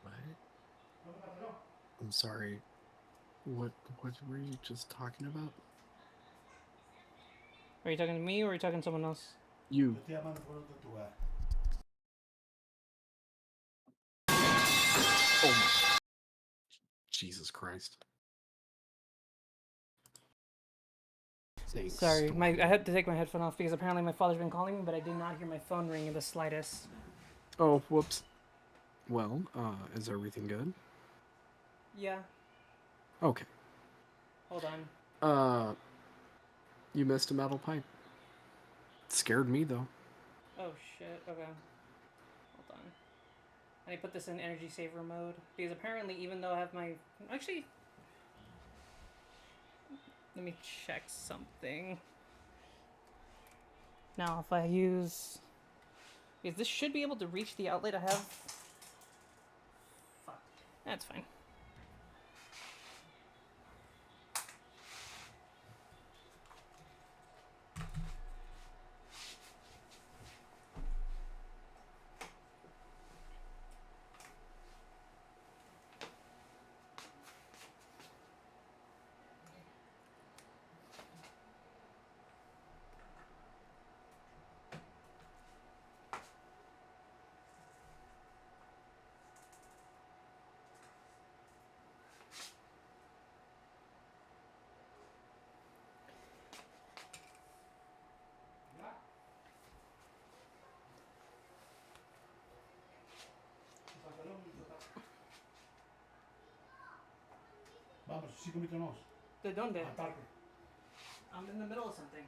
What? I'm sorry. What were you just talking about? Are you talking to me or are you talking to someone else? You. Oh, Jesus Christ. Thanks. Sorry, I had to take my headphone off because apparently my father's been calling me, but I did not hear my phone ring in the slightest. Oh, whoops. Well, is everything good? Yeah. Okay. Hold on. You missed a metal pipe. It scared me, though. Oh shit. Okay. Hold on. I need to put this in energy saver mode because apparently, even though I have my actually, let me check something. Now, if I use, because this should be able to reach the outlet I have. Fuck. That's fine. Vamos, 5 minutos más. ¿De dónde? Aparte. I'm in the middle of something.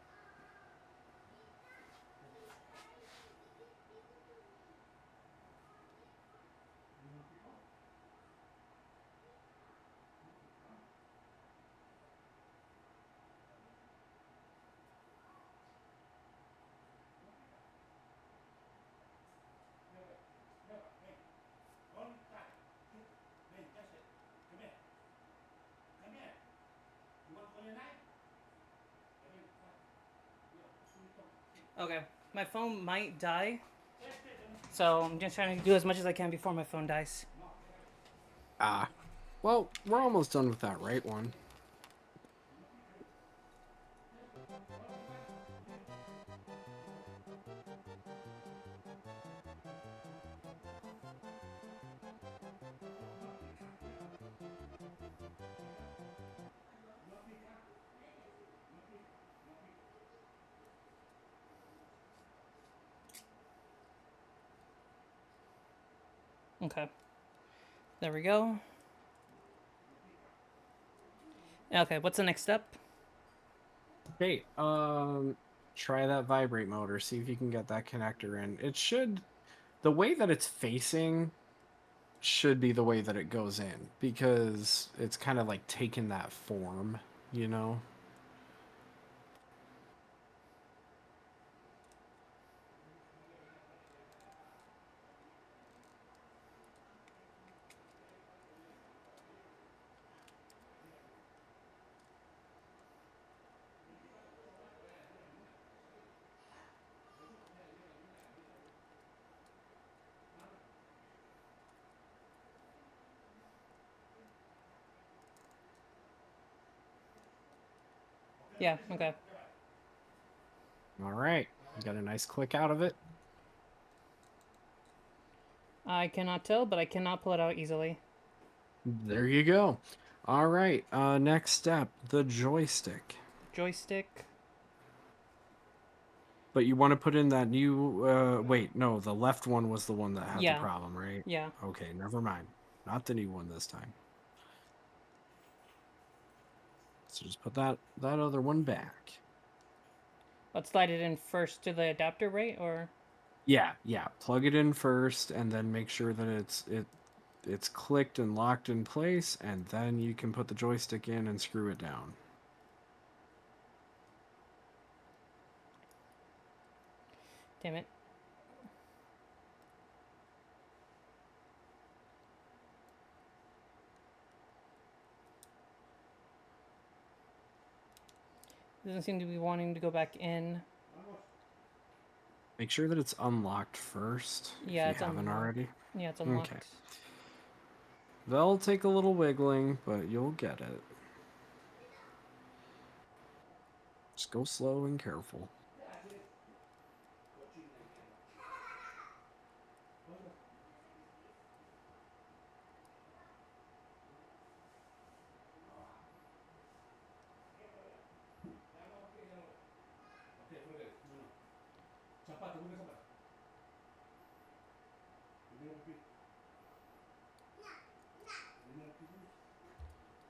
Okay, my phone might die, so I'm just trying to do as much as I can before my phone dies. Well, we're almost done with that right one. Okay, there we go. Okay, what's the next step? Okay, try that vibrate motor, see if you can get that connector in. It should, the way that it's facing should be the way that it goes in, because it's kind of like taking that form, you know? Yeah, okay. All right, you got a nice click out of it. I cannot tell, but I cannot pull it out easily. There you go. All right, next step, the joystick. Joystick. But you want to put in that new, wait, no, the left one was the one that had Yeah. the problem, right? Yeah. Okay, never mind. Not the new one this time. So just put that other one back. Let's slide it in first to the adapter, right? Or Yeah, plug it in first and then make sure that it's clicked and locked in place, and then you can put the joystick in and screw it down. damn it. Doesn't seem to be wanting to go back in. Make sure that it's unlocked first Yeah, if you it's haven't unlocked. already. Yeah, it's Okay. unlocked. They'll take a little wiggling, but you'll get it. Just go slow and careful. Zapata, busca zapata. Primero pipí. Primero pipí.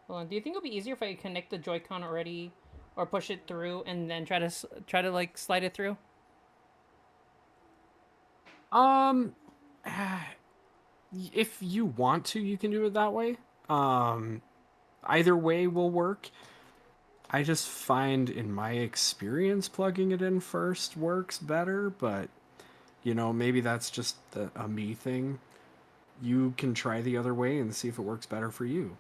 Hold on. Do you think it'll be easier if I connect the Joy-Con already, or push it through and then try to like slide it through? Um, if you want to, you can do it that way. Either way will work. I just find in my experience plugging it in first works better, but maybe that's just a me thing. You can try the other way and see if it works better for you.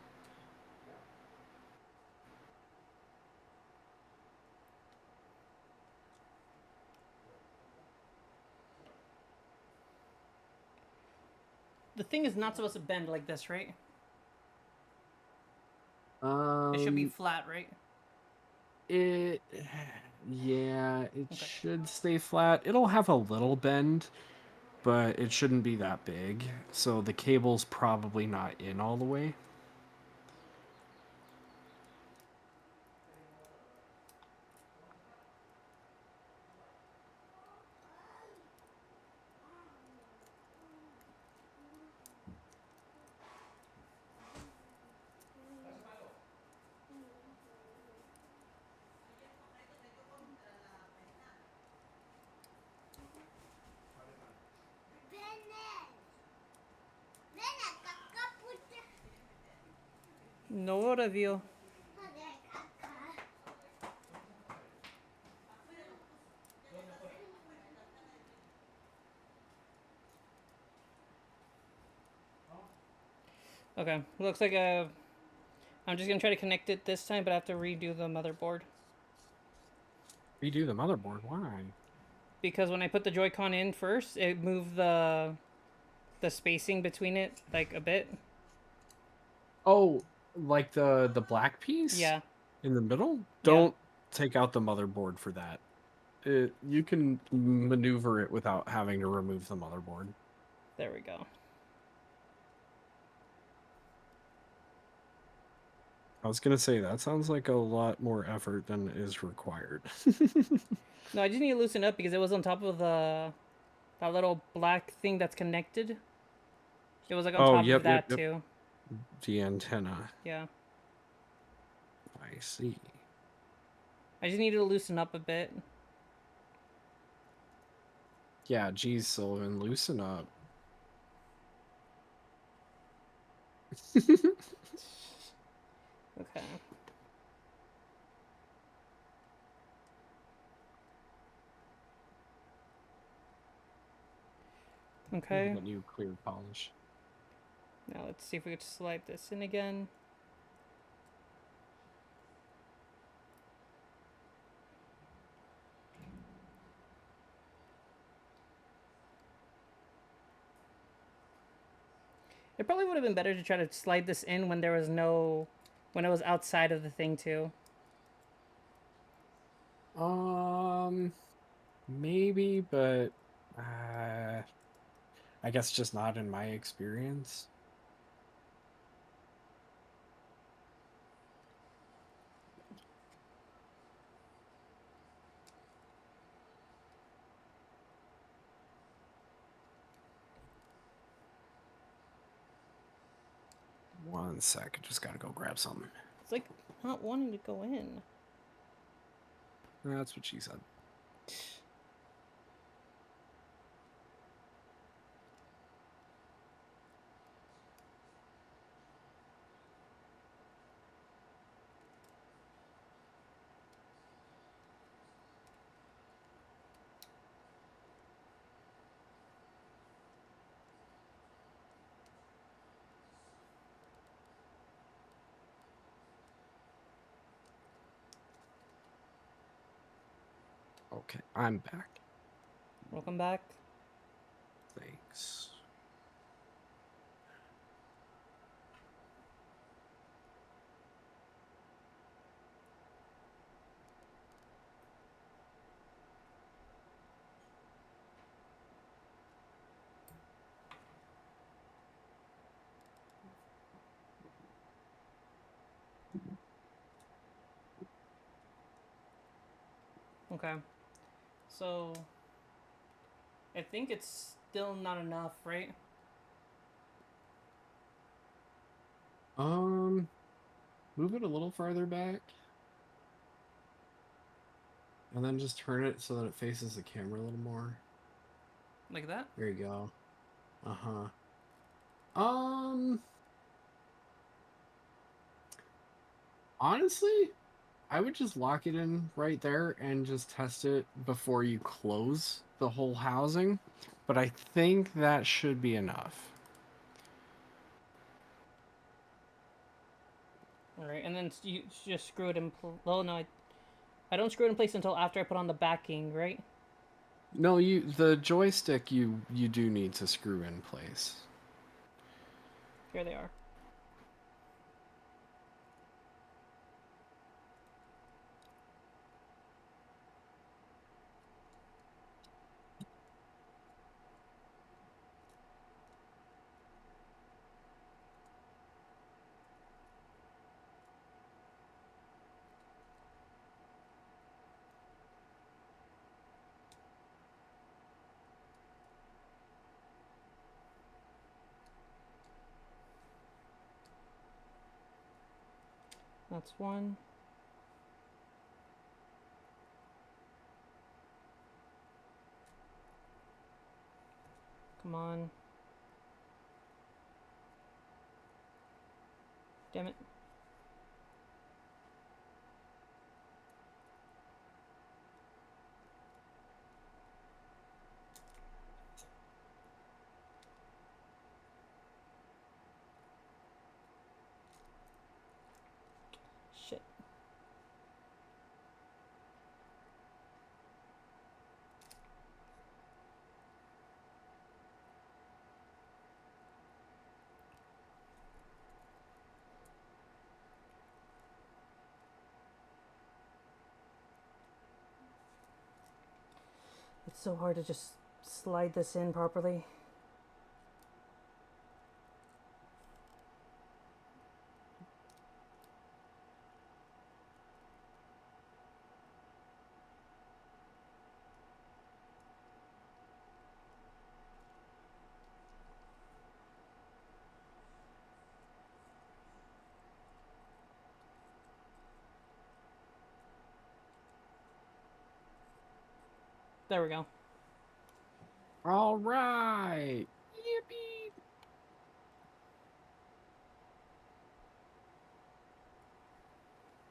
The thing is not supposed to bend like this, right? It should be Um, flat, right? it, yeah, it Okay. should stay flat. It'll have a little bend, but it shouldn't be that big. So the cable's probably not in all the way. No review. Okay. Looks like I'm just gonna try to connect it this time, but I have to redo the motherboard. Redo the motherboard. Why? Because when I put the Joy-Con in first, it moved the spacing between it like a bit. Oh, like the black piece Yeah. in the middle? Yeah. Don't take out the motherboard for that. You can maneuver it without having to remove the motherboard. There we go. I was gonna say that sounds like a lot more effort than is required. No, I just need to loosen up because it was on top of that little black thing that's connected. It was like on Oh, top of yep, yep, that yep. too. The antenna. Yeah. I see. I just needed to loosen up a bit. Yeah, geez, Sylvan, loosen up. Okay. Okay. The new clear polish. Now let's see if we could slide this in again. It probably would have been better to try to slide this in when there was no, when it was outside of the thing too. Maybe, but I guess just not in my experience. One sec, I just gotta go grab something. It's like not wanting to go in. That's what she said. Okay, I'm back. Welcome back. Thanks. Okay. So I think it's still not enough, right? Move it a little farther back. And then just turn it so that it faces the camera a little more. Like that? There you go. Uh-huh. Um, honestly, I would just lock it in right there and just test it before you close the whole housing. But I think that should be enough. All right, and then you just screw it in. Oh no, I don't screw it in place until after I put on the backing, right? No, the joystick you do need to screw in place. Here they are. That's one. Come on. Damn it. Shit. It's so hard to just slide this in properly. There we go. All right. Yippee.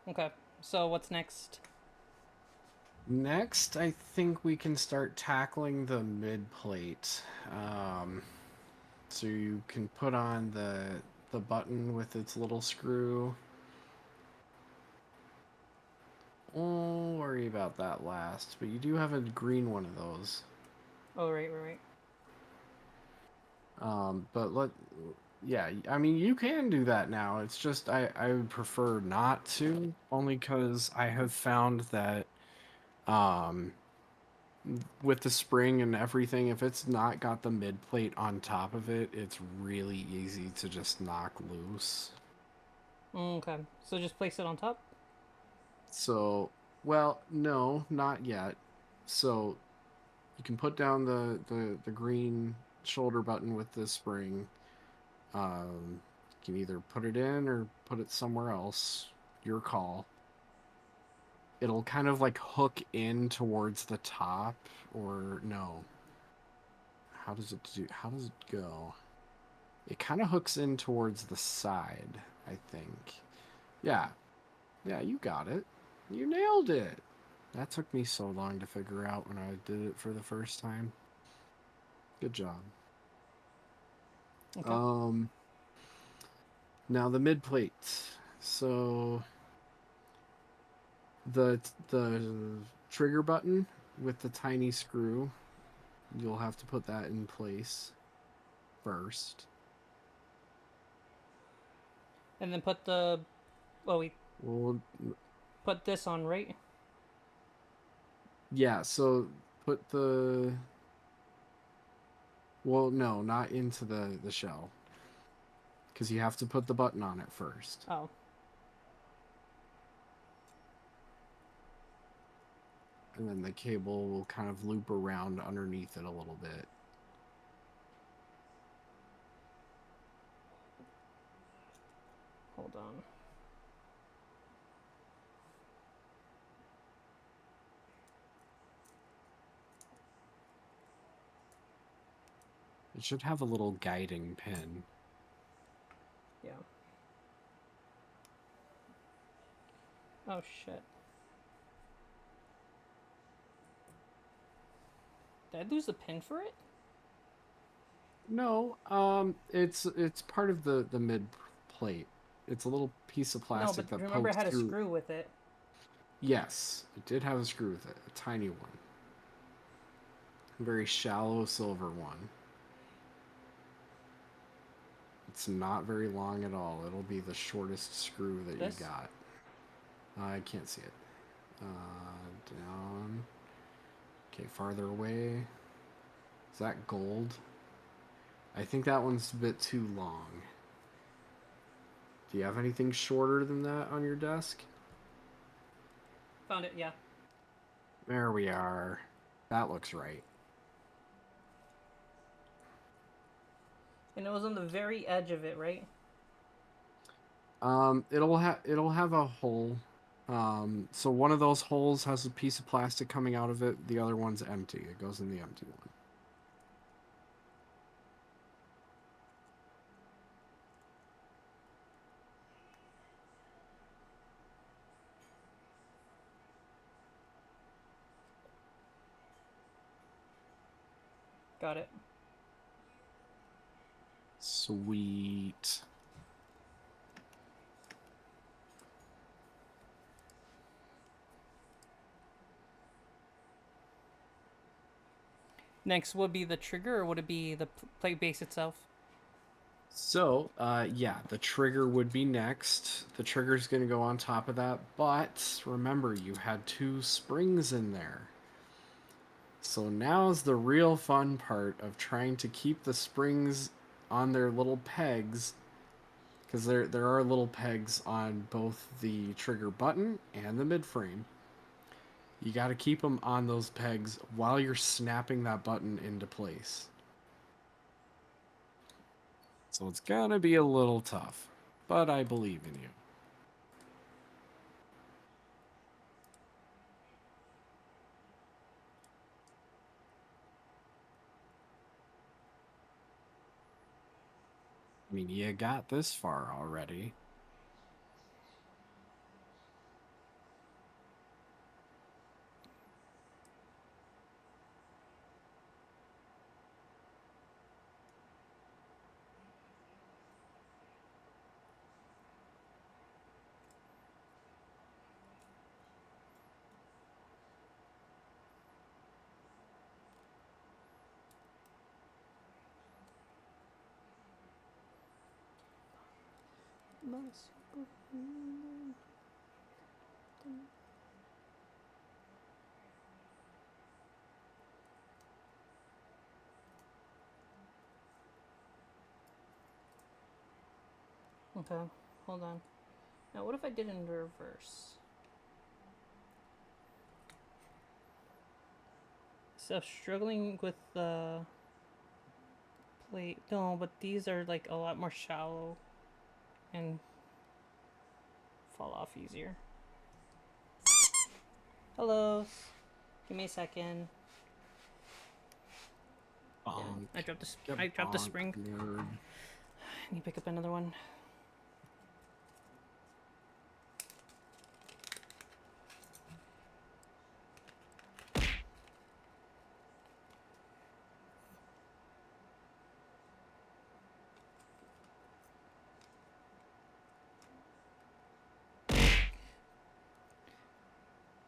Okay, so what's next? Next, I think we can start tackling the mid plate. So you can put on the button with its little screw. Don't worry about that last, but you do have a green one of those. Oh, right. But yeah, I mean, you can do that now. It's just I would prefer not to, only because I have found that um, with the spring and everything, if it's not got the mid plate on top of it, it's really easy to just knock loose. Okay, so just place it on top? So, well, no, not yet. So you can put down the green shoulder button with the spring. You can either put it in or put it somewhere else. Your call. it'll kind of like hook in towards the top, or no. How does it go? It kind of hooks in towards the side, I think. Yeah. Yeah, you got it. You nailed it. That took me so long to figure out when I did it for the first time. Good job. Okay. Now the mid plate. So the trigger button with the tiny screw, you'll have to put that in place first. And then put the. Well, we Well, put this on, right? yeah, so put the well, no, not into the shell, because you have to put the button on it first. Oh. And then the cable will kind of loop around underneath it a little bit. Hold on. It should have a little guiding pin. Yeah. Oh shit. Did I lose the pin for it? No, it's part of the mid plate. It's a little piece of No, but plastic that remember I pokes had a through. screw with it. Yes, it did have a screw with it, a tiny one. A very shallow silver one. It's not very long at all. It'll be the shortest screw that you This? got. I can't see it. Down. Okay, farther away. Is that gold? I think that one's a bit too long. Do you have anything shorter than that on your desk? Found it, yeah. There we are. That looks right. And it was on the very edge of it, right? It'll have a hole. So one of those holes has a piece of plastic coming out of it. The other one's empty. It goes in the empty one. Got it. Sweet. Next would be the trigger, or would it be the plate base itself? So, yeah, the trigger would be next. The trigger's going to go on top of that, but remember, you had two springs in there. So now's the real fun part of trying to keep the springs on their little pegs, because there are little pegs on both the trigger button and the mid frame. You got to keep them on those pegs while you're snapping that button into place. So it's gonna be a little tough, but I believe in you. I mean, you got this far already. Okay, hold on. Now, what if I did it in reverse? So, struggling with the plate. No, but these are like a lot more shallow and fall off easier. Hello. Give me a second. Yeah, Bonk. I dropped the Bonk, spring. nerd. Can you pick up another one?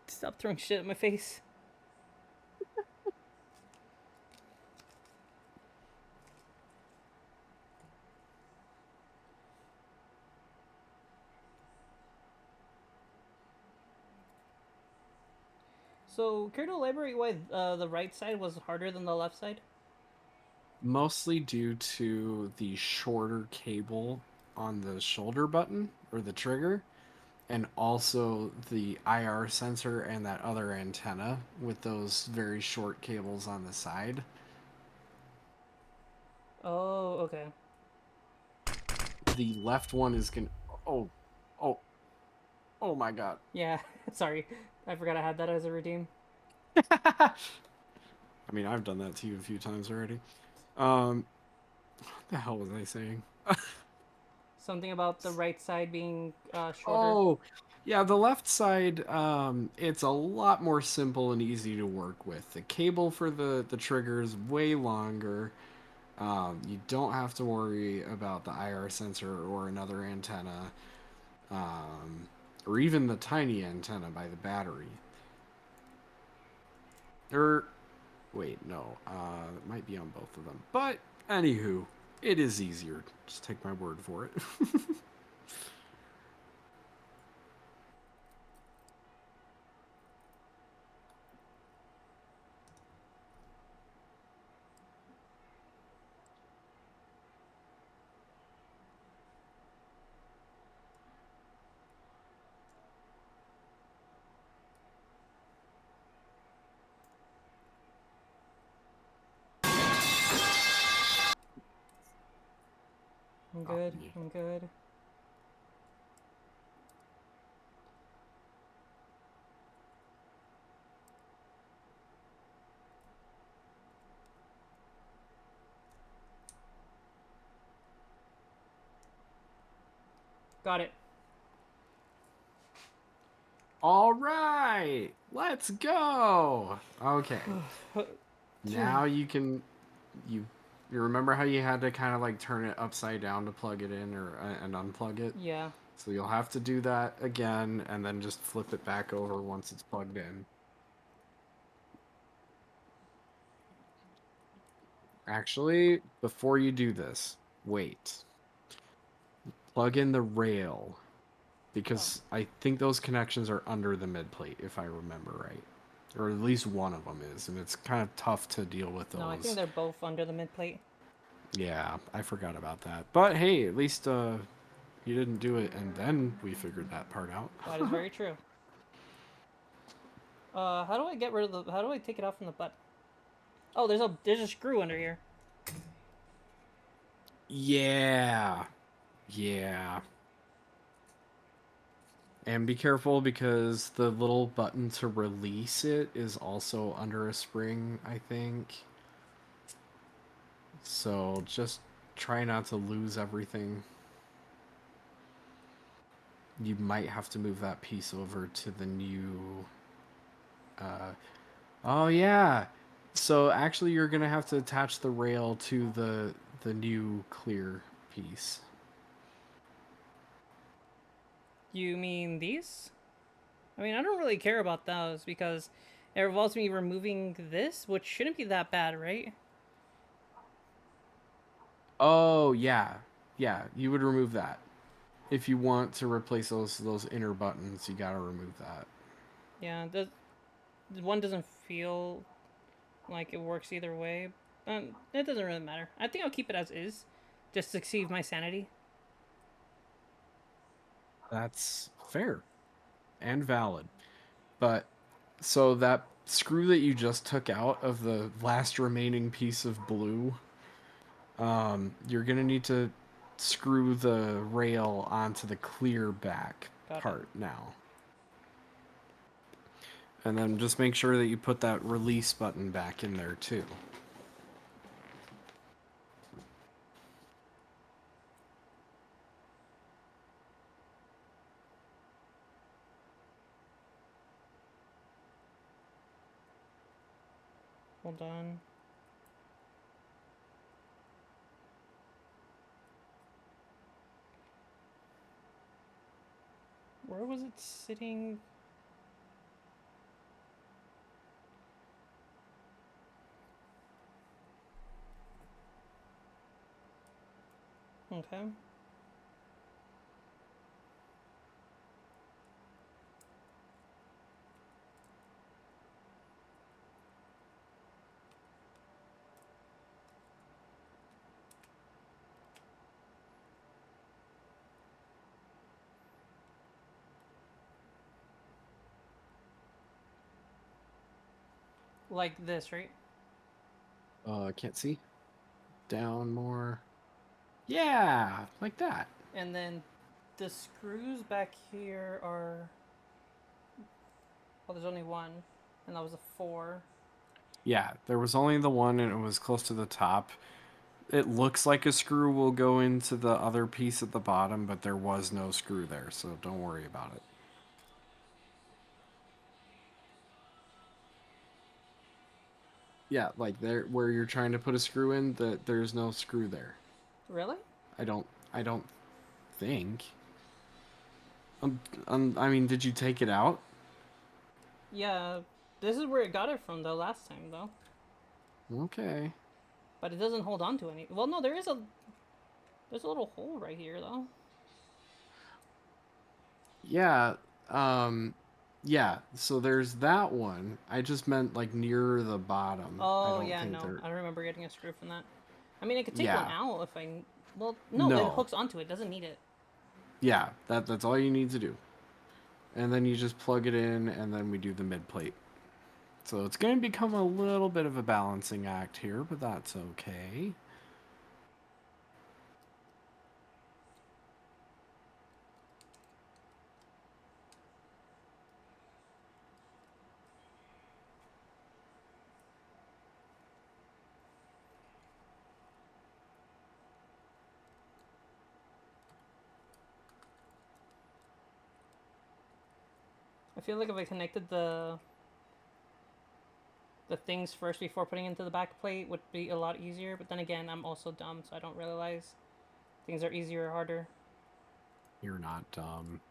Stop throwing shit at my face. So, care to elaborate why the right side was harder than the left side? Mostly due to the shorter cable on the shoulder button or the trigger, and also the IR sensor and that other antenna with those very short cables on the side. Oh, okay. The left one is gonna. Oh, oh, oh my god. Yeah, sorry. I forgot I had that as a redeem. I mean, I've done that to you a few times already. What the hell was I saying? Something about the right side being shorter. Oh, yeah, the left side, it's a lot more simple and easy to work with. The cable for the trigger is way longer. You don't have to worry about the IR sensor or another antenna, or even the tiny antenna by the battery. Or, wait, no, it might be on both of them. But, anywho, it is easier. Just take my word for it. I'm Oh, good. yeah. I'm good. Got it. All right, let's go. Okay, Two. now you you remember how you had to kind of like turn it upside down to plug it in or and unplug it. Yeah. So you'll have to do that again and then just flip it back over once it's plugged in. Actually, before you do this, wait. Plug in the rail Oh. because I think those connections are under the mid plate if I remember right. Or at least one of them is, and it's kind of tough to deal with No, I think those. they're both under the mid plate. Yeah, I forgot about that. But hey, at least you didn't do it and then we figured that part out. That is very true. How do I get rid of the? How do I take it off from the butt? Oh, there's a screw under here. Yeah. Yeah. And be careful because the little button to release it is also under a spring, I think. So just try not to lose everything. You might have to move that piece over to the new oh yeah. So actually you're going to have to attach the rail to the new clear piece. You mean these? I mean, I don't really care about those because it involves me removing this, which shouldn't be that bad, right? Oh, yeah. Yeah, you would remove that. If you want to replace those inner buttons, you got to remove that. Yeah, the one doesn't feel like it works either way. It doesn't really matter. I think I'll keep it as is, just to save my sanity. That's fair and valid. But so that screw that you just took out of the last remaining piece of blue, you're going to need to screw the rail onto the clear back Got it. part now. And then just make sure that you put that release button back in there too. Hold on. Where was it sitting? Okay. Like this, right? Can't see. Down more. Yeah, like that. And then the screws back here are. Oh, there's only one, and that was a 4. Yeah, there was only the one and it was close to the top. It looks like a screw will go into the other piece at the bottom, but there was no screw there, so don't worry about it. Yeah, like there where you're trying to put a screw in, there's no screw there. Really? I don't think. I mean, did you take it out? Yeah. This is where it got it from the last time, though. Okay. But it doesn't hold on to any. Well, no, there's a little hole right here, though. Yeah, um yeah, so there's that one. I just meant like near the bottom. I Oh, don't yeah, think no. there. I remember getting a screw from that. I mean, I could take one Yeah. out if I. Well, no, it No. hooks onto it. Doesn't need it. Yeah, that's all you need to do. And then you just plug it in and then we do the mid plate. So it's going to become a little bit of a balancing act here, but that's okay. I feel like if I connected the things first before putting into the back plate would be a lot easier. But then again, I'm also dumb, so I don't realize things are easier or harder. You're not dumb.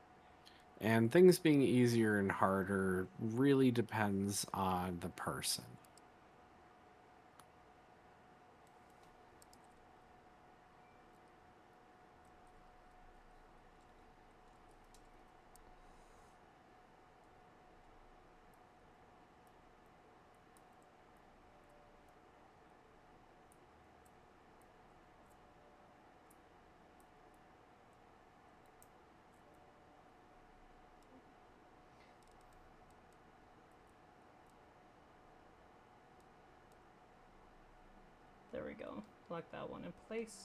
And things being easier and harder really depends on the person. There we go. Lock that one in place.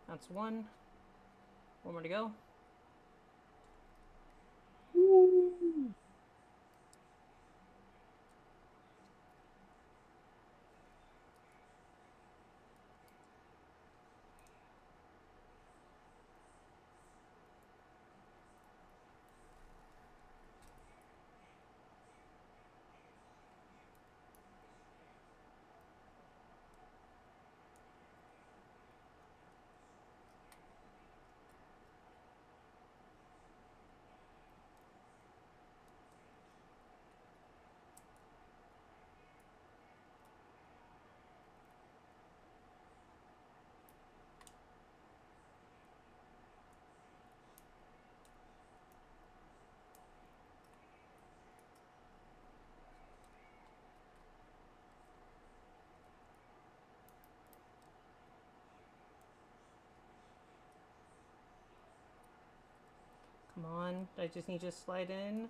That's one. One more to go. Come on. I just need to slide in.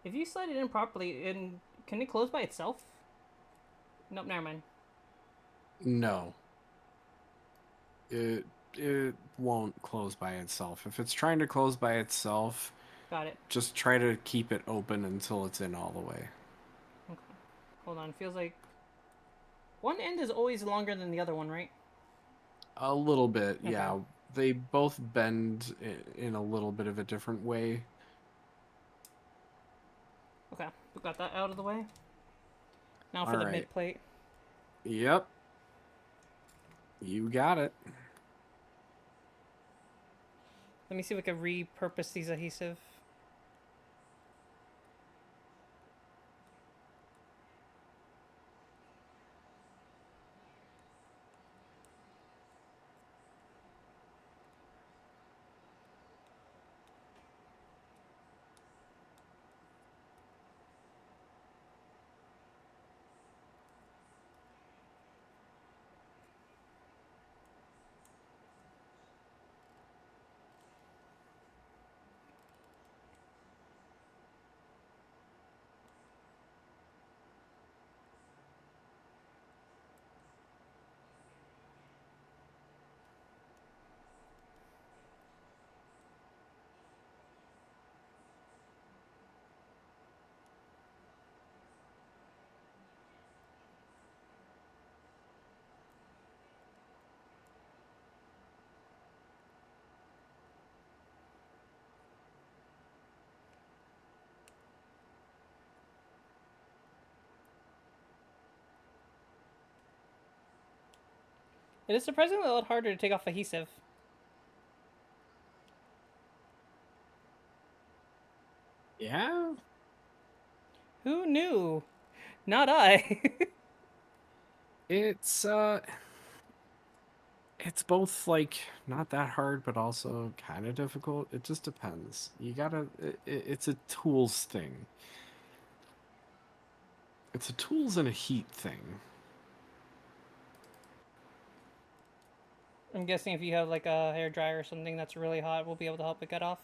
If you slide it in properly, can it close by itself? Nope, never mind. No. It won't close by itself. If it's trying to close by itself, Got it. just try to keep it open until it's in all the way. Okay. Hold on. Feels like one end is always longer than the other one, right? A little bit, Okay. yeah. They both bend in a little bit of a different way. Okay. We got that out of the way. Now All for the right. mid plate. Yep. You got it. Let me see if we can repurpose these adhesive. It is surprisingly a lot harder to take off adhesive. Yeah. Who knew? Not I. It's it's both like not that hard but also kind of difficult. It just depends. You got to it's a tools thing. It's a tools and a heat thing. I'm guessing if you have like a hair dryer or something that's really hot, we'll be able to help it get off.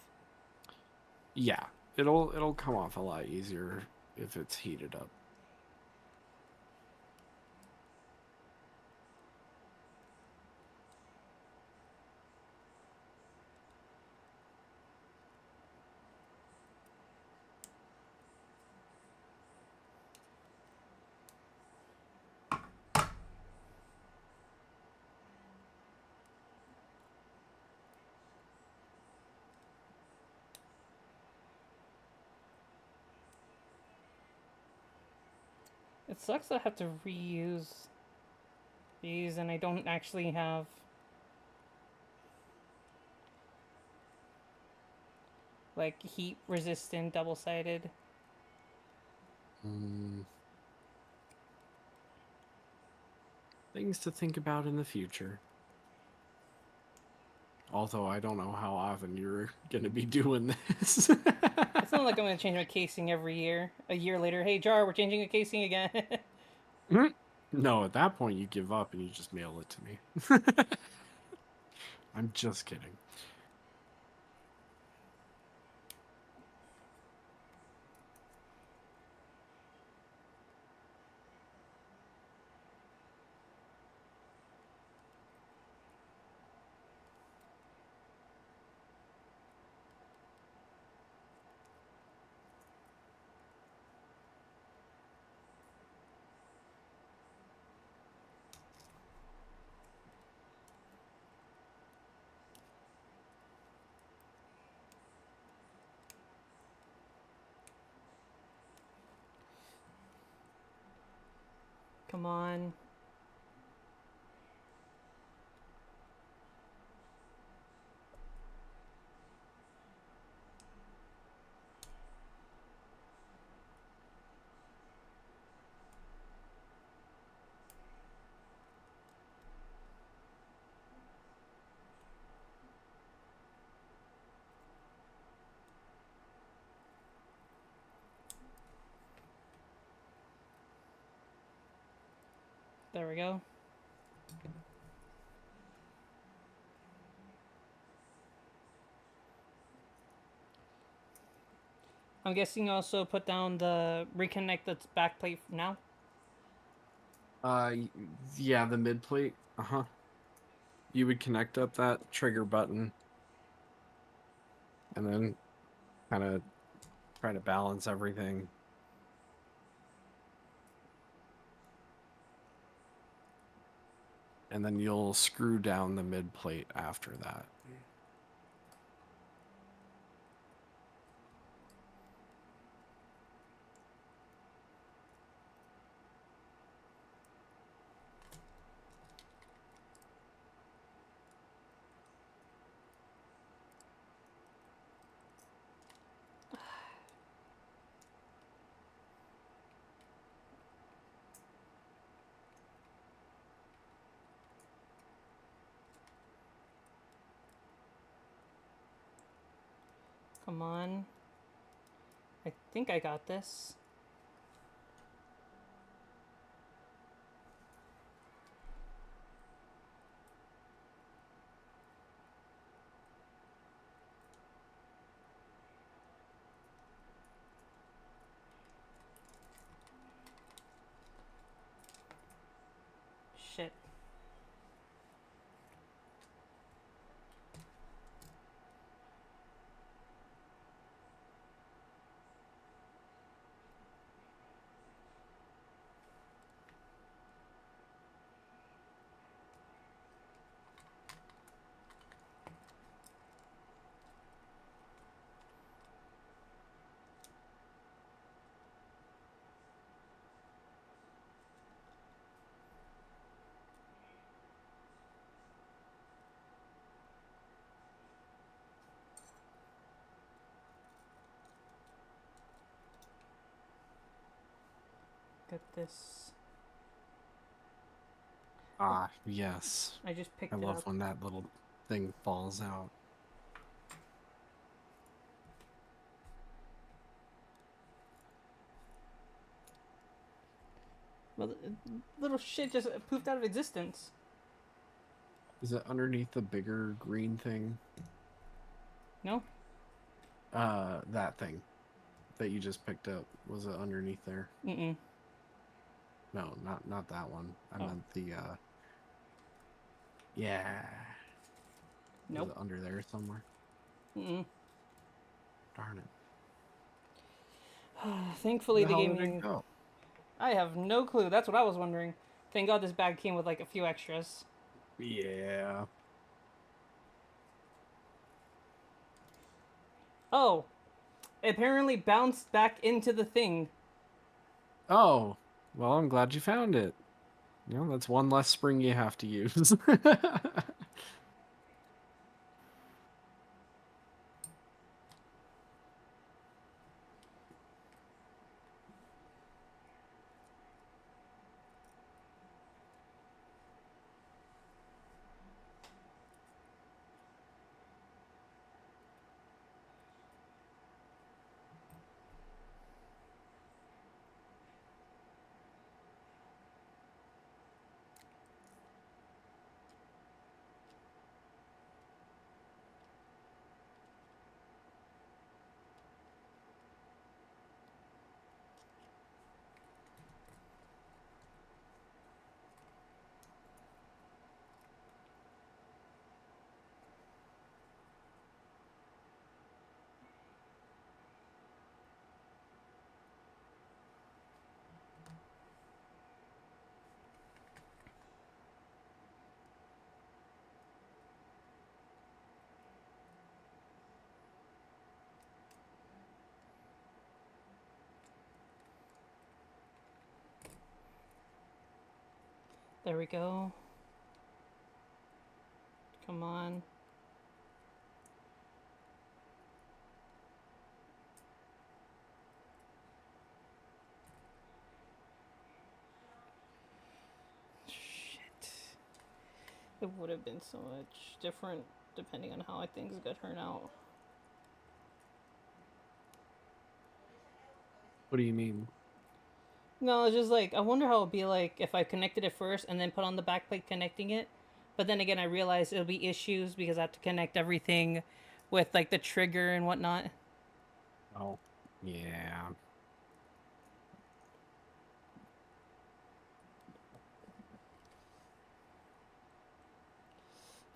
Yeah. It'll come off a lot easier if it's heated up. It sucks that I have to reuse these and I don't actually have like heat resistant double sided. Mm, things to think about in the future. Although I don't know how often you're gonna be doing this. It's not like I'm gonna change my casing every year. A year later, hey Jar, we're changing a casing again. No, at that point you give up and you just mail it to me. I'm just kidding. Come on. There we go. I'm guessing you also put down the reconnect the back plate now. Yeah, the mid plate. You would connect up that trigger button, and then kind of try to balance everything. And then you'll screw down the mid plate after that. Come on. I think I got this. Shit. Got this. Ah, yes. I just picked I it love up. when that little thing falls out. Well, little shit just poofed out of existence. Is it underneath the bigger green thing? No? That thing that you just picked up. Was it underneath there? Mm-mm. No, not that one. I Oh. meant the yeah. Was Nope. it under there somewhere? Mm-mm. Darn it. Thankfully, Where the the hell did it gaming... go? I have no clue. That's what I was wondering. Thank God this bag came with like a few extras. Yeah. Oh, it apparently bounced back into the thing. Oh, well, I'm glad you found it. You know, that's one less spring you have to use. There we go. Come on. Shit. It would have been so much different depending on how things got turned out. What do you mean? No, it's just like, I wonder how it would be like if I connected it first and then put on the backplate connecting it. But then again, I realized it'll be issues because I have to connect everything with like the trigger and whatnot. Oh, Yeah.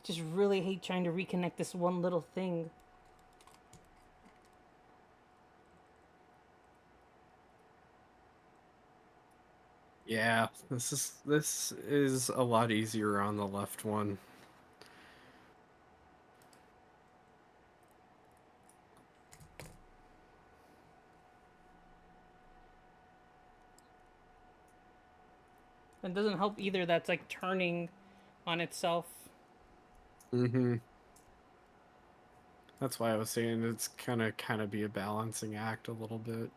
Just really hate trying to reconnect this one little thing. Yeah, this is a lot easier on the left one. It doesn't help either that's like turning on itself. Mm-hmm. That's why I was saying it's kind of be a balancing act a little bit.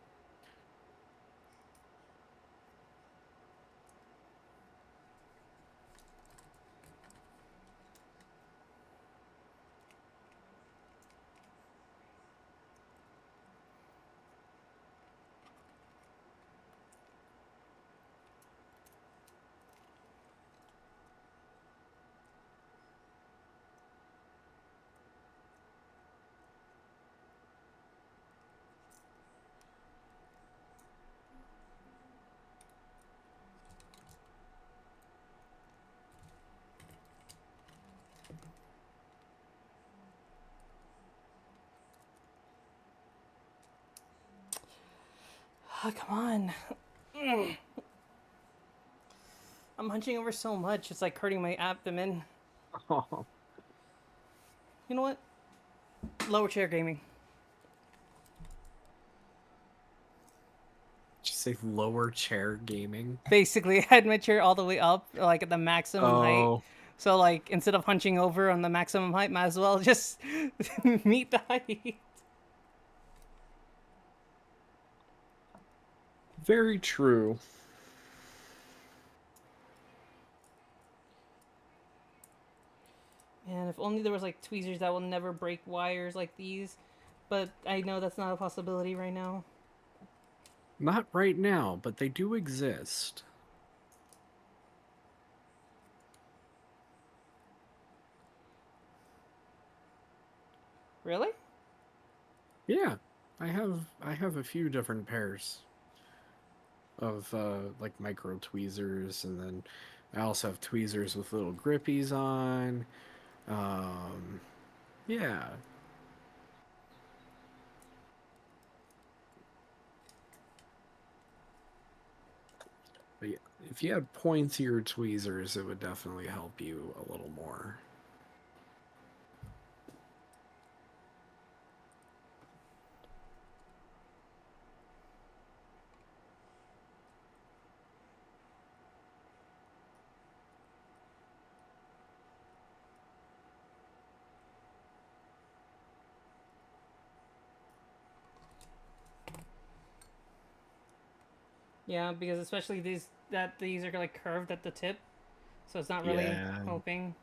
Oh, come on. I'm hunching over so much, it's like hurting my abdomen. Oh, You know what? Lower chair gaming. did you say lower chair gaming? Basically, I had my chair all the way up, like at the maximum height. Oh, So, like, instead of hunching over on the maximum height, might as well just meet the height. very true. Man, if only there was like tweezers that will never break wires like these. But I know that's not a possibility right now. Not right now, but they do exist. Really? Yeah, I have a few different pairs of like micro tweezers, and then I also have tweezers with little grippies on. Um, yeah. But yeah, if you had pointier tweezers, it would definitely help you a little more. Yeah, because especially these are like curved at the tip, so it's not really Yeah. helping.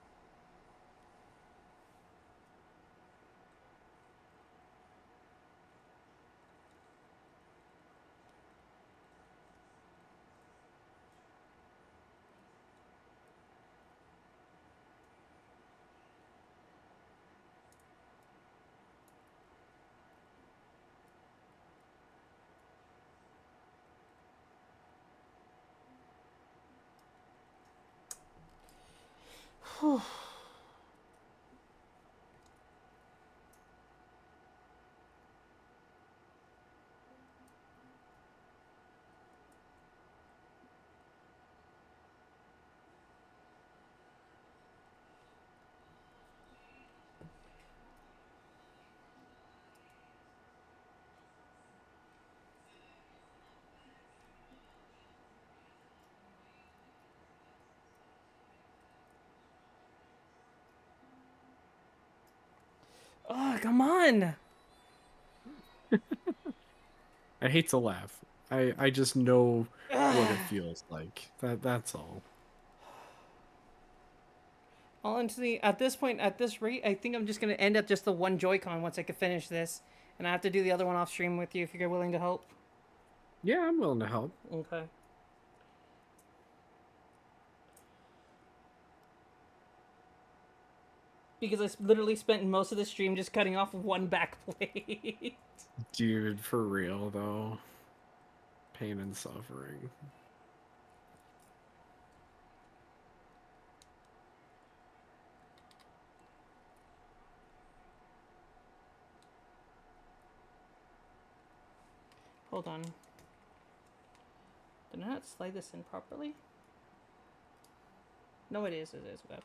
Oh, come on! I hate to laugh. I just know what it Ugh. feels like. That's all. Honestly, at this point, at this rate, I think I'm just gonna end at just the one Joy-Con once I can finish this, and I have to do the other one off stream with you if you're willing to help. Yeah, I'm willing to help. Okay. because literally spent most of the stream just cutting off one back plate. Dude, for real though. Pain and suffering. Hold on. Did I not slide this in properly? No, it is. It is. Web.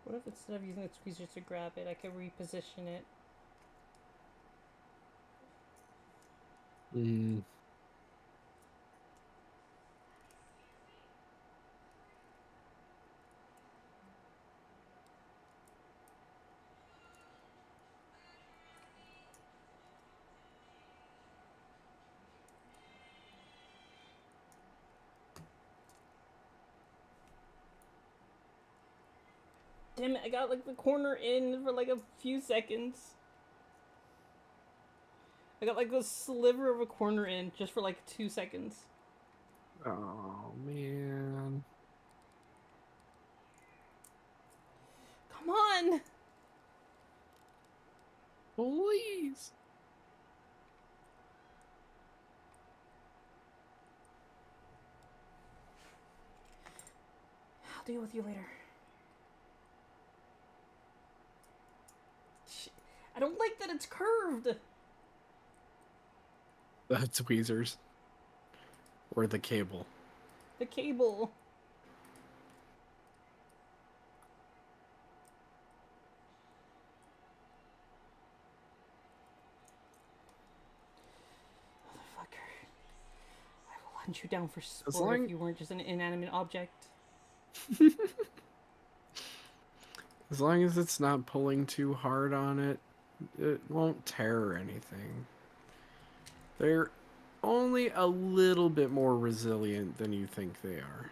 What if instead of using the tweezers to grab it, I could reposition it? Mm. Damn it, I got like the corner in for like a few seconds. I got like a sliver of a corner in just for like 2 seconds. Oh man. Come on! Please. I'll deal with you later. I don't like that it's curved. The tweezers. Or the cable. The cable. Motherfucker. I will hunt you down for sport if you weren't just an inanimate object. As long as it's not pulling too hard on it, it won't tear or anything. They're only a little bit more resilient than you think they are.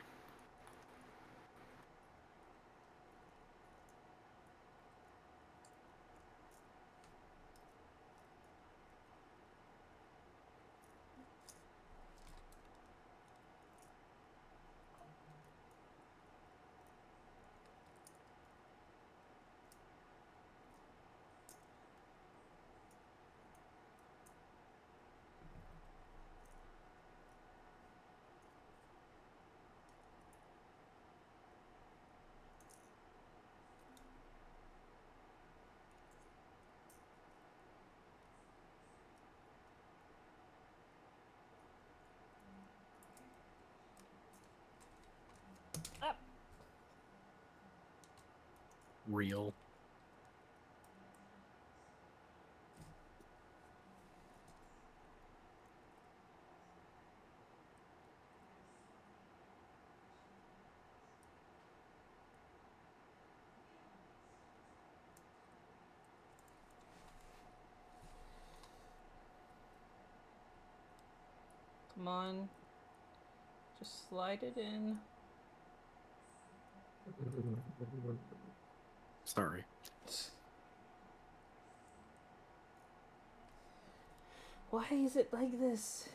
Up. Real. Come on. Just slide it in. Sorry. Why is it like this?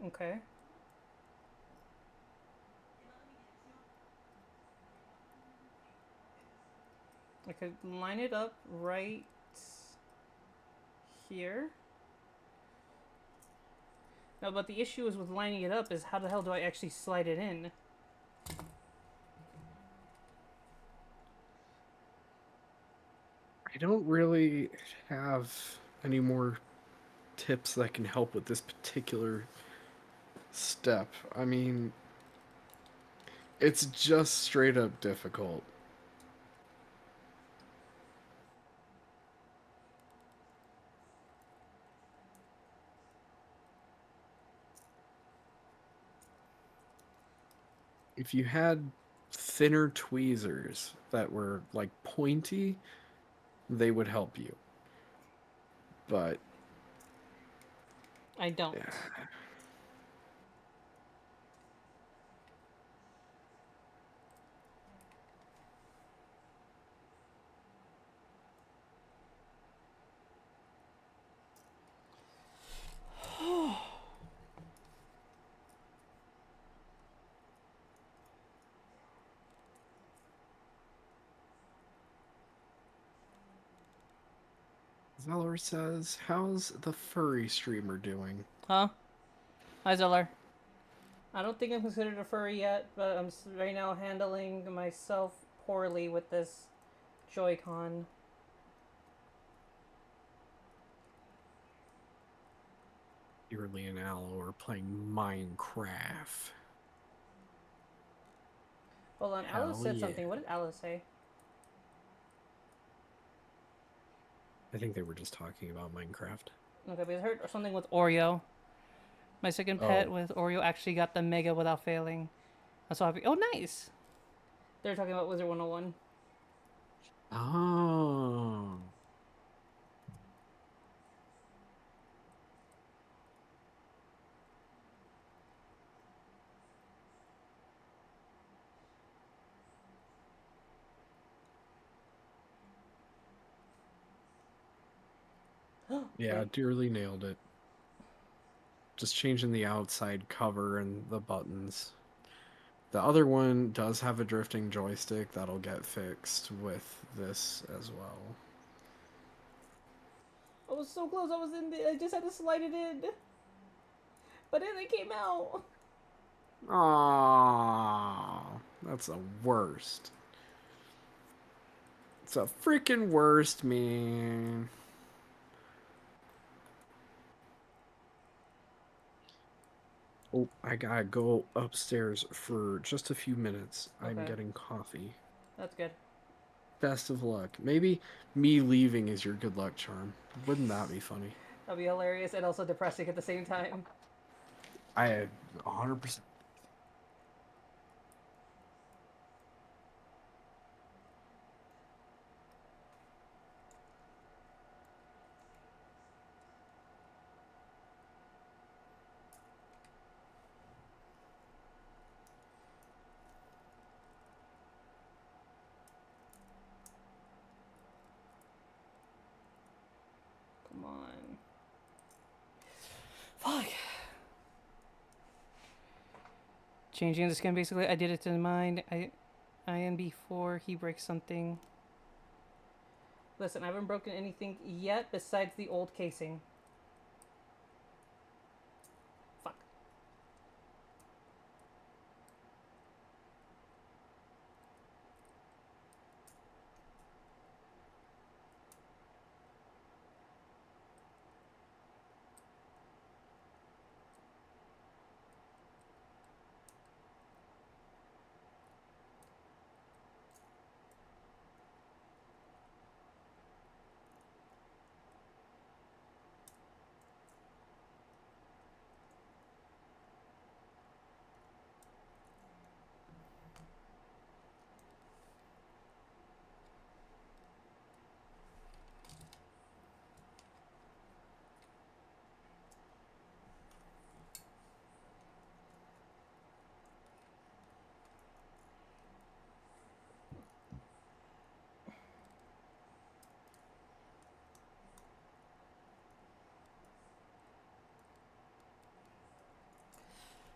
Okay. I could line it up right here. No, but the issue is with lining it up is how the hell do I actually slide it in? I don't really have any more tips that can help with this particular step. I mean, it's just straight up difficult. If you had thinner tweezers that were like pointy, they would help you. But I don't. Zeller says, "How's the furry streamer doing?" Huh? Hi, Zeller. I don't think I'm considered a furry yet, but I'm right now handling myself poorly with this Joy-Con. Early and Aloe are playing Minecraft. Hold on, Alice Hell said yeah. something. What did Alice say? I think they were just talking about Minecraft. Okay, but I heard something with Oreo. My second pet Oh. with Oreo actually got the Mega without failing. I'm so happy. Oh, nice! They're talking about Wizard 101. Oh. Yeah, Wait. dearly nailed it. Just changing the outside cover and the buttons. The other one does have a drifting joystick that'll get fixed with this as well. I was so close. I was in the. I just had to slide it in. But then it came out. Aww, that's the worst. It's a freaking worst, man. Oh, I gotta go upstairs for just a few minutes. I'm Okay, getting coffee. that's good. Best of luck. Maybe me leaving is your good luck charm. Wouldn't that be funny? That'll be hilarious and also depressing at the same time. I 100%. Come on. Fuck. Changing the skin basically. I did it to mine. I am before he breaks something. Listen, I haven't broken anything yet besides the old casing. Fuck.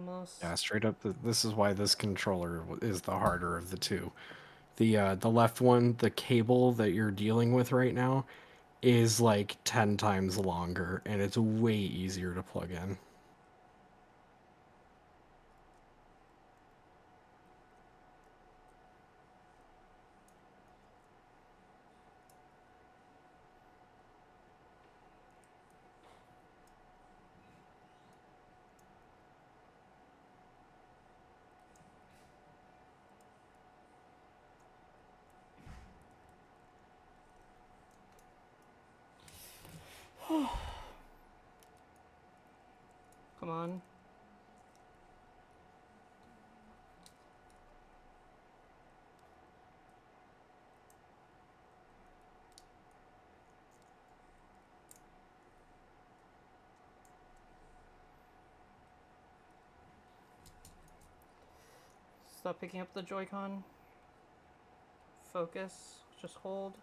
Almost. Yeah, straight up. This is why this controller is the harder of the two. The left one, the cable that you're dealing with right now, is like 10 times longer, and it's way easier to plug in. Come on. Stop picking up the Joy-Con. Focus. Just hold.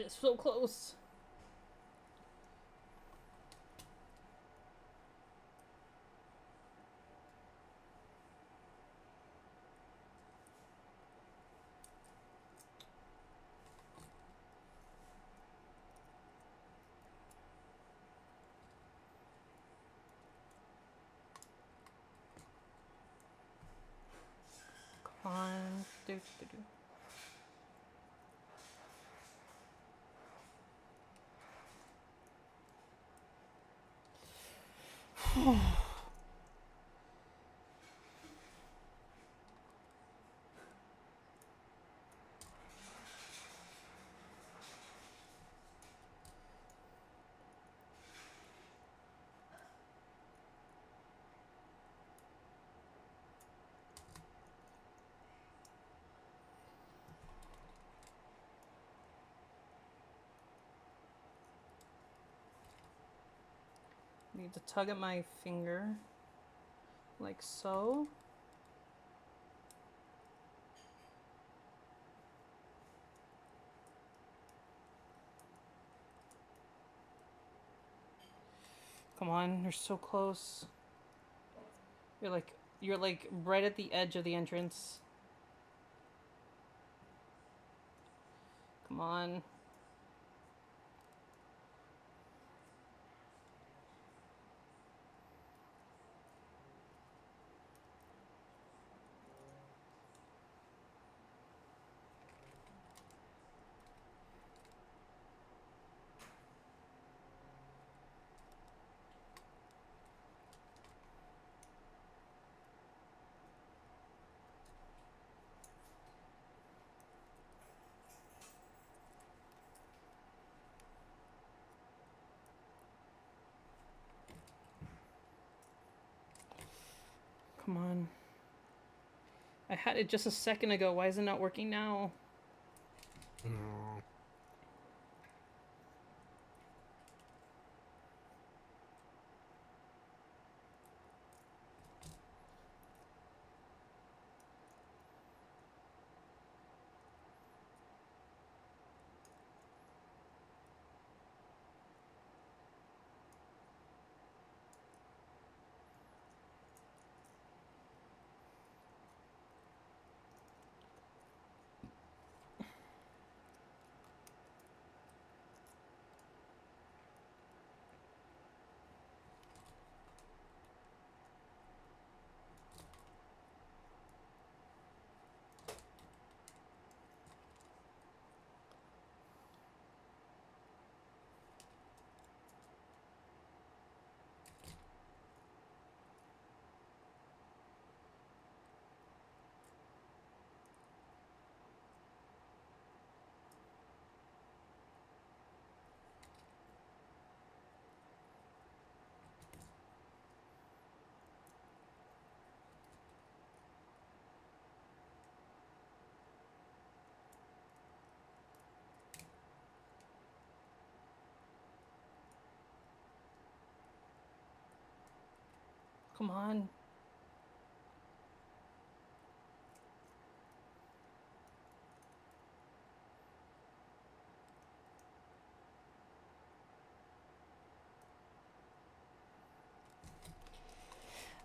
It's so close. Come on. Do. Need to tug at my finger. Like so. Come on, you're so close. You're like right at the edge of the entrance. Come on. Come on. I had it just a second ago. Why is it not working now? Oh. Come on.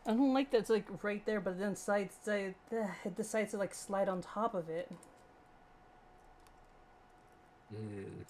I don't like that it's like right there, but then it decides to like slide on top of it. Mm.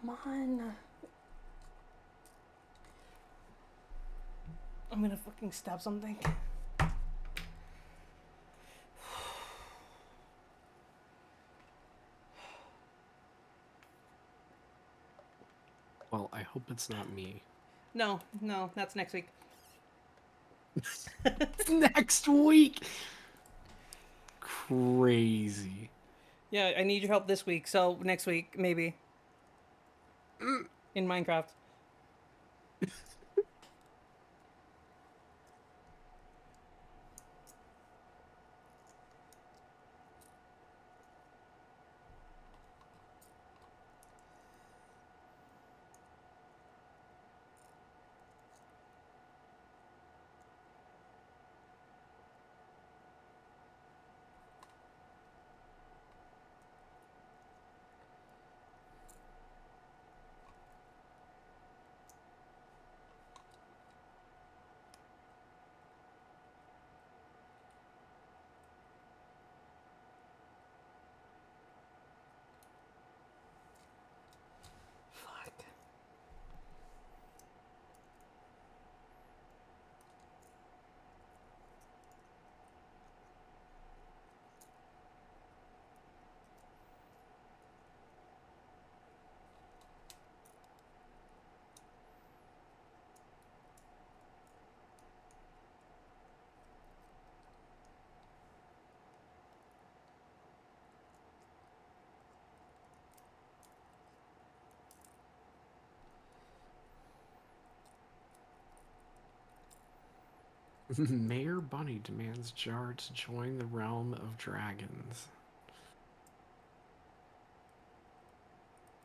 Come on. I'm gonna fucking stab something. Well, I hope it's not me. No, no, that's next week. Next week. Crazy. Yeah, I need your help this week, so next week, maybe. In Minecraft. Fuck. Mayor Bunny demands Jar to join the realm of dragons.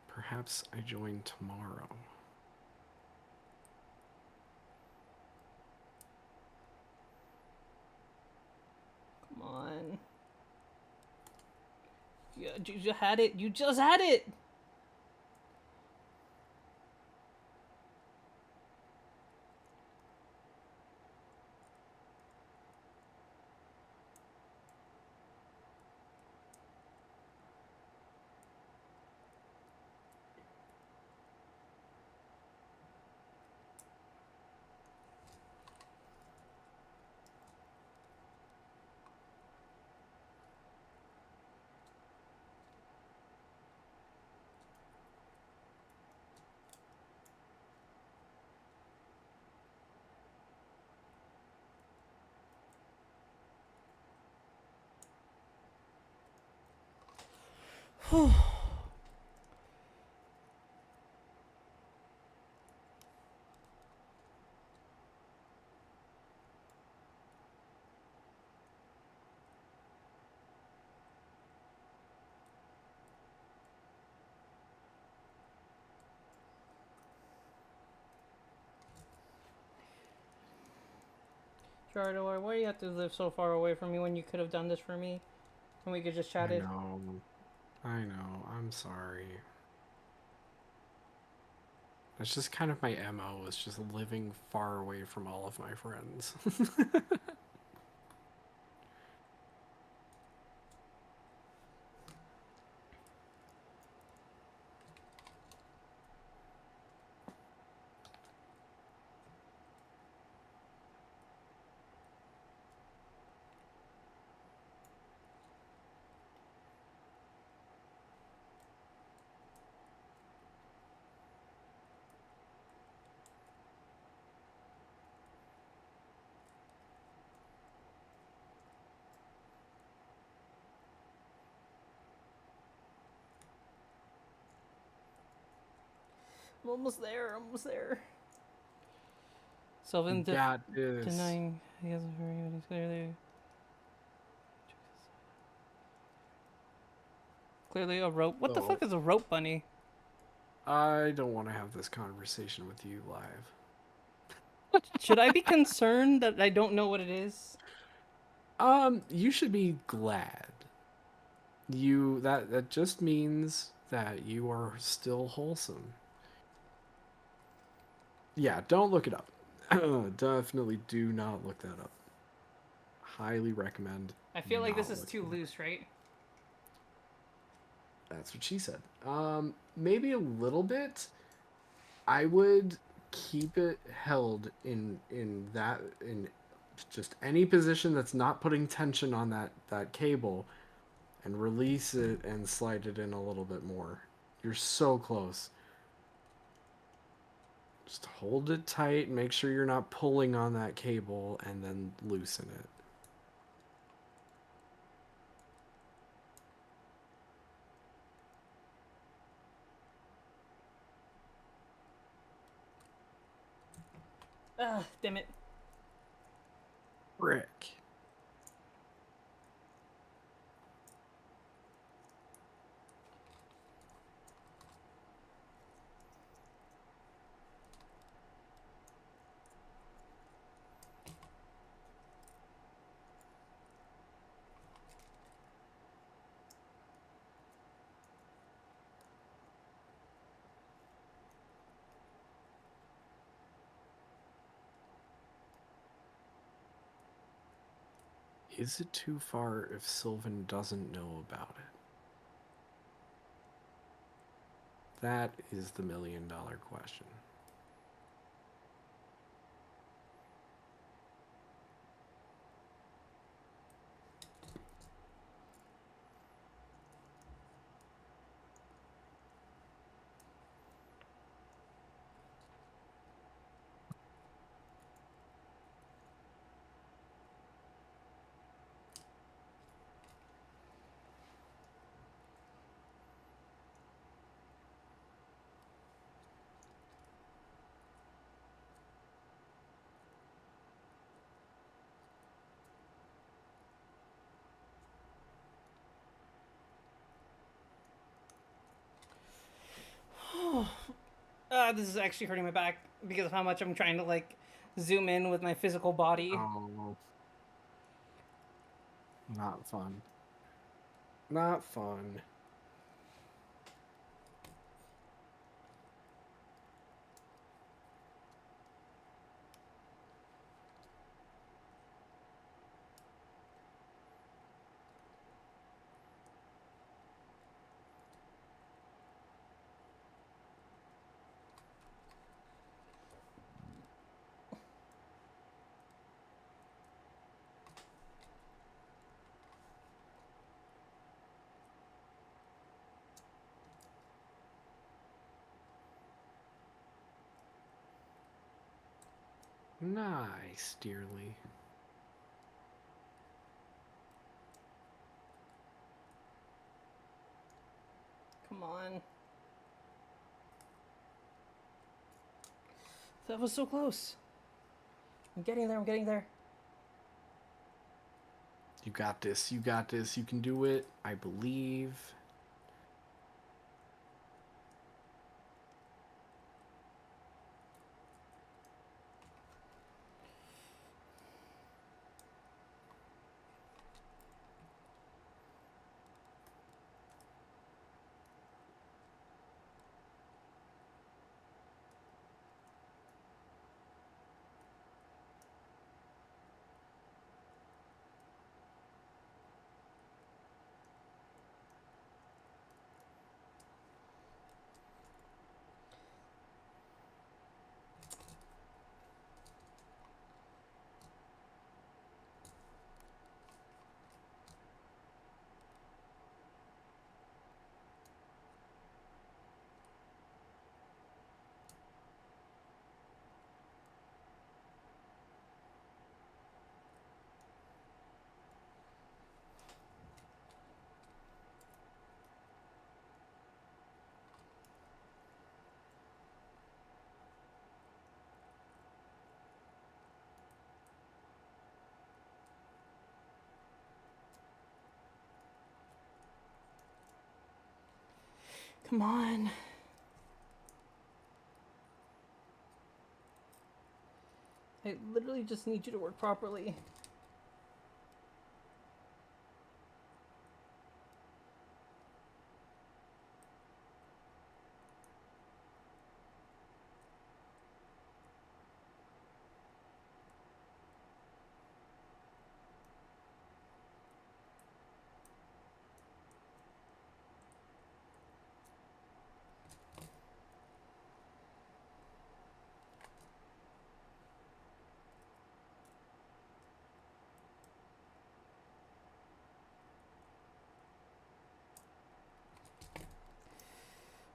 Perhaps I join tomorrow. Come on. Yeah, you just had it. You just had it. Jardevoir, why do you have to live so far away from me when you could have done this for me? And we could just I chatted. know. I know. I'm sorry. That's just kind of my MO, is just living far away from all of my friends. I'm almost there. Almost there. Sylvan Got this. denying he hasn't heard anybody's clearly. Clearly a rope. What the Oh. fuck is a rope bunny? I don't want to have this conversation with you live. Should I be concerned that I don't know what it is? You should be glad. That just means that you are still wholesome. Yeah, don't look it up. Definitely do not look that up. Highly recommend. I feel like this not is too looking. loose, right? That's what she said. Maybe a little bit. I would keep it held in just any position that's not putting tension on that cable, and release it and slide it in a little bit more. You're so close. Just hold it tight, make sure you're not pulling on that cable, and then loosen it. Ah, damn it. Frick. Is it too far if Sylvan doesn't know about it? That is the million-dollar question. This is actually hurting my back because of how much I'm trying to like zoom in with my physical body. Oh, not fun. Not fun. Nice, dearly. Come on. That was so close. I'm getting there. I'm getting there. You got this. You got this. You can do it. I believe. Come on. I literally just need you to work properly.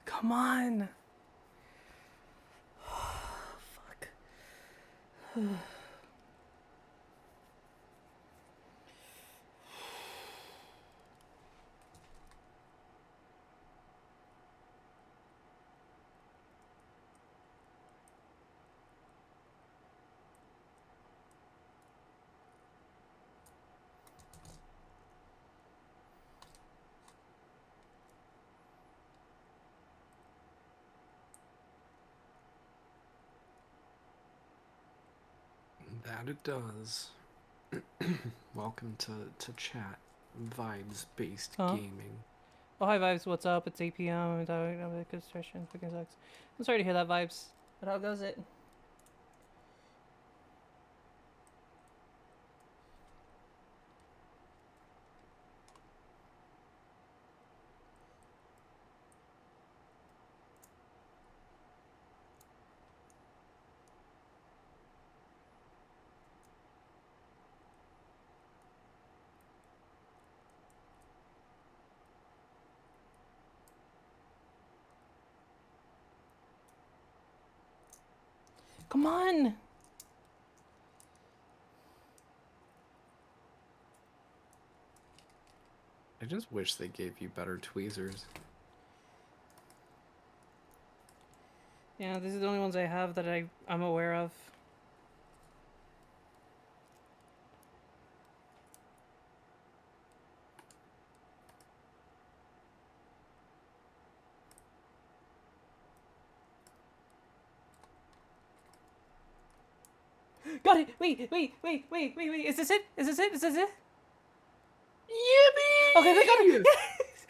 Come on. Fuck. That it does. Welcome to chat. Vibes-based Huh? gaming. Oh, hi, Vibes. What's up? It's 8 p.m. Construction fucking sucks. I'm sorry to hear that, Vibes. But how goes it? Come on! I just wish they gave you better tweezers. Yeah, these are the only ones I have that I'm aware of. Got it! Wait! Is this it? Is this it? Is this it? Yippee! Okay, we got it! Yes!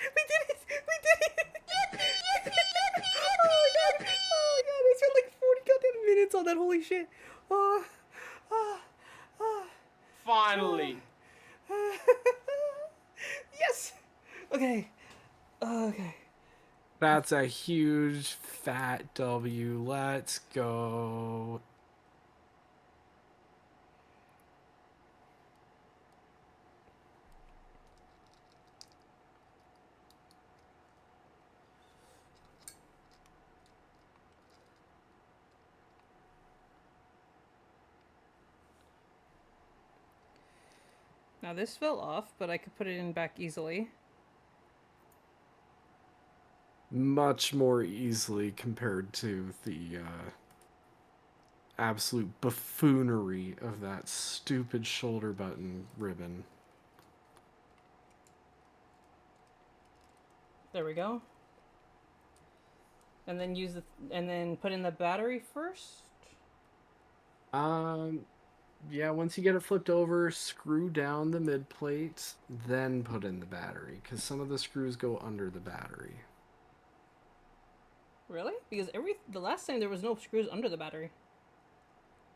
We did it! We did it! Oh my god! Oh my god! I spent like 40 goddamn minutes on that. Holy shit! Oh, oh, oh. Finally! Yes! Okay. Okay. That's a huge fat W. Let's go. Now this fell off, but I could put it in back easily. Much more easily compared to the absolute buffoonery of that stupid shoulder button ribbon. There we go. And then and then put in the battery first. Yeah, once you get it flipped over, screw down the mid plate, then put in the battery, because some of the screws go under the battery. Really? Because the last time there was no screws under the battery.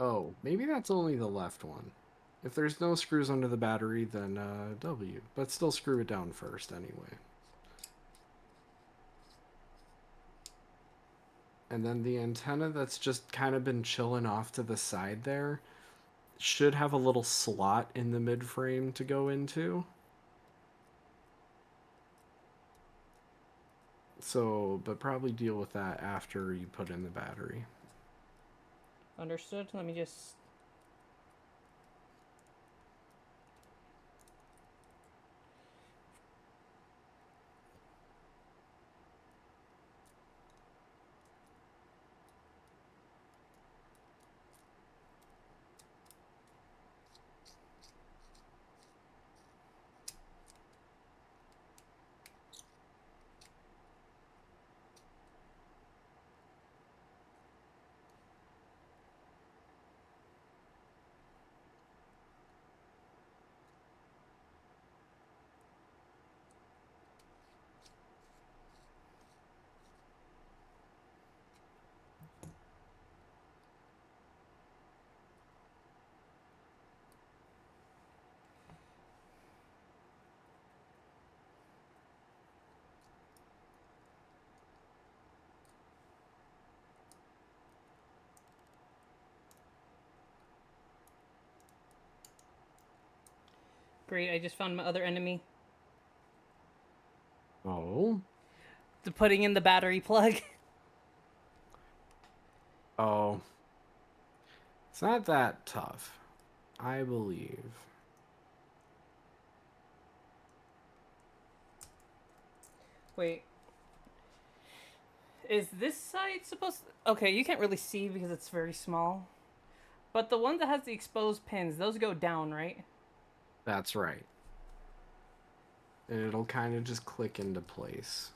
Oh, maybe that's only the left one. If there's no screws under the battery, then W. But still screw it down first anyway. And then the antenna that's just kind of been chilling off to the side there should have a little slot in the mid frame to go into. So, but probably deal with that after you put in the battery. Understood. Let me just... Great, I just found my other enemy. Oh. The putting in the battery plug. Oh. It's not that tough, I believe. Wait. Is this side supposed to... Okay, you can't really see because it's very small. But the one that has the exposed pins, those go down, right? That's right. And it'll kind of just click into place.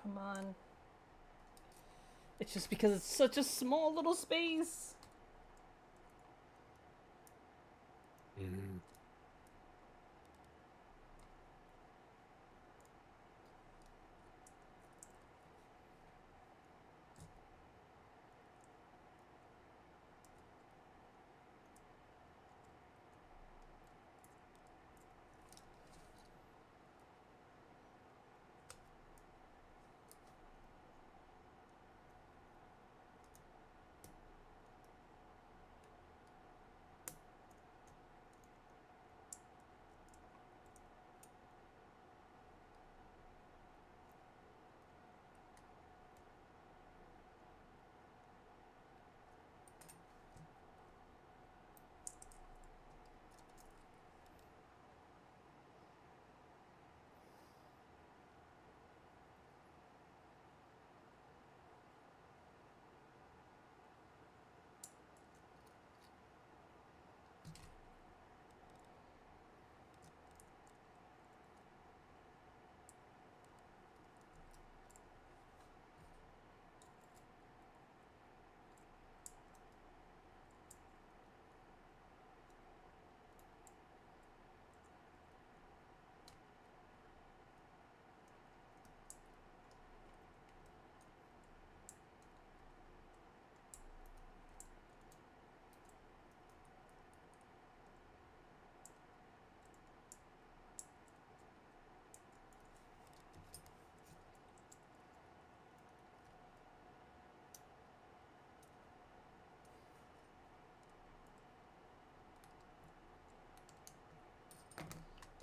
Come on. It's just because it's such a small little space. Mm.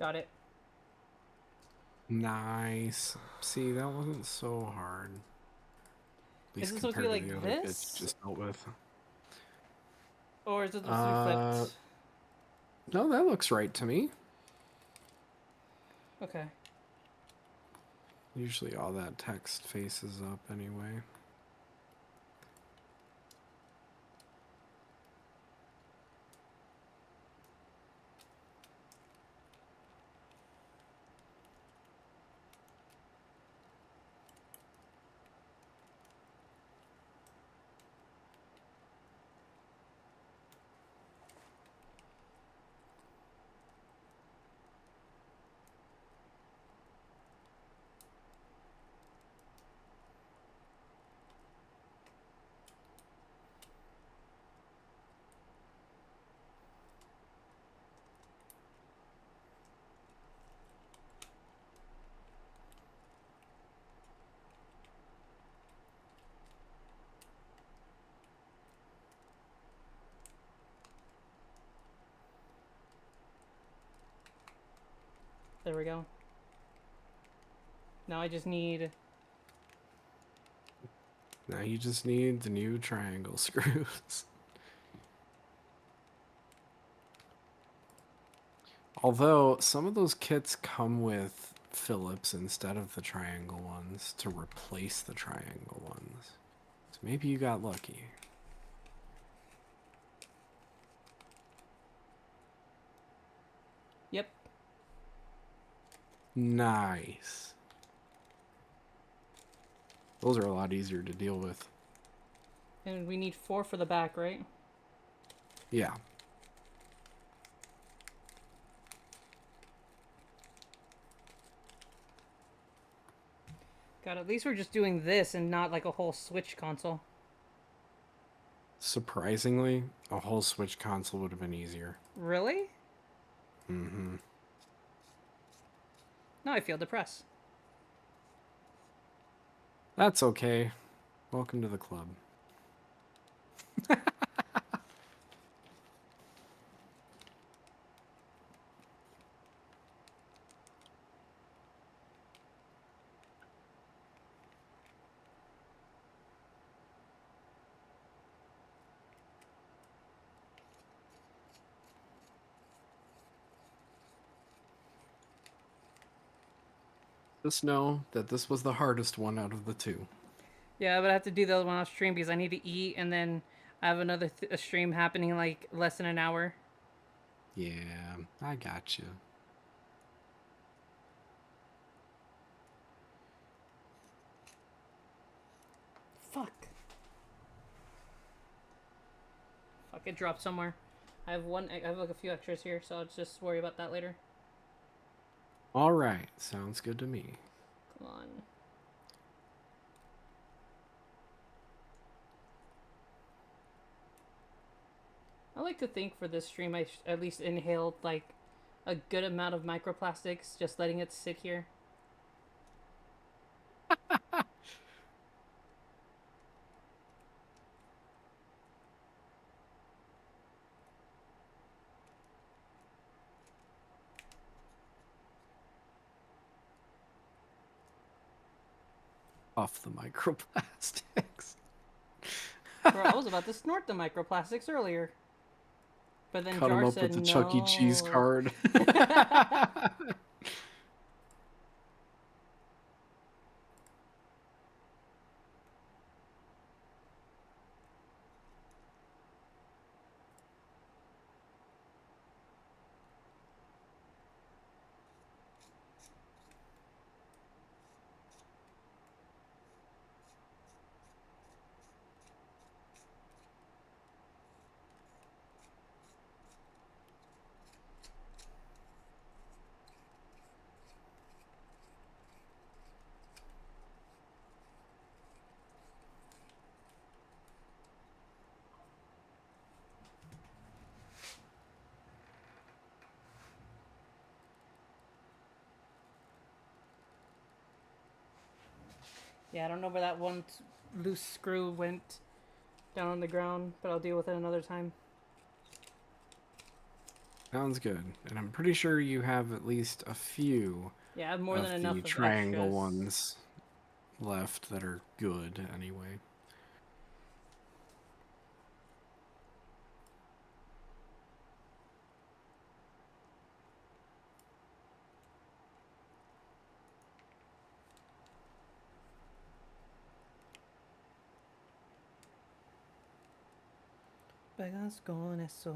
Got it. Nice. See, that wasn't so hard. At Is least it supposed to be compared to the like other bits this? you just dealt with. Or is it supposed to be flipped? No, that looks right to me. Okay. Usually all that text faces up anyway. There we go. Now I just need... Now you just need the new triangle screws. Although, some of those kits come with Phillips instead of the triangle ones to replace the triangle ones. So maybe you got lucky. Yep. Nice. Those are a lot easier to deal with. And we need 4 for the back, right? Yeah. God, at least we're just doing this and not like a whole Switch console. Surprisingly, a whole Switch console would have been easier. Really? Mm-hmm. Now I feel depressed. That's okay. Welcome to the club. Just know that this was the hardest one out of the two. Yeah, but I have to do the other one off stream because I need to eat, and then I have another a stream happening in like less than an hour. Yeah, I got you. Fuck. Fuck, it dropped somewhere. I have like a few extras here, so I'll just worry about that later. All right, sounds good to me. Come on. I like to think for this stream I at least inhaled like a good amount of microplastics, just letting it sit here. Off the microplastics. Bro, I was about to snort the microplastics earlier. But then Cut him Jar up said with the no. Chuck E. Cheese card. Yeah, I don't know where that one loose screw went down on the ground, but I'll deal with it another time. Sounds good. And I'm pretty sure you have at least a few Yeah, I have more of than enough the of triangle extras. ones left that are good anyway. Pegas con eso.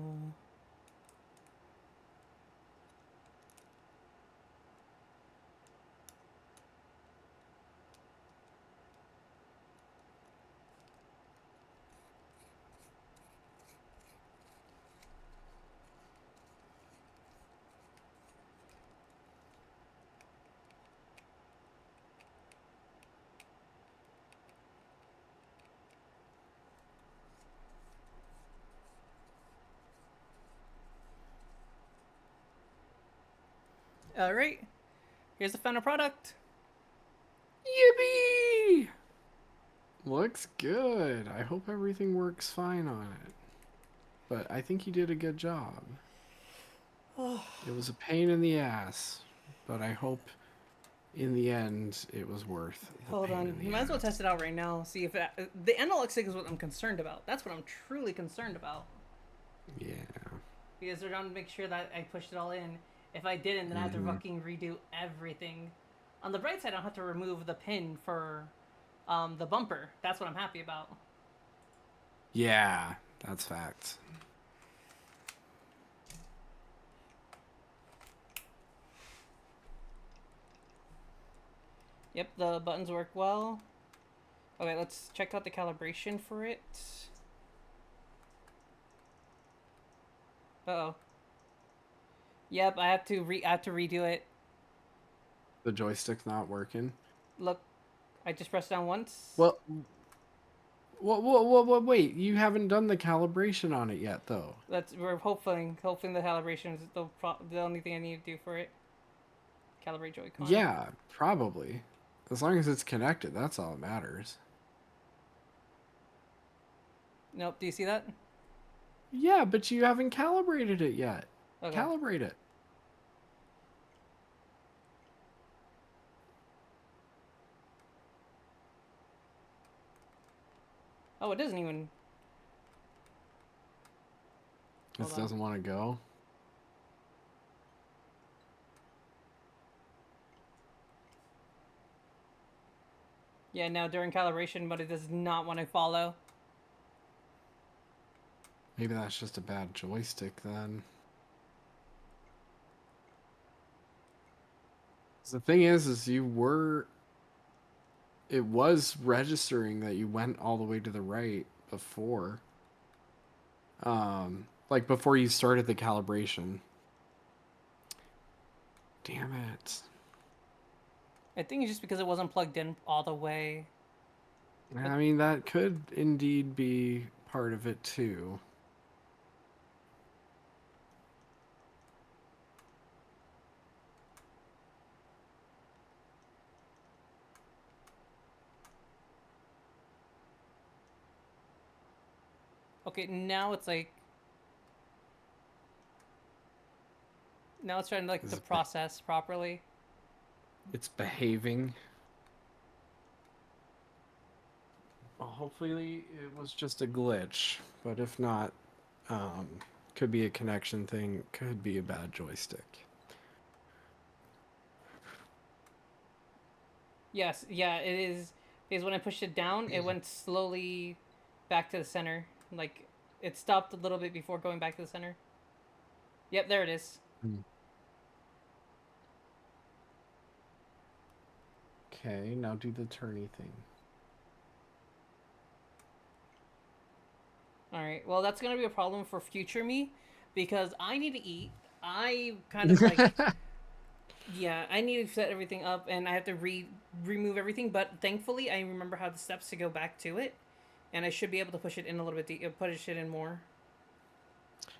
Alright, here's the final product. Yippee! Looks good. I hope everything works fine on it. But I think you did a good job. It was a pain in the ass, but I hope in the end it was worth the Hold pain on. in the You might as well ass. test it out right now. See if the analog stick is what I'm concerned about. That's what I'm truly concerned about. Yeah. Because they're gonna make sure that I pushed it all in. If I didn't, then I have to fucking redo everything. On the bright side, I don't have to remove the pin for the bumper. That's what I'm happy about. Yeah, that's facts. Yep, the buttons work well. Okay, let's check out the calibration for it. Uh-oh. Yep, I have to redo it. The joystick's not working. Look, I just pressed down once. Well, wait. You haven't done the calibration on it yet, though. We're hoping the calibration is the only thing I need to do for it. Calibrate Joy-Con. Yeah, probably. As long as it's connected, that's all that matters. Nope, do you see that? Yeah, but you haven't calibrated it yet. Okay. Calibrate it. Oh, it doesn't even... This Hold on. doesn't want to go. Yeah, now during calibration, but it does not want to follow. Maybe that's just a bad joystick then. 'Cause the thing is it was registering that you went all the way to the right before. Like before you started the calibration. Damn it. I think it's just because it wasn't plugged in all the way. I mean, that could indeed be part of it too. Okay, now it's like... Now it's trying to, like, to process properly. It's behaving. Well, hopefully it was just a glitch, but if not, could be a connection thing, could be a bad joystick. Yes, yeah, it is. Because when I pushed it down, it went slowly back to the center. Like, it stopped a little bit before going back to the center. Yep, there it is. Okay, now do the turny thing. Alright, well, that's gonna be a problem for future me. Because I need to eat. I kind of, like... Yeah, I need to set everything up, and I have to remove everything. But thankfully, I remember how the steps to go back to it, and I should be able to push it in a little bit, push it in more.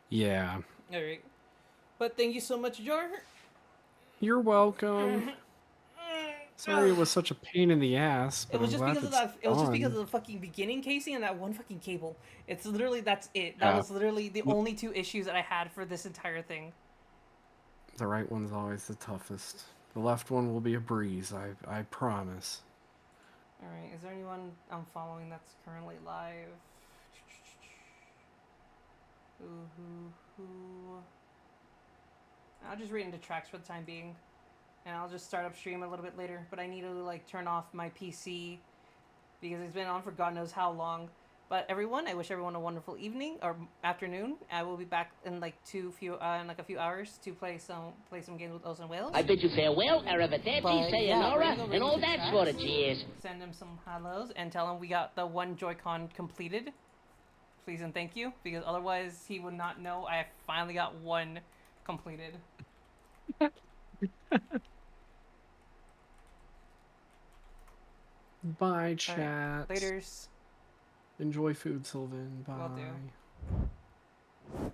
Yeah. All right, but thank you so much, Jar. You're welcome. Sorry it was such a pain in the ass, but It was I'm just glad because of it's that. It was just because done. of the fucking beginning casing and that one fucking cable. It's literally that's it. That Yeah. was literally the only two issues that I had for this entire thing. The right one's always the toughest. The left one will be a breeze, I promise. All right, is there anyone I'm following that's currently live? Who? I'll just read into tracks for the time being, and I'll just start up stream a little bit later. But I need to like turn off my PC because it's been on for God knows how long. But everyone, I wish everyone a wonderful evening or afternoon. I will be back in like a few hours to play some games with Oz and Wales. I bid you farewell, arrivederci, But, yeah, sayonara, we're gonna go and right all into that tracks. sort of cheers. Send him some hellos and tell him we got the one Joy-Con completed. Please and thank you, because otherwise he would not know I finally got one completed. Bye, chat. Right. Laters. Enjoy food, Sylvan. Bye. Will do.